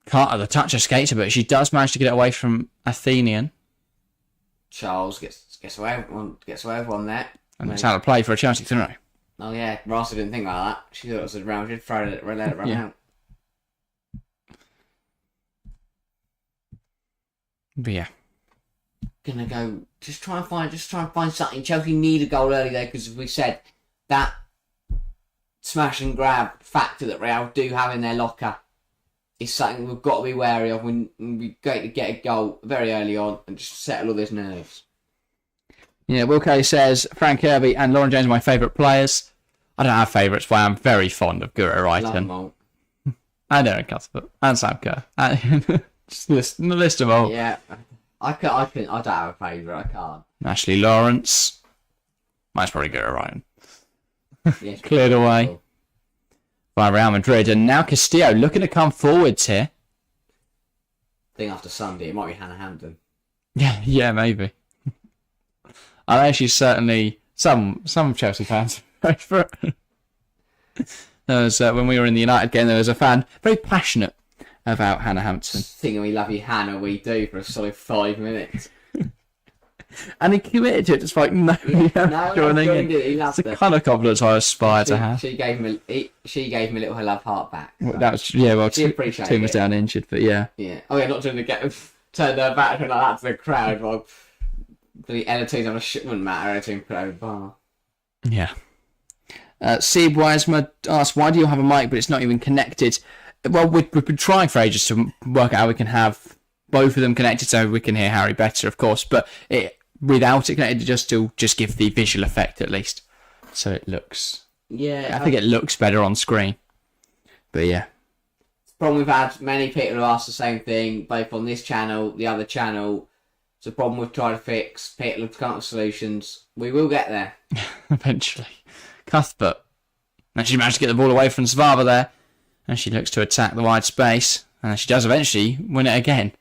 Carter, the touch escapes her, but she does manage to get it away from Athenian. Charles gets away with one there. And it's out of play for a Chelsea throw. Oh yeah, Rasa didn't think like that. She thought it was a round. She'd let it run out. But yeah, gonna go. Just try and find something. Chelsea need a goal early though, because as we said, that smash and grab factor that Real do have in their locker is something we've got to be wary of when we go to get a goal very early on and just settle all those nerves. Yeah, Will Kelly says Frank Kirby and Lauren James are my favourite players. I don't have favourites, but I am very fond of Guro Wrighton. And Erin Cuthbert and Sam Kerr. Just list them all. Yeah, I don't have a favourite. I can't. Ashley Lawrence. Mine's probably Guro Wrighton. Yes, Cleared away by Real Madrid, and now Castillo looking to come forwards here. I think after Sunday it might be Hannah Hampton. Yeah, maybe. I know she's certainly Some Chelsea fans. There was when we were in the United game, there was a fan very passionate about Hannah Hampson. Singing "We Love You, Hannah," we do for a solid 5 minutes. And he committed to it despite no joining in. He loved It's the kind of confidence I aspire to have. She gave him a little her love heart back. So. That was well. She appreciated Tim was down injured, but yeah. Yeah. Oh yeah, not doing the get turn her back like that to the crowd. Well, the other teams on a wouldn't matter. Other team put over bar. Yeah. Sieb Wiesma asks, why do you have a mic but it's not even connected? Well, we've been trying for ages to work out how we can have both of them connected so we can hear Harry better, of course, but without it connected, just give the visual effect at least. So it looks... Yeah. I think it looks better on screen. But yeah. It's a problem we've had. Many people have asked the same thing, both on this channel, the other channel. It's a problem we've tried to fix. People have come up with solutions. We will get there. Eventually. Cuthbert. And she managed to get the ball away from Svava there. And she looks to attack the wide space. And she does eventually win it again.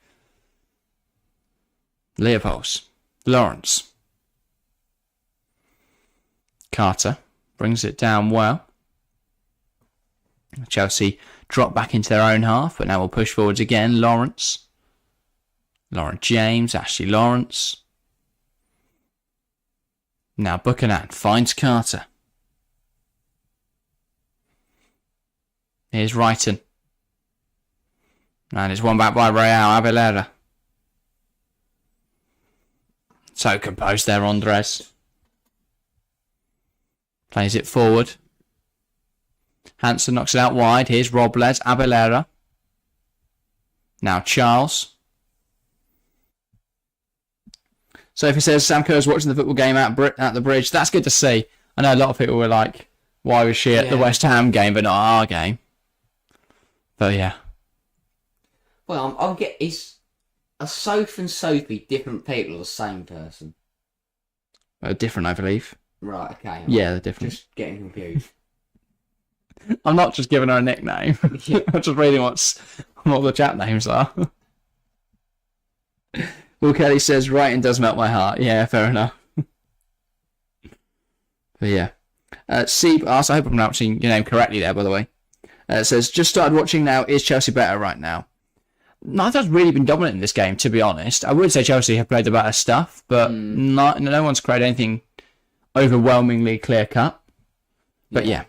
Leopolds. Lawrence. Carter brings it down well. Chelsea drop back into their own half, but now we'll push forwards again. Lawrence. Lauren James. Ashley Lawrence. Now Buchanan finds Carter. Here's Wrighton. And it's won back by Real Abelera. So composed there, Andres. Plays it forward. Hansen knocks it out wide. Here's Robles, Abelera. Now Charles. Sophie says, Sam Kerr's watching the football game at the bridge. That's good to see. I know a lot of people were like, why was she at the West Ham game but not our game? But yeah. Well, I'll get... Are Soph and Sophie different people or the same person? Different, I believe. Right, okay. Yeah, they're different. Just getting confused. I'm not just giving her a nickname. Yeah. I'm just reading what the chat names are. Will Kelly says, writing does melt my heart. Yeah, fair enough. But yeah. Sieb asks, I hope I'm pronouncing your name correctly there, by the way. It says, just started watching now. Is Chelsea better right now? Neither's really been dominant in this game, to be honest. I would say Chelsea have played the better stuff, but no one's created anything overwhelmingly clear-cut. But yeah.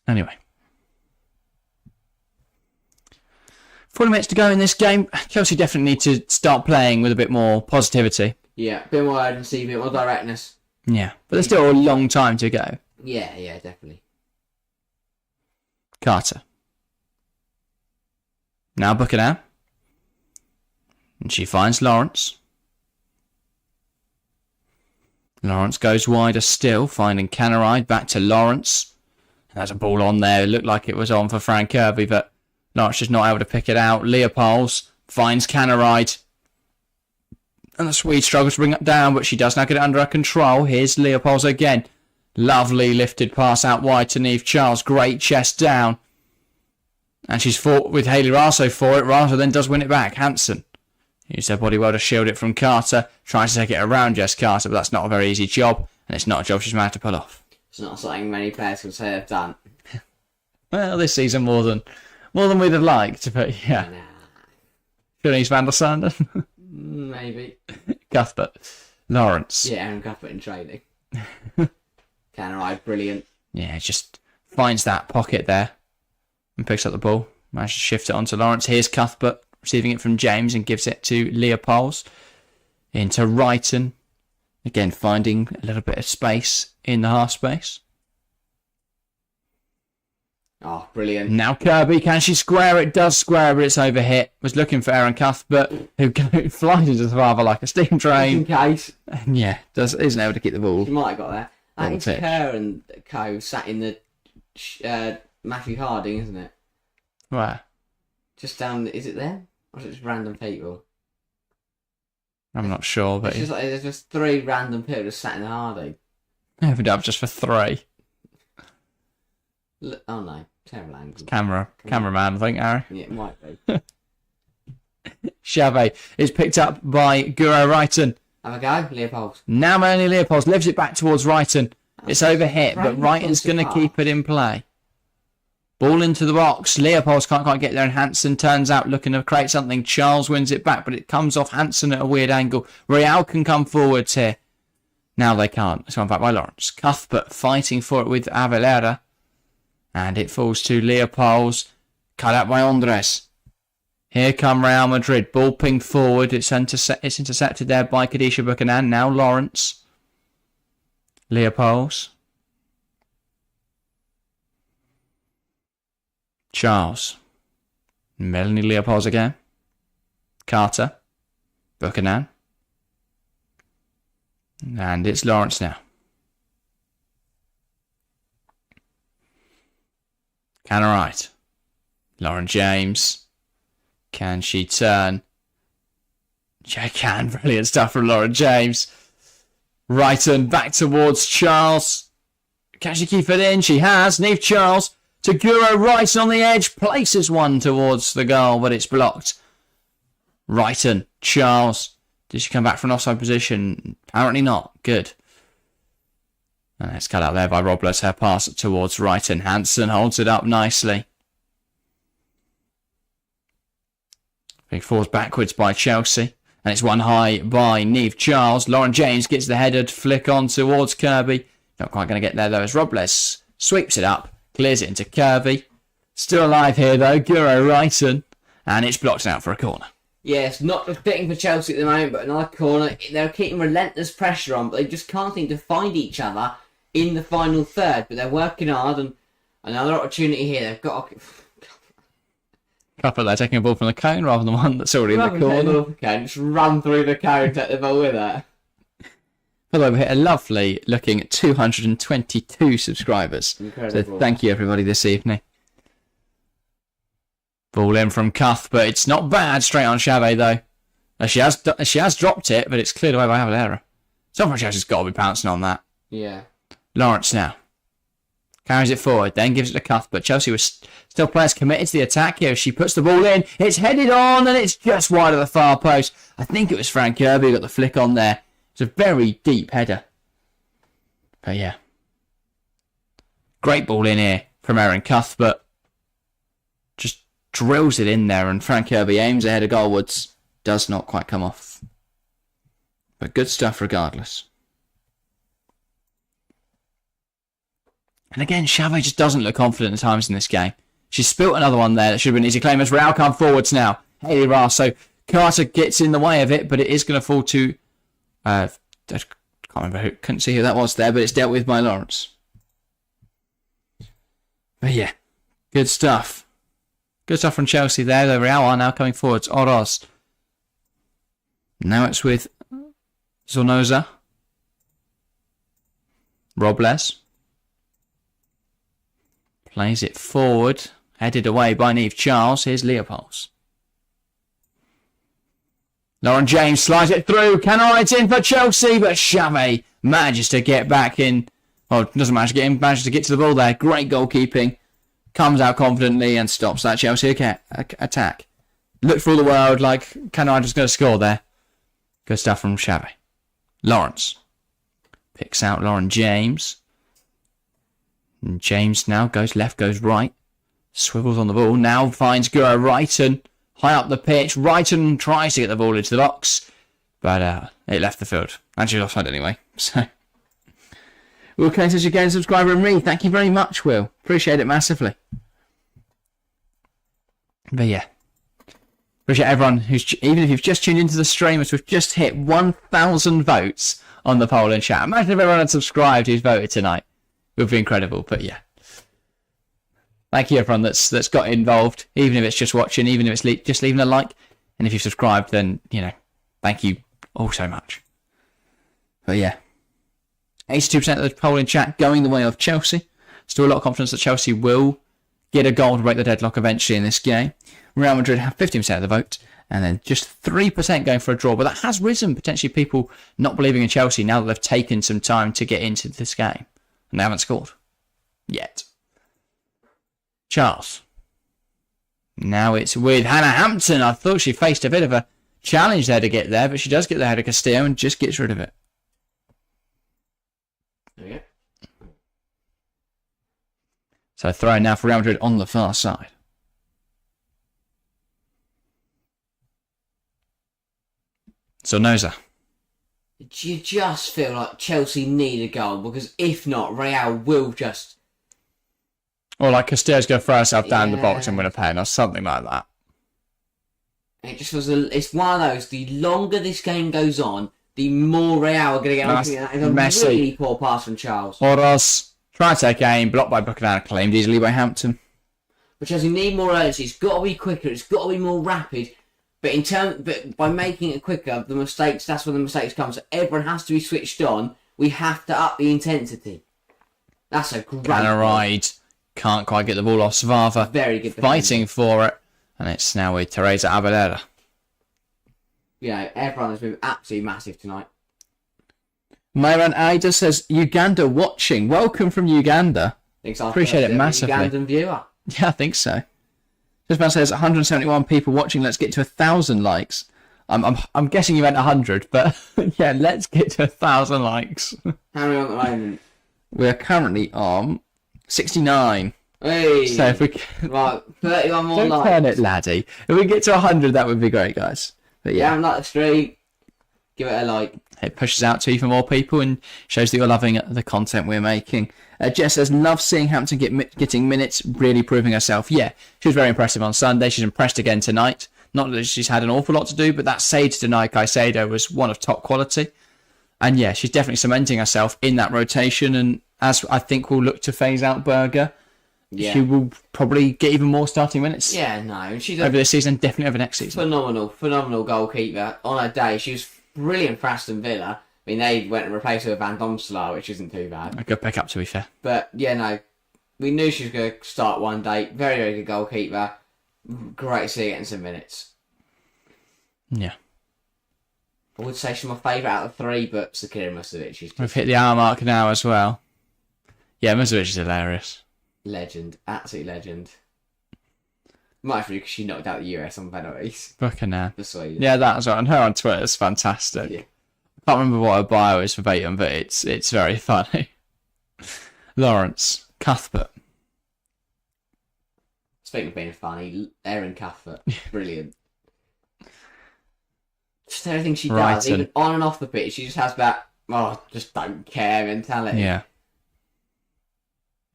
Anyway. 40 minutes to go in this game. Chelsea definitely need to start playing with a bit more positivity. Yeah, a bit more urgency, a bit more directness. Yeah, but there's still a long time to go. Yeah, definitely. Carter. Now Buchanan. And she finds Lawrence. Lawrence goes wider still, finding Canaride. Back to Lawrence. There's a ball on there. It looked like it was on for Frank Kirby, but Lawrence just not able to pick it out. Leopolds finds Canaride. And the Swede struggles to bring it down, but she does now get it under her control. Here's Leopolds again. Lovely lifted pass out wide to Neve Charles. Great chest down. And she's fought with Hayley Raso for it. Raso then does win it back. Hansen used her body well to shield it from Carter. Tries to take it around Jess Carter, but that's not a very easy job. And it's not a job she's managed to pull off. It's not something many players can say they've done. Well, this season more than we'd have liked, but yeah. Nah. Denise van der Sanden. Maybe. Cuthbert. Lawrence. Yeah, Aaron Cuthbert in training. Canaride, brilliant. Yeah, just finds that pocket there and picks up the ball. Manages to shift it onto Lawrence. Here's Cuthbert receiving it from James and gives it to Leopolds. Into Wrighton. Again, finding a little bit of space in the half space. Oh, brilliant. Now Kirby, can she square it? Does square, but it's overhit. Was looking for Aaron Cuthbert, who flies into the father like a steam train. In case. And yeah, isn't able to keep the ball. She might have got there. I think pitch. Kerr and Co sat in the Matthew Harding, isn't it? Where? Just down, is it there? Or is it just random people? I'm not sure, but It's just like, there's just 3 random people just sat in the Harding. opened up just for 3. Oh no, terrible angle. Cameraman, I think, Harry. Yeah, it might be. Chavez is picked up by Guro Wrighton. Have a go, Leopold. Now Melanie Leopold lifts it back towards Wrighton. It's overhit, but Wrighton's going to keep it in play. Ball into the box. Leopold can't quite get there, and Hansen turns out looking to create something. Charles wins it back, but it comes off Hansen at a weird angle. Real can come forwards here. Now they can't. It's gone back by Lawrence. Cuthbert fighting for it with Avelera. And it falls to Leopold's. Cut out by Andres. Here come Real Madrid. Ball pinged forward. It's intercepted there by Kadisha Buchanan. Now Lawrence. Leopold's. Charles. Melanie Leopold again. Carter. Buchanan. And it's Lawrence now. Cannerite. Lauren James. Can she turn? She can. Brilliant stuff from Lauren James. Wrighton back towards Charles. Can she keep it in? She has. Neve Charles to Guro Wrighton on the edge. Places one towards the goal, but it's blocked. Wrighton. Charles. Did she come back from an offside position? Apparently not. Good. And it's cut out there by Robles. Her pass towards Wrighton. Hansen holds it up nicely. Big falls backwards by Chelsea. And it's one high by Neve Charles. Lauren James gets the headed flick on towards Kirby. Not quite going to get there though as Robles sweeps it up. Clears it into Kirby. Still alive here though. Guro Wrighton. And it's blocked out for a corner. Yes, not fitting for Chelsea at the moment, but another corner. They're keeping relentless pressure on, but they just can't seem to find each other in the final third. But they're working hard, and another opportunity here. They've got Couple there taking a ball from the cone rather than one that's already in the corner. Okay, just run through the cone, take the ball with it. By the way, we hit a lovely looking 222 subscribers. Incredible. So thank you everybody this evening. Ball in from Cuth, but it's not bad. Straight on Chavez though. She has dropped it, but it's cleared away by Avalera. Someone Chelsea's got to be pouncing on that. Yeah. Lawrence now. Carries it forward, then gives it to Cuth, but Chelsea was still players committed to the attack here. She puts the ball in. It's headed on, and it's just wide of the far post. I think it was Frank Kirby who got the flick on there. It's a very deep header. But yeah. Great ball in here from Erin Cuthbert. Just drills it in there, and Frank Kirby aims ahead of goalwards. Does not quite come off. But good stuff regardless. And again, Chavez just doesn't look confident at times in this game. She's spilt another one there that should have been easy claim as Real come forwards now. Haley Ross. So Carter gets in the way of it, but it is going to fall to... I can't remember who... Couldn't see who that was there, but it's dealt with by Lawrence. But yeah, good stuff. Good stuff from Chelsea there. The Real are now coming forwards. Oroz. Now it's with Zornoza. Robles. Plays it forward. Headed away by Neve Charles. Here's Leopolds. Lauren James slides it through. Canard in for Chelsea, but Chavez manages to get back in. Oh, doesn't manage to get in. Manages to get to the ball there. Great goalkeeping. Comes out confidently and stops that Chelsea attack. Looked for all the world like Canard is going to score there. Good stuff from Chavez. Lawrence. Picks out Lauren James. And James now goes left, goes right. Swivels on the ball. Now finds Guro Wrighton. High up the pitch. Wrighton tries to get the ball into the box. But it left the field. Actually offside anyway. So Will Kane says again, subscriber and me. Thank you very much, Will. Appreciate it massively. But yeah. Appreciate everyone who's, even if you've just tuned into the stream, as we've just hit 1,000 votes on the poll in chat. Imagine if everyone had subscribed who's voted tonight. It would be incredible, but yeah. Thank you everyone that's got involved, even if it's just watching, even if it's just leaving a like. And if you've subscribed, then, you know, thank you all so much. But yeah. 82% of the poll in chat going the way of Chelsea. Still a lot of confidence that Chelsea will get a goal to break the deadlock eventually in this game. Real Madrid have 15% of the vote, and then just 3% going for a draw. But that has risen, potentially people not believing in Chelsea now that they've taken some time to get into this game. And they haven't scored. Yet. Charles. Now it's with Hannah Hampton. I thought she faced a bit of a challenged there to get there, but she does get the header Castillo and just gets rid of it. There we go. So throw now for Real Madrid on the far side. So Noza. You just feel like Chelsea need a goal, because if not, Real will just... Or like Castillo's going to throw herself down the box and win a pen or something like that. It just feels... It's one of those, the longer this game goes on, the more Real are going to get on. It's a really poor pass from Charles. Oros, try to take aim, blocked by Buchanan, claimed easily by Hampton. But Chelsea need more urgency. It's got to be quicker. It's got to be more rapid. But by making it quicker, that's where the mistakes come. So everyone has to be switched on. We have to up the intensity. That's a great ride. Can't quite get the ball off Svava. Very good. Fighting for it. And it's now with Teresa Abelera. Yeah, everyone has been absolutely massive tonight. Myron Aida says, Uganda watching. Welcome from Uganda. Appreciate it massively. Ugandan viewer. Yeah, I think so. Just about says 171 people watching. Let's get to 1,000 likes. I'm guessing you meant 100, but yeah, let's get to 1,000 likes. How many on at the moment? We're currently on 69. Hey. So if we can... Right, 31 more likes. Don't turn it, laddie. If we get to 100, that would be great, guys. But yeah, I'm like the stream. Give it a like. It pushes out to even more people and shows that you're loving the content we're making. Jess says, love seeing Hampton getting minutes, really proving herself. Yeah, she was very impressive on Sunday. She's impressed again tonight. Not that she's had an awful lot to do, but that save to deny Caicedo was one of top quality. And yeah, she's definitely cementing herself in that rotation. And as I think we'll look to phase out Berger, she will probably get even more starting minutes. Yeah, no. She's over this season, definitely over next season. Phenomenal goalkeeper. On her day, she was brilliant for Aston Villa. I mean, they went and replaced her with Van Domselaar, which isn't too bad. A good pick up, to be fair. But, yeah, no. We knew she was going to start one day. Very, very good goalkeeper. Great to see her getting some minutes. Yeah. I would say she's my favourite out of three, but Sakira Musovic. We've hit the hour mark now as well. Yeah, Musovic is hilarious. Legend. Absolute legend. Might be because she knocked out the US on penalties. Buchanan. Persuaded. Yeah, that's right. And her on Twitter is fantastic. Yeah. I can't remember what her bio is verbatim, but it's very funny. Lawrence Cuthbert. Speaking of being funny, Erin Cuthbert, brilliant. Just everything she does, even on and off the pitch, she just has that just don't care mentality. Yeah.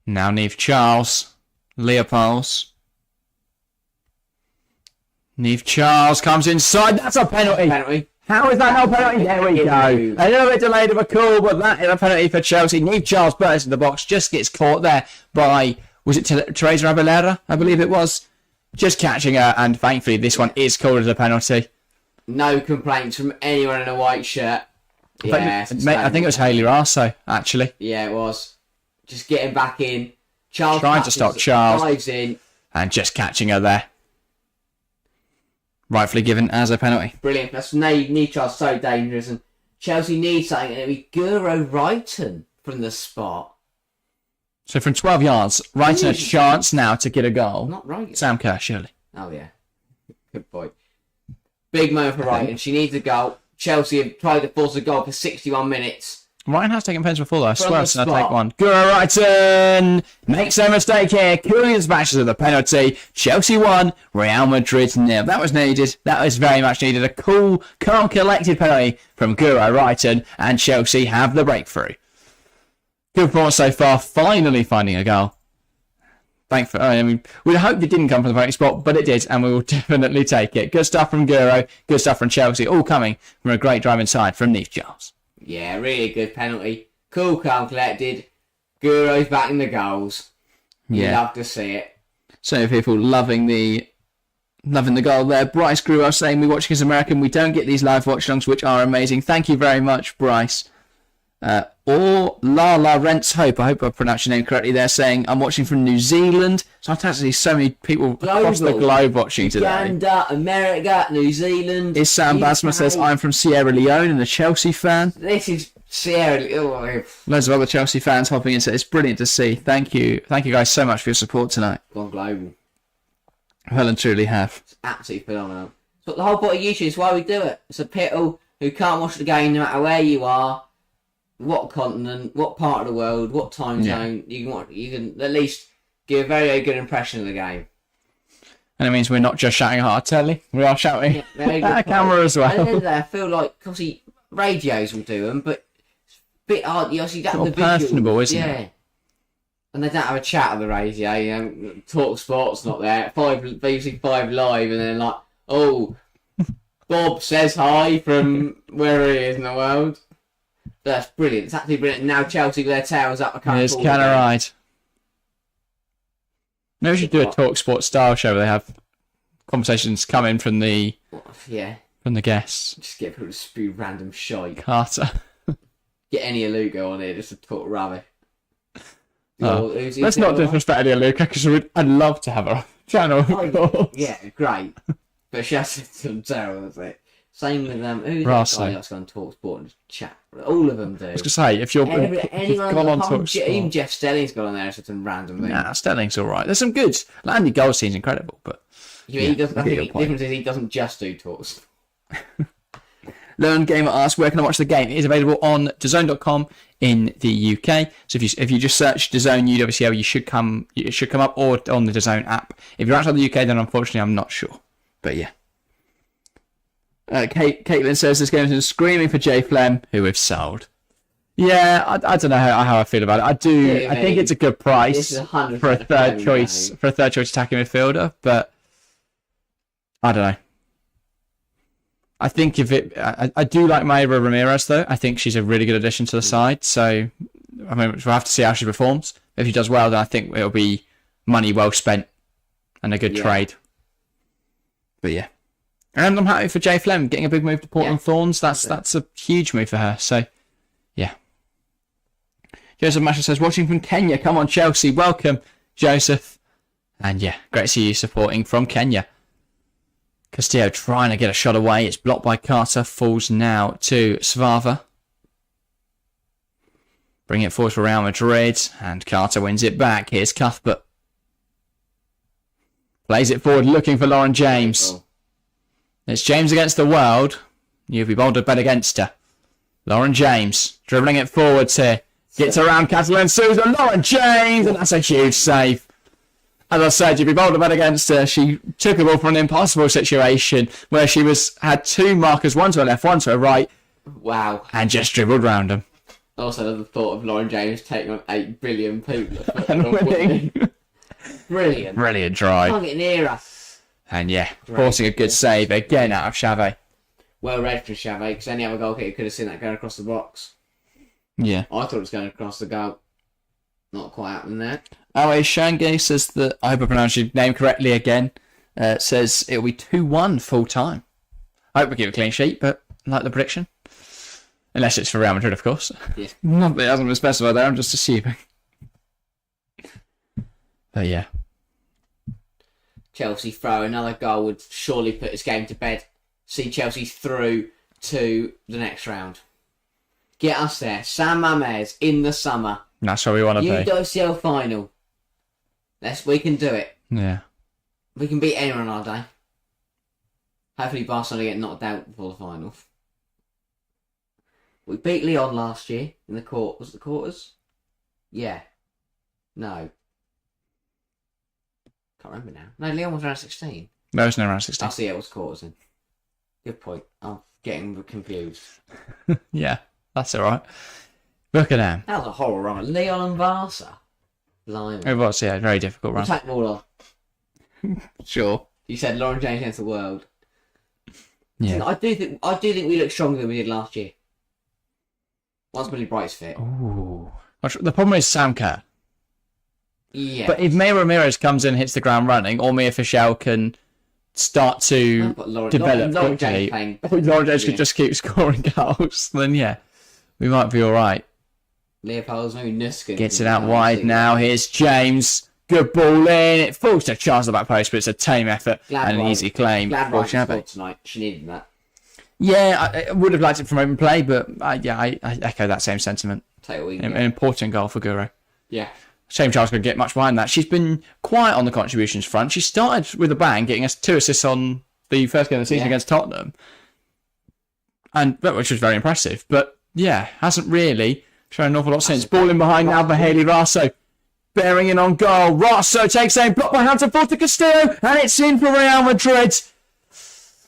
Now Neve Charles, Leopolds. Neve Charles comes inside. That's a penalty. How is that not a penalty? There we go. A little bit delayed of a call, but that is a penalty for Chelsea. Neve Charles bursts in the box, just gets caught there by, was it Teresa Abelera? I believe it was. Just catching her, and thankfully this one is called as a penalty. No complaints from anyone in a white shirt. Yeah, I think it was Hayley Raso, actually. Yeah, it was. Just getting back in. Charles trying to stop Charles. Dives in. And just catching her there. Rightfully given as a penalty. Brilliant. That's Neve Charles so dangerous, and Chelsea needs something, and it'll be Guro Wrighton from the spot. So from 12 yards, Wrighton a chance now to get a goal. Not right. Sam Kerr, surely. Oh yeah. Good boy. Big moment for Wrighton. She needs a goal. Chelsea have tried to force a goal for 61 minutes. Wrighton has taken pens before though. I swear I've seen her take one. Guro Wrighton makes no mistake here. Coolly smashes of the penalty. Chelsea 1, Real Madrid 0. That was needed. That was very much needed. A cool, calm, collected penalty from Guro Wrighton, and Chelsea have the breakthrough. Good performance so far. Finally finding a goal. I mean, we hoped it didn't come from the penalty spot, but it did, and we will definitely take it. Good stuff from Guro. Good stuff from Chelsea. All coming from a great drive inside from Neve Charles. Yeah, really good penalty. Cool, calm, collected. Guro's back in the goals. You love to see it. So many people loving the goal there. Bryce grew up saying, we watch as American. We don't get these live watch-alongs, which are amazing. Thank you very much, Bryce. Or La Rents Hope, I hope I pronounced your name correctly there, saying, I'm watching from New Zealand. So I've actually so many people across the globe watching today. Uganda, America, New Zealand. Sam Basma says, I'm from Sierra Leone and a Chelsea fan. This is Sierra Leone. Loads of other Chelsea fans hopping in, so it's brilliant to see. Thank you guys so much for your support tonight. Gone global. Well and truly have. It's absolutely phenomenal. But the whole point of YouTube is why we do it. It's a people who can't watch the game no matter where you are, what continent, what part of the world, what time zone. You can at least give a very, very good impression of the game. And it means we're not just shouting at our telly, we are shouting at our camera as well. At the end of the day, I feel like, obviously, radios will do them, but it's a bit hard. You obviously don't have the visual. Personable, isn't it? Yeah. And they don't have a chat on the radio, you know, Talk Sport's not there. BBC 5 Live, and then like, oh, Bob says hi from where he is in the world. That's brilliant. It's absolutely brilliant. Now Chelsea with their tails up. I can't Here's Canna Ride. Maybe we should do a Talk Sport style show where they have conversations coming from the guests. Just get people to spew random shite. Carter. Get any Lugo on here just to talk rubbish. Let's not disrespect any Luca because I'd love to have her on the channel. Yeah, great. But she has some terrible, is it? Same with who's Russell. that guy that's going to Talk Sport and chat? All of them do. I was going to say, if you've gone on Talk Sport. Even Jeff Stelling's got on there for some random thing. Nah, Stelling's alright. There's some good. Andy Goldstein's incredible, but. He doesn't, I think the difference is he doesn't just do talks. Learn Gamer asks, where can I watch the game? It is available on DAZN.com in the UK. So if you just search DAZN UWCL, it should come up, or on the DAZN app. If you're outside the UK, then unfortunately I'm not sure. But yeah. Caitlin says this game is screaming for Jay Flem, who we've sold. Yeah, I don't know how I feel about it. I think it's a good price for a third choice attacking midfielder, but I don't know. I think I do like Mayra Ramirez though. I think she's a really good addition to the side. So I mean, we'll have to see how she performs. If she does well, then I think it'll be money well spent and a good trade. But yeah, and I'm happy for Jay Flem getting a big move to Portland Thorns. That's a huge move for her. So yeah. Joseph Masher says, watching from Kenya. Come on, Chelsea. Welcome, Joseph. And yeah, great to see you supporting from Kenya. Castillo trying to get a shot away. It's blocked by Carter. Falls now to Svava. Bring it forward for Real Madrid. And Carter wins it back. Here's Cuthbert. Plays it forward looking for Lauren James. It's James against the world. You'll be bold to bet against her. Lauren James dribbling it forwards here. Gets around Catalan Souza. Lauren James. And that's a huge save. As I said, you'd be bold to bet against her. She took a ball from an impossible situation where she had two markers, one to her left, one to her right. Wow. And just dribbled round them. Also, the thought of Lauren James taking on 8 billion people. And winning. Brilliant. Brilliant drive. Can't get near us. And yeah, forcing a good save again out of Chavez. Well read for Chavez, because any other goalkeeper could have seen that going across the box. Yeah. I thought it was going across the goal. Not quite happening there. Awe Shange says that, I hope I pronounced your name correctly again, says it'll be 2-1 full time. I hope we keep a clean sheet, but I like the prediction. Unless it's for Real Madrid, of course. Yeah. Not that it hasn't been specified there, I'm just assuming. But yeah. Chelsea throw, another goal would surely put this game to bed. See Chelsea through to the next round. Get us there. San Mamés in the summer. That's where we want to be. UWCL final. We can do it. Yeah. We can beat anyone on our day. Hopefully Barcelona get knocked out before the final. We beat Lyon last year in the was it the quarters? Yeah. No. Can't remember now. No, Lyon was around 16. No, it's no around 16. I see it was quarters then. Good point. I'm getting confused. Yeah, that's alright. Look at them. That was a horrible run. Lyon and Barca. Blimey. It was, yeah, very difficult run. Attack ball on. Sure. You said Lauren James against the world. Yeah. I do think we look stronger than we did last year. Once Billy Bright's fit. Ooh. The problem is Sam Kerr. Yeah. But if Mayra Ramirez comes in and hits the ground running, or Mia Fischel can start to develop quickly, Lauren James could just keep scoring goals, then yeah, we might be alright. Leopold's maybe Nuskin. Gets it out wide now. Here's James. Good ball in. It falls to Charles at the back post, but it's a tame effort and an easy claim. Glad scored tonight. She needed that. Yeah, I would have liked it from open play, but yeah, I echo that same sentiment. An important goal for Guru. Yeah. Shame Charles could get much behind that. She's been quiet on the contributions front. She started with a bang, getting us 2 assists on the first game of the season against Tottenham, and which was very impressive. But yeah, hasn't really shown an awful lot since. Ball in behind now for Hayley Raso. Bearing in on goal. Raso takes aim, blocked by Hampton, forward to Castillo, and it's in for Real Madrid.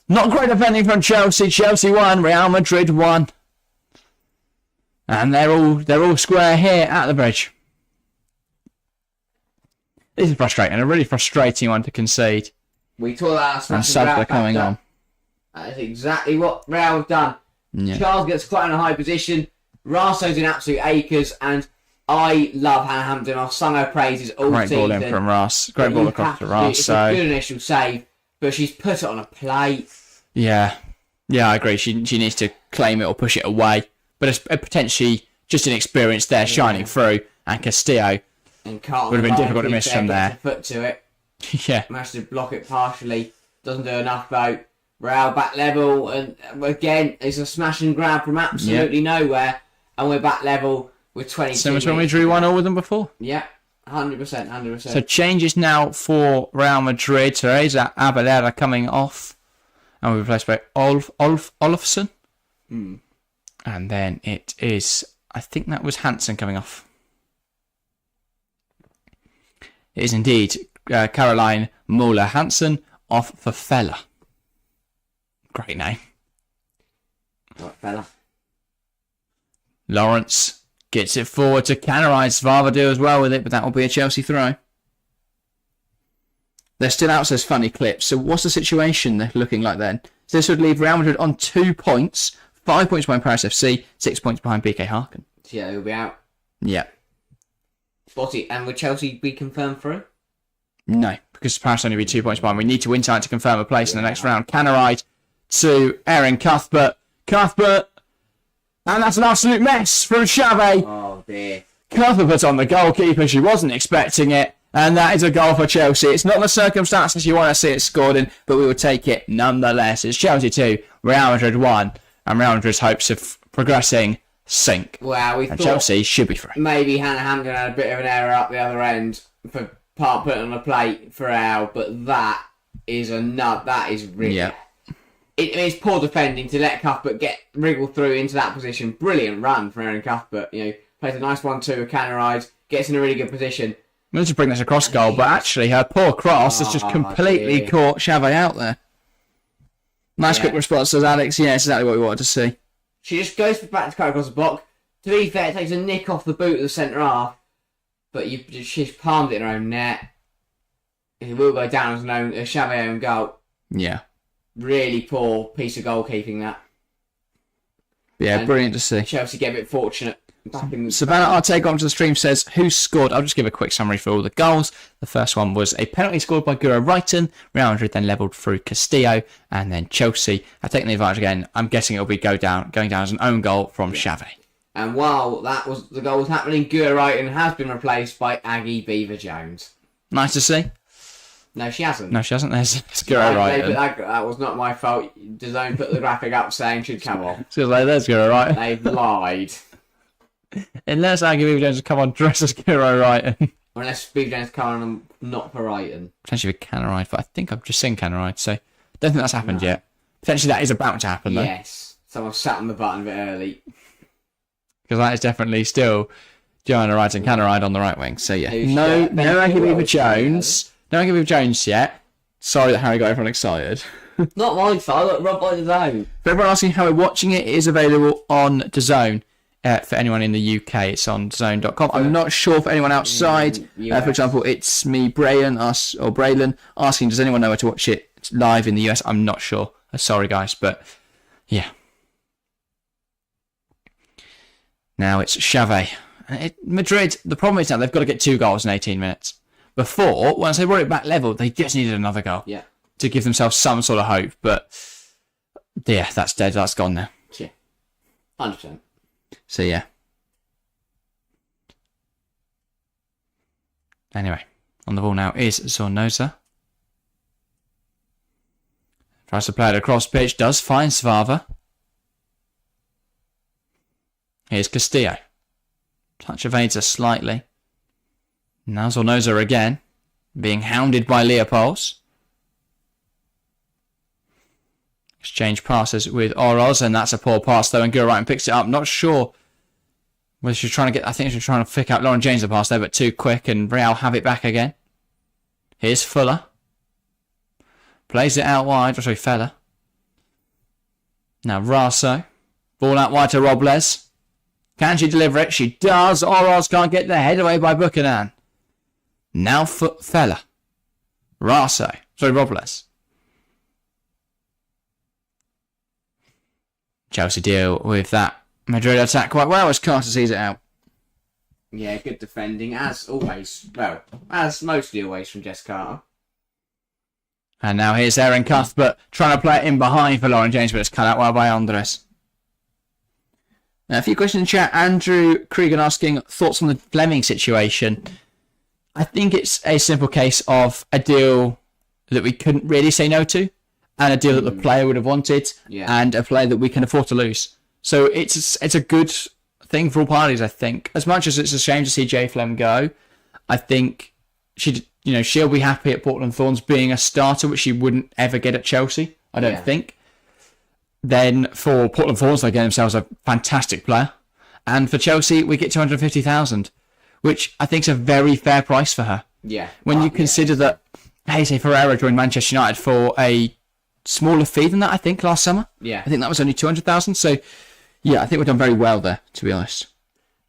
Not great defending from Chelsea. Chelsea 1, Real Madrid 1. And they're all square here at the bridge. This is frustrating, a really frustrating one to concede. We tore that out. And subs are coming on. That is exactly what Real have done. Yeah. Charles gets quite in a high position. Raso's in absolute acres, and I love Hannah Hampton. I've sung her praises all Great season. ball in from Ross. Great ball across to Ross. It's a good initial save, but she's put it on a plate. Yeah, I agree. She needs to claim it or push it away. But it's potentially just inexperience there shining through, and Castillo and Carlton would have been difficult to miss from there. Gets a foot to it. Yeah. Managed to block it partially. Doesn't do enough though. Real back level, and again, it's a smash and grab from absolutely nowhere, and we're back level with 22. Same as when we drew 1-1 with them before. Yeah, 100%. So changes now for Real Madrid. Teresa Abelera coming off, and we're replaced by Olofsson. And then it is, I think that was Hansen coming off. It is indeed Caroline Muller Hansen off for Fella. Great name. Right, fella. Lawrence gets it forward to Canaride. Svava do as well with it, but that will be a Chelsea throw. They're still out, says Funny Clips. So what's the situation they're looking like then? So this would leave Real Madrid on 2 points, 5 points behind Paris FC, 6 points behind BK Harkin. So yeah, they'll be out. Yeah. Spotty, and would Chelsea be confirmed through? No, because Paris only be 2 points behind. We need to win tonight to confirm a place in the next round. Canaride to Erin Cuthbert. Cuthbert, and that's an absolute mess from Xavi. Oh dear. Cuthbert puts on the goalkeeper. She wasn't expecting it. And that is a goal for Chelsea. It's not the circumstances you want to see it scored in, but we will take it nonetheless. It's Chelsea 2, Real Madrid 1, and Real Madrid's hopes of progressing sink. Wow, we and thought Chelsea should be free. maybe Hannah Hampton had a bit of an error up the other end for part putting on a plate for Al, but that is a nut. That is really... Yeah. It's poor defending to let Cuthbert get wriggled through into that position. Brilliant run from Erin Cuthbert. Plays a nice 1-2 with Canaride, gets in a really good position. We need to bring this across goal, but actually her poor cross has just completely caught Xavi out there. Nice quick response, says Alex. Yeah, it's exactly what we wanted to see. She just goes back to cut across the block. To be fair, it takes a nick off the boot of the centre half, but she's palmed it in her own net. It will go down as a Xavi own goal. Yeah. Really poor piece of goalkeeping, that. Yeah, And brilliant to see. Chelsea get a bit fortunate. Back in Savannah Artega onto the stream says, who scored? I'll just give a quick summary for all the goals. The first one was a penalty scored by Guro Reiten. Real Madrid then levelled through Castillo, and then Chelsea have taken the advantage again. I'm guessing it'll be going down as an own goal from Xavi. And while the goal was happening, Guro Reiten has been replaced by Aggie Beaver Jones. Nice to see. No, she hasn't. No, she hasn't. There's Guro Reiten. That was not my fault. DAZN put the graphic up saying should come on. So there's Guro Reiten. They've lied. Unless Aggie Beaver Jones has come on dressed as Guro Reiten. Unless Beaver Jones come on not for Reiten. Potentially with Canaride, but I think I've just seen Canaride, so don't think that's happened yet. Potentially that is about to happen though. Yes. Someone sat on the button a bit early. Because that is definitely still Joanna Wright and Canaride on the right wing. So yeah, Who's no Aggie Beaver else? Jones. No Aggie Beaver Jones yet. Sorry that Harry got everyone excited. Not my fault. Look, Rob by DAZN. For everyone asking how we're watching it, it is available on DAZN. For anyone in the UK, it's on DAZN.com. I'm not sure for anyone outside. For example, it's me, Braylon, asking, does anyone know where to watch it live in the US? I'm not sure. Sorry, guys, but yeah. Now it's Xavi. Madrid, the problem is now they've got to get 2 goals in 18 minutes. Before, once they brought it back level, they just needed another goal to give themselves some sort of hope. But yeah, that's dead. That's gone now. Yeah, 100%. So yeah. Anyway, on the ball now is Zornoza. Tries to play it across pitch, does find Svava. Here's Castillo. Touch evades her slightly. Now Zornoza again, being hounded by Leopolds. Exchange passes with Oroz, and that's a poor pass though, and Gilwright picks it up. Not sure whether she's trying to get, I think she's trying to pick out Lauren James the pass there, but too quick, and Real have it back again. Here's Fuller. Plays it out wide, sorry, Feller. Now Raso. Ball out wide to Robles. Can she deliver it? She does. Oroz can't get the head away by Buchanan. Now Feller. Raso. Sorry, Robles. Chelsea deal with that Madrid attack quite well as Carter sees it out. Yeah, good defending, as always. Well, as mostly always from Jess Carter. And now here's Erin Cuthbert trying to play it in behind for Lauren James, but it's cut out well by Andres. Now, a few questions in chat. Andrew Cregan asking thoughts on the Fleming situation. I think it's a simple case of a deal that we couldn't really say no to, and a deal that the player would have wanted, and a player that we can afford to lose. So it's a good thing for all parties, I think. As much as it's a shame to see Jay Flem go, I think she'll be happy at Portland Thorns being a starter, which she wouldn't ever get at Chelsea, I don't think. Then for Portland Thorns, they get themselves a fantastic player. And for Chelsea, we get 250,000, which I think is a very fair price for her. Yeah. When you consider that Jose Ferreira joined Manchester United for a smaller fee than that, I think, last summer. Yeah. I think that was only 200,000. So, yeah, I think we've done very well there, to be honest.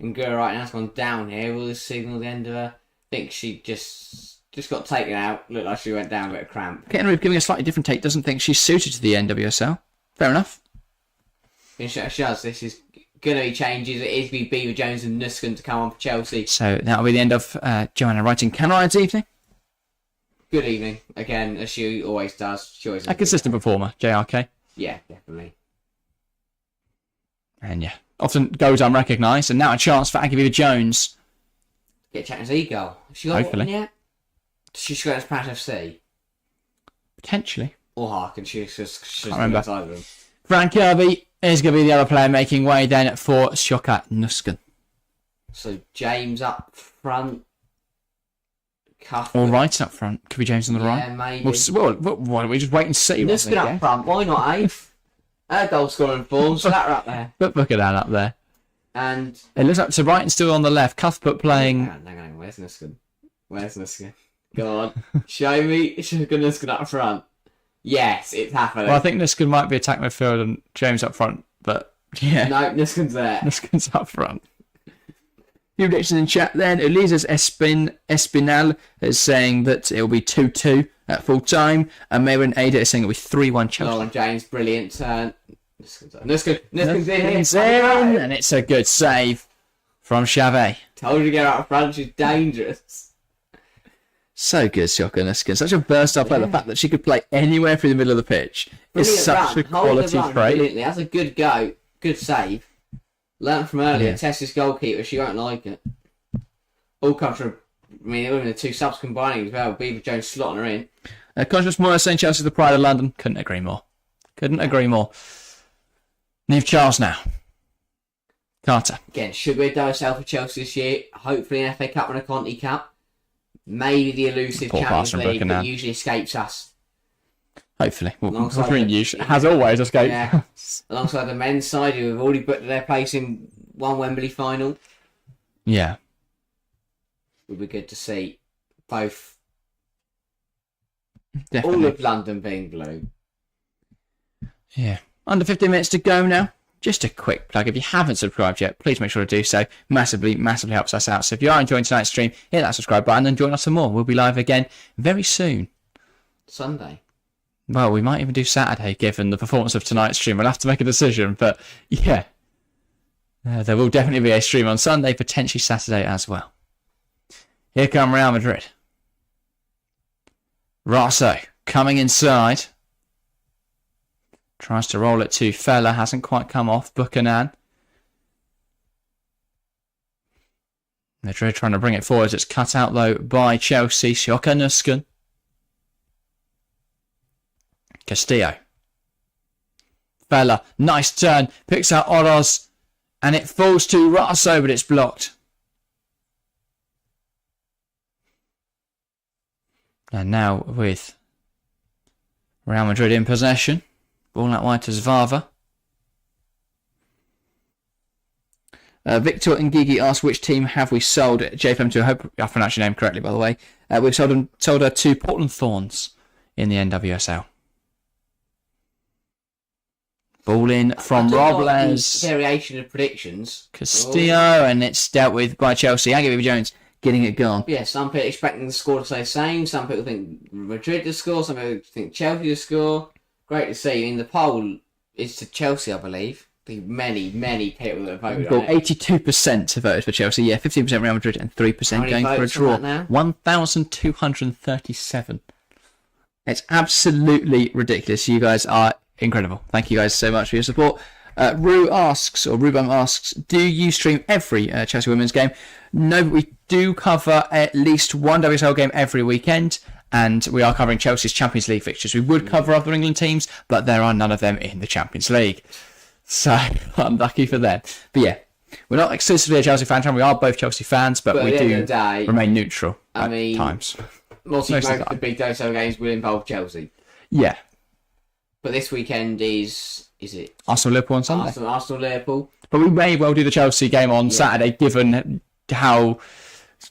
And Gilwright now has gone down here. Will this signal the end of her? I think she just got taken out. Looked like she went down a bit of cramp. Kate Henry giving a slightly different take. Doesn't think she's suited to the NWSL. Fair enough. She does. This is going to be changes. It is be Beaver Jones and Nuskin to come on for Chelsea. So that'll be the end of Joanna writing. Can I this evening? Good evening. Again, as she always does. She always a consistent performer, JRK. Yeah, definitely. And yeah, often goes unrecognised. And now a chance for Aggie Beaver Jones. Get Champions League goal. She got Hopefully. one yet? She's going to Pratt FC. Potentially. Or Harkin. She's Can't remember. either of them. Frank Kirby is going to be the other player making way then for Shoka Nuskin. So James up front. All right up front. Could be James on the right. Yeah, maybe. Well, why don't we just wait and see? Nuskin up front. Why not, eh? Her goal scoring form. So that right there. But look at that up there. And it looks like to right and still on the left. Cuthbert playing. Hang on. Where's Nuskin? Go on. Show me Nuskin up front. Yes, it's happening. Well, I think Nuskin might be attack midfield and James up front, but yeah. No, Nuskin's there. Nuskin's up front. New predictions in chat then. Elisa's Espinal is saying that it'll be 2-2 at full time, and Mayron Ada is saying it'll be 3-1 Chelsea. Lauren James, brilliant turn. Nuskin's in, and it's a good save from Chavez. Told you to get out of front, she's dangerous. So good, Shoka Nuskin. Such a versatile player. The fact that she could play anywhere through the middle of the pitch is such a quality trait. Brilliantly. That's a good go. Good save. Learned from earlier. Yeah. Test this goalkeeper. She won't like it. All comes from, even the two subs combining as well. Beaver Jones slotting her in. Conscious Moore saying Chelsea's the pride of London. Couldn't agree more. Neve Charles now. Carter. Again, should we do ourselves for Chelsea this year? Hopefully an FA Cup and a Conti Cup. Maybe the elusive Champions League that usually escapes us. Hopefully. Well, has always escaped. Yeah. Alongside the men's side, who have already booked their place in one Wembley final. Yeah. Would be good to see both. Definitely. All of London being blue. Yeah. Under 15 minutes to go now. Just a quick plug. If you haven't subscribed yet, please make sure to do so. Massively helps us out. So if you are enjoying tonight's stream, hit that subscribe button and join us for more. We'll be live again very soon. Sunday. Well, we might even do Saturday, given the performance of tonight's stream. We'll have to make a decision, but yeah. There will definitely be a stream on Sunday, potentially Saturday as well. Here come Real Madrid. Raso coming inside. Tries to roll it to Feller, hasn't quite come off. Buchanan. Madrid trying to bring it forward. It's cut out though by Chelsea. Shoka Nuskin. Castillo. Feller, nice turn. Picks out Oroz. And it falls to Raso, but it's blocked. And now with Real Madrid in possession. Ball out wide to Zvava. Victor and Gigi asked which team have we sold JFM to. I hope I pronounced your name correctly, by the way. We've sold her to Portland Thorns in the NWSL. Ball in from Robles. Variation of predictions. Castillo, and it's dealt with by Chelsea. Aggie Jones getting it gone. Yeah, some people expecting the score to stay the same. Some people think Madrid to score. Some people think Chelsea to score. Great to see. I mean, the poll is to Chelsea, I believe. Many people that have voted on it. 82% have voted for Chelsea. Yeah, 15% Real Madrid and 3% going for a draw. 1,237. It's absolutely ridiculous. You guys are incredible. Thank you guys so much for your support. Rubum asks, do you stream every Chelsea women's game? No, but we do cover at least one WSL game every weekend, and we are covering Chelsea's Champions League fixtures. We would cover other England teams, but there are none of them in the Champions League. So, unlucky for them. But yeah, we're not exclusively a Chelsea fan channel. We are both Chelsea fans, but we do remain neutral at times. Most of the big WSL games will involve Chelsea. Yeah. But this weekend is it? Arsenal-Liverpool on Sunday. Arsenal-Liverpool. But we may well do the Chelsea game on Saturday, given how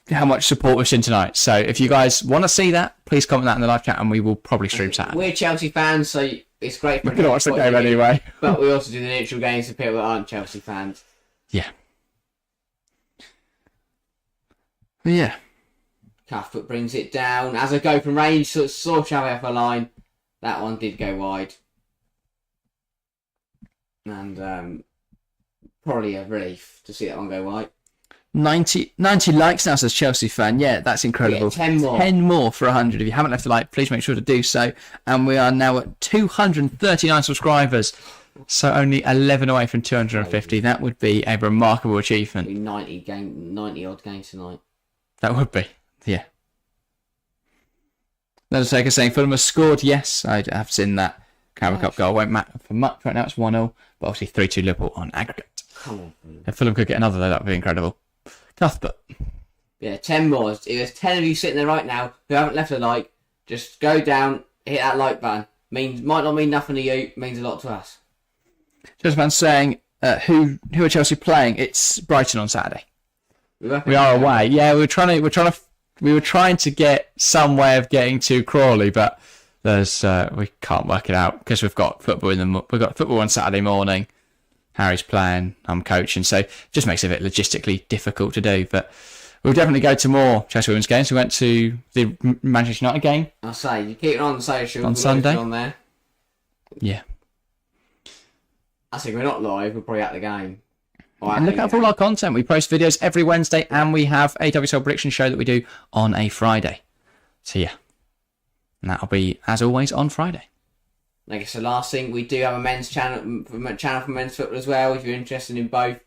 much support we've seen tonight. So if you guys want to see that, please comment that in the live chat, and we will probably stream Saturday. We're Chelsea fans, so it's great for we can watch the game anyway. But we also do the neutral games for people that aren't Chelsea fans. Yeah. But yeah. Cuthbert brings it down. As I go from range, saw Xavi off a line. That one did go wide. And probably a relief to see that one go wide. 90 likes now, says Chelsea fan. Yeah, that's incredible. 10 more. 10 more for 100. If you haven't left a like, please make sure to do so. And we are now at 239 subscribers. So only 11 away from 250. That would be a remarkable achievement. 90 odd games tonight. That would be, yeah. Let's take a saying Fulham has scored. Yes, I have seen that. Carabao Cup goal won't matter for much right now. It's 1-0, but obviously 3-2 Liverpool on aggregate. Come on. If Fulham could get another, though, that would be incredible. Cuthbert. Yeah, 10 more. If there's 10 of you sitting there right now who haven't left a like, just go down, hit that like button. Might not mean nothing to you, means a lot to us. Just man saying, who are Chelsea playing? It's Brighton on Saturday. We are away. Yeah, we were trying to get some way of getting to Crawley, but we can't work it out because we've got football on Saturday morning. Harry's playing, I'm coaching, so it just makes it a bit logistically difficult to do. But we'll definitely go to more Chelsea women's games. We went to the Manchester United game. I'll say, you keep it on the social. On Sunday. On there. Yeah. I think we're not live, we're probably at the game. And look out for all our content. We post videos every Wednesday, and we have a WSL prediction show that we do on a Friday. So yeah. And that'll be, as always, on Friday. I guess the last thing, we do have a men's channel for men's football as well. If you're interested in both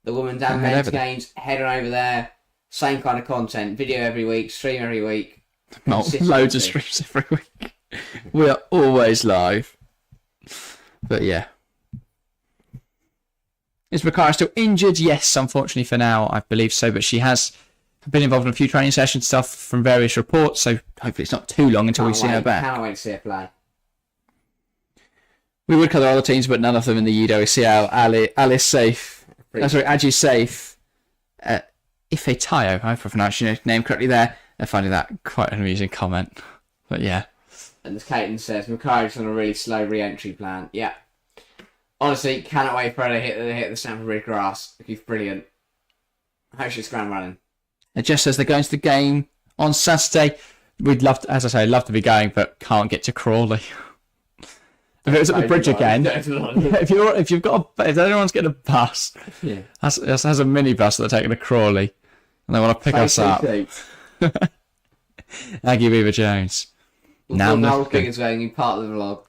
the women's and men's games, head on over there. Same kind of content, video every week, stream every week. Loads of streams every week. We are always live. But yeah. Is Makara still injured? Yes, unfortunately for now, I believe so. But she has been involved in a few training session stuff from various reports. So hopefully it's not too long until we see her back. Can't wait to see her play. We would cover other teams, but none of them in the UWCL. Alice Safe. Aji Safe. Ife Tayo, I hope I pronounced your name correctly there. I'm finding that quite an amusing comment. But yeah. And as Caitlin says, Makari's on a really slow re-entry plan. Yeah. Honestly, cannot wait for her to hit the Stamford Bridge grass. It'd be brilliant. I hope she's ground running. It just says they're going to the game on Saturday. We'd love to, as I say, love to be going, but can't get to Crawley. If it was at the bridge again, if anyone's getting a bus, has a mini bus that they're taking to Crawley, and they want to pick us up. Aggie Beaver Jones. Now the thing is going in part of the vlog.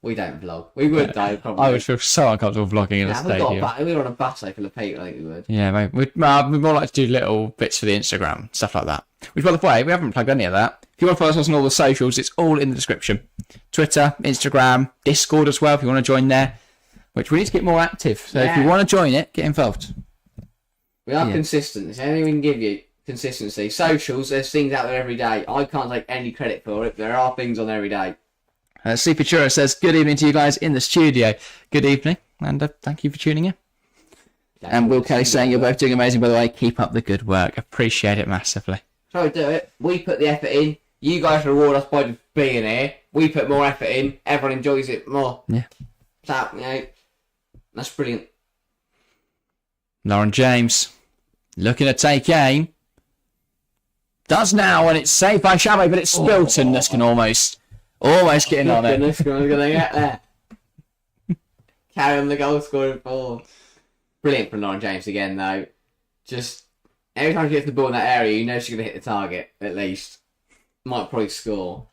We don't vlog. We would though, probably. I would feel so uncomfortable vlogging in a stadium. We were on a bus full of people, I think we would. Yeah, maybe. We'd more like to do little bits for the Instagram, stuff like that. Which, by the way, we haven't plugged any of that. If you want to follow us on all the socials, it's all in the description. Twitter, Instagram, Discord as well, if you want to join there. Which we need to get more active. So if you want to join it, get involved. We are consistent. It's anything we can give you. Consistency. Socials, there's things out there every day. I can't take any credit for it. There are things on there every day. Sleepy Churro says, good evening to you guys in the studio. Good evening, and thank you for tuning in. And Will Kelly saying, you're both doing amazing, by the way. Keep up the good work. Appreciate it massively. Try to do it. We put the effort in. You guys reward us by just being here. We put more effort in. Everyone enjoys it more. Yeah. So, that's brilliant. Lauren James, looking to take aim. Does now, and it's saved by Chabot, but it's spilt, and Nuskin almost getting on it. Nuskin going to get there. Carry on the goal scoring form. Brilliant from Lauren James again, though. Just every time she gets the ball in that area, you know she's going to hit the target, at least. Might probably score.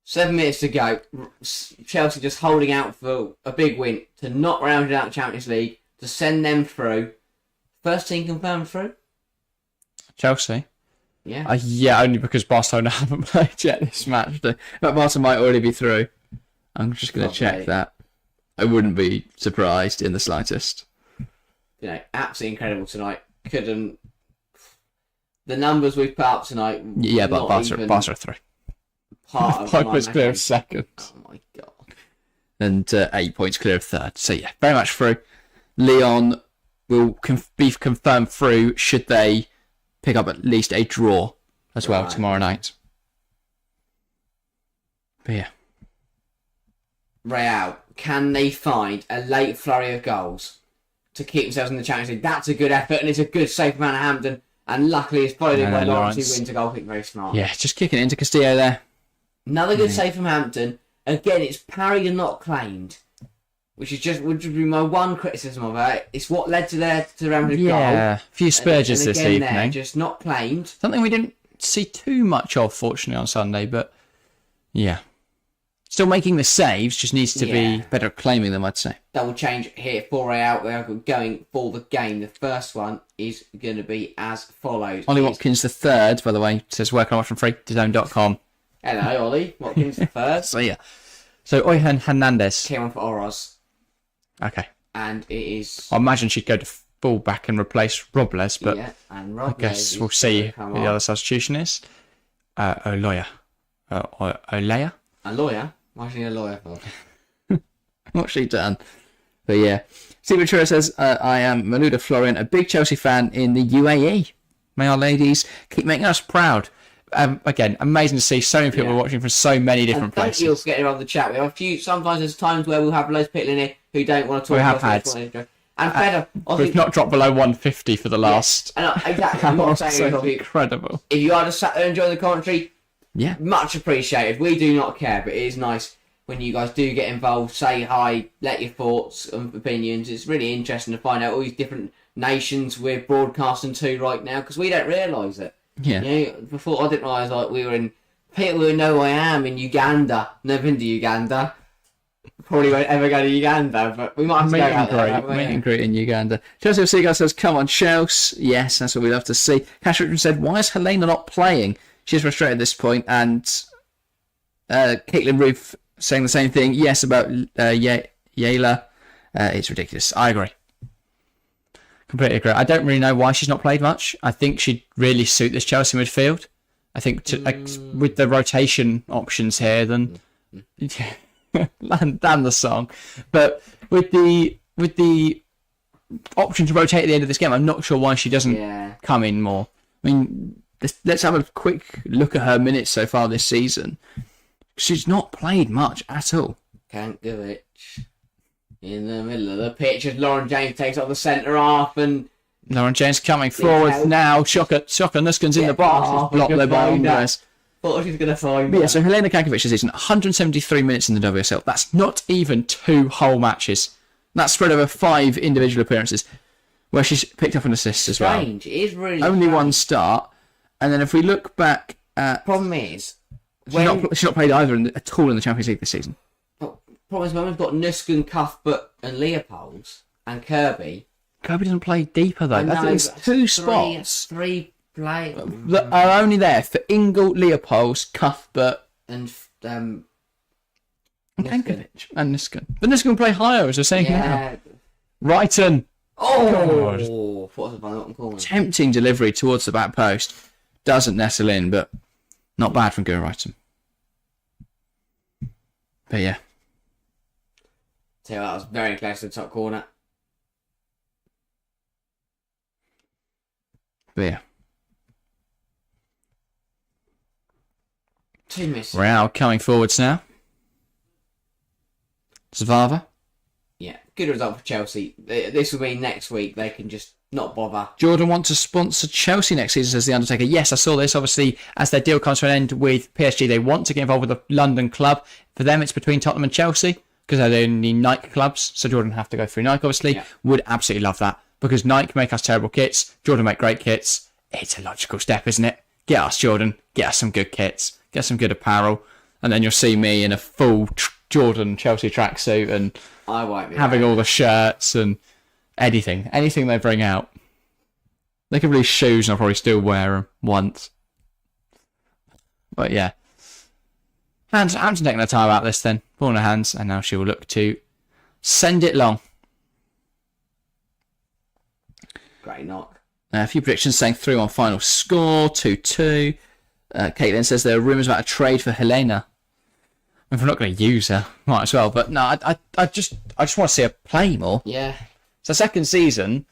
7 minutes to go. Chelsea just holding out for a big win to not round it out the Champions League, to send them through. First team confirmed through? Chelsea? Yeah. Yeah, only because Barcelona haven't played yet this match. But Barcelona might already be through. I'm just going to check that. I wouldn't be surprised in the slightest. Absolutely incredible tonight. Couldn't... The numbers we've put up tonight... Yeah, but Barca are through. Part of 5 points clear of second. Oh my god. And 8 points clear of third. So yeah, very much through. Lyon will be confirmed through should they pick up at least a draw as well tomorrow night. But yeah. Real, can they find a late flurry of goals to keep themselves in the Champions League? That's a good effort, and it's a good save from Hampton. And luckily, it's followed in by Lawrence, who wins a goal kick very smart. Yeah, just kicking it into Castillo there. Another good save from Hampton. Again, it's parried and not claimed, which would be my one criticism of it. It's what led to their Real Madrid goal. Yeah, a few Spurges this evening. There, just not claimed. Something we didn't see too much of, fortunately, on Sunday, but yeah. Still making the saves, just needs to be better at claiming them, I'd say. Double change here for Real. They're going for the game. The first one is going to be as follows. Ollie Watkins the third, by the way, says work on from freetozone.com. Hello, Ollie. Watkins the third. So yeah. So Oyhan Hernandez. Came on for Oroz. Okay. And it is... I imagine she'd go to full back and replace Robles, but and I guess we'll see who the other substitution is. Olaya. Olaya? A lawyer? Why should he need a lawyer for? What's she done? But yeah. Steve Ventura says, I am Malouda Florian, a big Chelsea fan in the UAE. May our ladies keep making us proud. Again, amazing to see so many people watching from so many different places. Thank you for getting on the chat. We have a few. Sometimes there's times where we'll have loads of people in here who don't want to talk. We have had. And better. We've not dropped below 150 for the last. Exactly. What I'm saying is, incredible. If you are just sat there enjoying the commentary, much appreciated. We do not care, but it is nice when you guys do get involved. Say hi, let your thoughts and opinions. It's really interesting to find out all these different nations we're broadcasting to right now, because we don't realise it. Yeah. Before I didn't realise we were in. People who know who I am in Uganda. Never been to Uganda. Probably won't ever go to Uganda, but we might have to go out there. Meet and greet in Uganda. Chelsea of Seagull says, come on, Chelsea. Yes, that's what we love to see. Cash Richmond said, why is Helena not playing? She's frustrated at this point. And Caitlin Roof saying the same thing. Yes, about Yayla. It's ridiculous. I agree. Completely agree. I don't really know why she's not played much. I think she'd really suit this Chelsea midfield. I think with the rotation options here, then damn the song. But with the option to rotate at the end of this game, I'm not sure why she doesn't come in more. I mean, let's have a quick look at her minutes so far this season. She's not played much at all. Can't do it. In the middle of the pitch as Lauren James takes off the centre half, and Lauren James coming forward now. Shocker Nuskin's in the box. Blocked there by Andres. Thought she was going to find her. Yeah, so Helena Kankovic this season, 173 minutes in the WSL. That's not even 2 whole matches. That's spread over 5 individual appearances, where she's picked up an assist as well. Strange. It is really only one start, and then if we look back at... Problem is... She's not played either at all in the Champions League this season. Problem is, when we've got Nuskin, Cuthbert and Leopolds and Kirby... Kirby doesn't play deeper, though. There's 2 spots. 3 players... that are only there for Ingle, Leopolds, Cuthbert... And Kankovic. And Nuskin. But Nuskin will play higher, as we're saying now. Wrighton. Oh! What I'm calling? Tempting delivery towards the back post. Doesn't nestle in, but not bad from Guru Wrighton. But yeah. So that was very close to the top corner. But yeah. Two misses. Real coming forwards now. Zavava. Yeah, good result for Chelsea. This will mean next week they can just not bother. Jordan wants to sponsor Chelsea next season, says The Undertaker. Yes, I saw this. Obviously, as their deal comes to an end with PSG, they want to get involved with a London club. For them, it's between Tottenham and Chelsea because they're the only Nike clubs. So Jordan have to go through Nike, obviously. Yeah. Would absolutely love that because Nike make us terrible kits. Jordan make great kits. It's a logical step, isn't it? Get us, Jordan. Get us some good kits. Get some good apparel. And then you'll see me in a full Jordan Chelsea tracksuit and I won't be having there. all the shirts and anything they bring out. They could release shoes and I'll probably still wear them once. But yeah. Hampton taking their time about this then. Ball in her hands and now she will look to send it long. Great knock. A few predictions saying 3-1 final score, 2-2. Caitlin says there are rumours about a trade for Helena. If we're not going to use her, might as well. But no, I just want to see her play more. Yeah. So second season,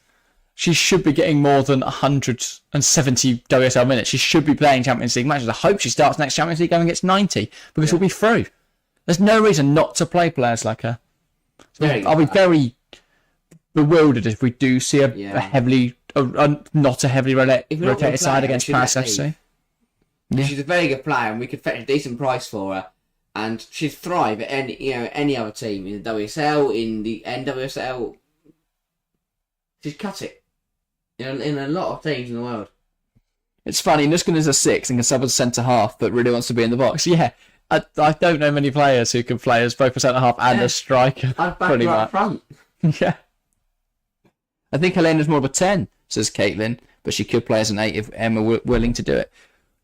she should be getting more than 170 WSL minutes. She should be playing Champions League matches. I hope she starts next Champions League and gets 90 because we'll be through. There's no reason not to play players like her. So I'll be very bewildered if we do see a heavily, not a heavily rotated side against Paris FC. Yeah. She's a very good player and we could fetch a decent price for her. And she'd thrive at any other team in the WSL, in the NWSL. She'd cut it in a lot of teams in the world. It's funny, Nuskin is a 6 and can sub as centre half, but really wants to be in the box. Yeah, I don't know many players who can play as both a centre half and a striker. I'd back her up front. Yeah. I think Helena's more of a 10, says Caitlin, but she could play as an 8 if Emma were willing to do it.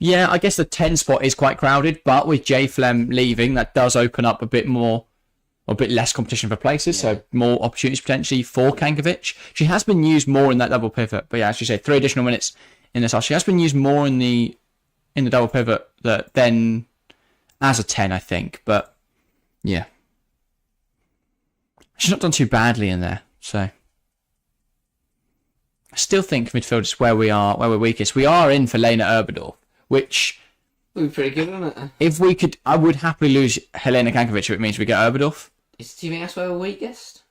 Yeah, I guess the 10 spot is quite crowded, but with Jay Flem leaving, that does open up a bit more, or a bit less competition for places, so more opportunities potentially for Kankovic. She has been used more in that double pivot, but yeah, as you say, 3 additional minutes in this. She has been used more in the double pivot than as a 10, I think, but yeah. She's not done too badly in there, so. I still think midfield is where we're weakest. We are in for Lena Urbador, which Would be pretty good, wouldn't it? if we could, I would happily lose Helena Kankovic if it means we get Urbadorf. Do you think that's where we're weakest?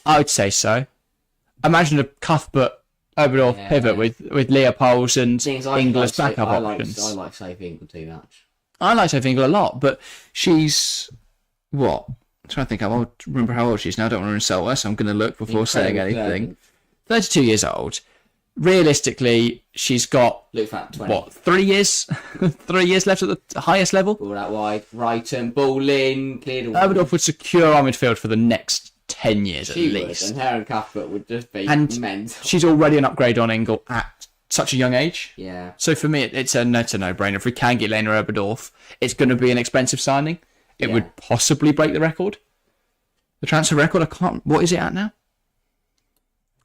I would say so. Imagine a Cuthbert Urbadorf pivot with Leopolds and Ingles backup options. I like Sophie Ingle too much. I like Sophie Ingle a lot, but she's what? I'm trying to think. I won't remember how old she is now. I don't want to insult her, so I'm going to look before saying anything. 32 years old. Realistically, she's got Look at 20. what, 3 years? 3 years left at the highest level. Ball out wide, right and ball in, cleared away. Urbadorf would secure our midfield for the next 10 years She at would, least. and her and Cuthbert would just be And mental. she's already an upgrade on Ingle at such a young age. Yeah. So for me, it's a no-brainer. If we can get Lena Urbadorf, it's going to be an expensive signing. It would possibly break the record. The transfer record, I can't... What is it at now?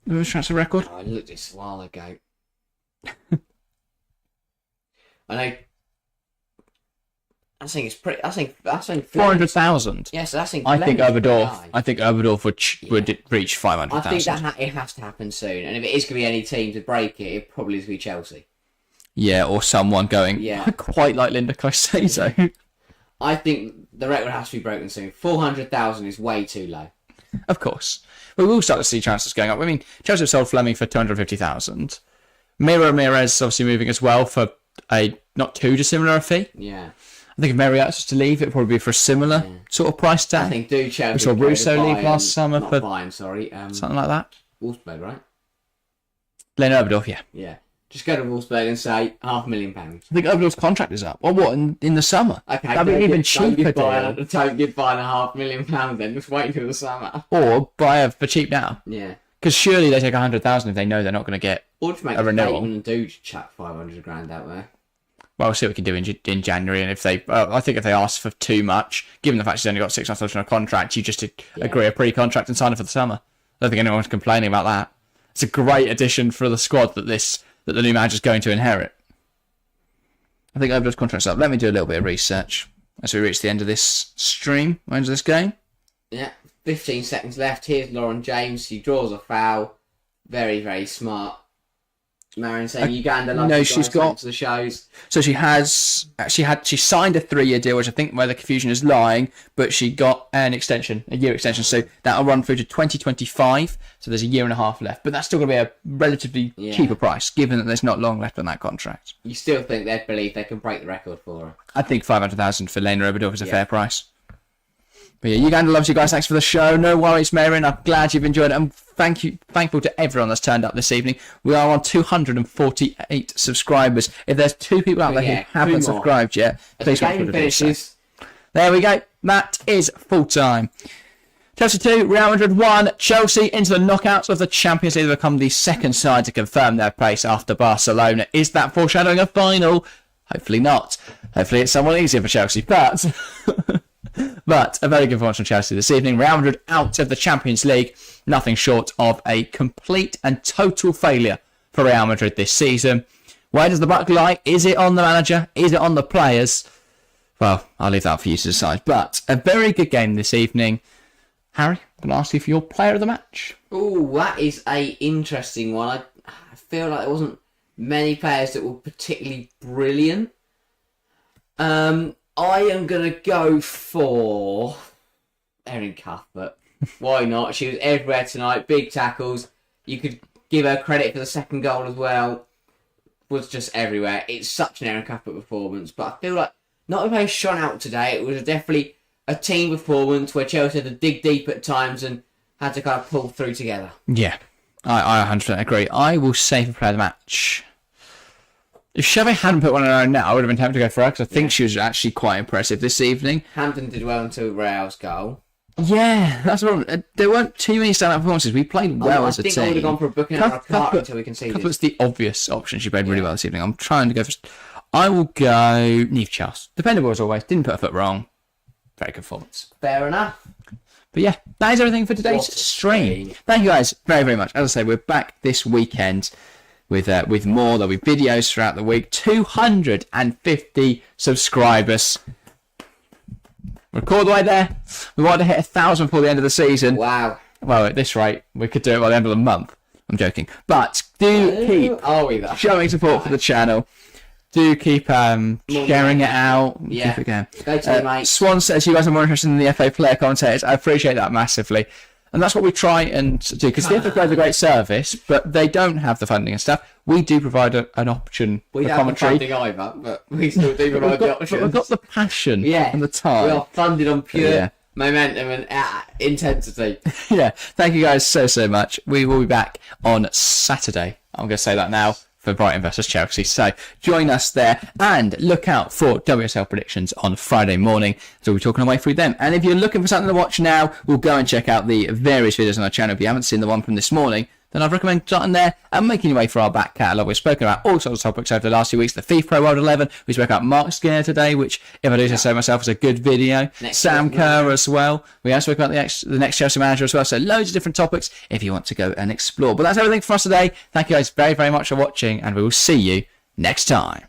The transfer record? I looked this a while ago. I know. I think it's pretty. I think 400,000. Yes, that's in. I think Urbadorf would reach 500,000. I think that it has to happen soon, and if it is going to be any team to break it, it probably is going to be Chelsea. Yeah, or someone going. Yeah. Quite like Linda Caicedo. I think the record has to be broken soon. 400,000 is way too low. Of course. We will start to see transfers going up. I mean, Chelsea have sold Fleming for 250,000. Mira Ramirez obviously moving as well for a not too dissimilar fee. Yeah. I think if Marriott was to leave, it'd probably be for a similar sort of price tag. I think do Chelsea. We saw Russo leave last summer for something like that. Wolfsburg, right? Lena Urbadorf, yeah. Yeah. Just go to Wolfsburg and say £500,000. I think Urbadorf's contract is up. Or what, in the summer? Okay, that'd be an even cheaper deal. Don't give buying £500,000 then. Just wait until the summer. Or buy her for cheap now. Yeah. Because surely they take 100,000 if they know they're not going to get Or just make a renewal. statement and do chuck £500,000 out there. Well, we'll see what we can do in January. And if they, I think if they ask for too much, given the fact she's only got 6 months left on a contract, you just agree a pre-contract and sign her for the summer. I don't think anyone's complaining about that. It's a great addition for the squad that the new manager's going to inherit. I think Urbadorf's contract's up. Let me do a little bit of research as we reach the end of this stream, end of this game. Yeah, 15 seconds left. Here's Lauren James. She draws a foul. Very, very smart. Marion saying Uganda loves no, she's got to the shows. So she signed a 3-year deal, which I think where the confusion is lying, but she got an extension, a year extension. So that'll run through to 2025. So there's a year and a half left, but that's still going to be a relatively cheaper price, given that there's not long left on that contract. You still think they'd believe they can break the record for her? I think 500,000 for Lena Oberdorf is a fair price. But yeah, Uganda loves you guys. Thanks for the show. No worries, Marion. I'm glad you've enjoyed it. I'm thankful to everyone that's turned up this evening. We are on 248 subscribers. If there's 2 people out there who haven't subscribed yet, please make sure to do so. There we go. That is full time. Chelsea 2, Real Madrid 1. Chelsea into the knockouts of the Champions League. They become the second side to confirm their place after Barcelona. Is that foreshadowing a final? Hopefully not. Hopefully it's somewhat easier for Chelsea. But a very good performance from Chelsea this evening. Real Madrid out of the Champions League. Nothing short of a complete and total failure for Real Madrid this season. Where does the buck lie? Is it on the manager? Is it on the players? Well, I'll leave that for you to decide. But a very good game this evening. Harry, I'm going to ask you for your player of the match. Oh, that is a interesting one. I feel like there wasn't many players that were particularly brilliant. I am going to go for Erin Cuthbert. Why not? She was everywhere tonight. Big tackles. You could give her credit for the second goal as well. Was just everywhere. It's such an Erin Cuthbert performance. But I feel like not everybody shone out today. It was definitely a team performance where Chelsea had to dig deep at times and had to kind of pull through together. Yeah, I 100% agree. I will say for player of the match. If Chevy hadn't put one on her own now, I would have been tempted to go for her because I think she was actually quite impressive this evening. Hampton did well until Real's goal. Yeah, that's what there weren't too many standout performances. We played well as a team. I think I would have gone for a booking out of a cart until we conceded. Cuthbert's the obvious option. She played really well this evening. I'm trying to go for... I will go Niamh Charles. Dependable as always. Didn't put a foot wrong. Very good performance. Fair enough. But yeah, that is everything for today's stream. Thank you guys very, very much. As I say, we're back this weekend with more. There'll be videos throughout the week. 250 subscribers. Record the way there. We want to hit 1,000 before the end of the season. Wow. Well, at this rate, we could do it by the end of the month. I'm joking. But do keep showing support for the channel. Do keep sharing it out. Yeah. Keep it going. Go to mate. Swan says you guys are more interested in the FA player commentators. I appreciate that massively. And that's what we try and do, because the FA provide a great service, but they don't have the funding and stuff. We do provide an option for commentary. We don't have the funding either, but we still do provide the option. But we've got the passion and the time. We are funded on pure momentum and intensity. Yeah, thank you guys so much. We will be back on Saturday. I'm going to say that now. For Brighton versus Chelsea. So join us there and look out for WSL predictions on Friday morning. So we'll be talking away through them. And if you're looking for something to watch now, we'll go and check out the various videos on our channel. If you haven't seen the one from this morning, then I'd recommend starting there and making your way for our back catalogue. We've spoken about all sorts of topics over the last few weeks. The FIFA Pro World 11. We spoke about Mark Skinner today, which, if I do say so myself, is a good video. Sam Kerr as well. We have spoken about the next Chelsea manager as well. So loads of different topics if you want to go and explore. But that's everything from us today. Thank you guys very, very much for watching, and we will see you next time.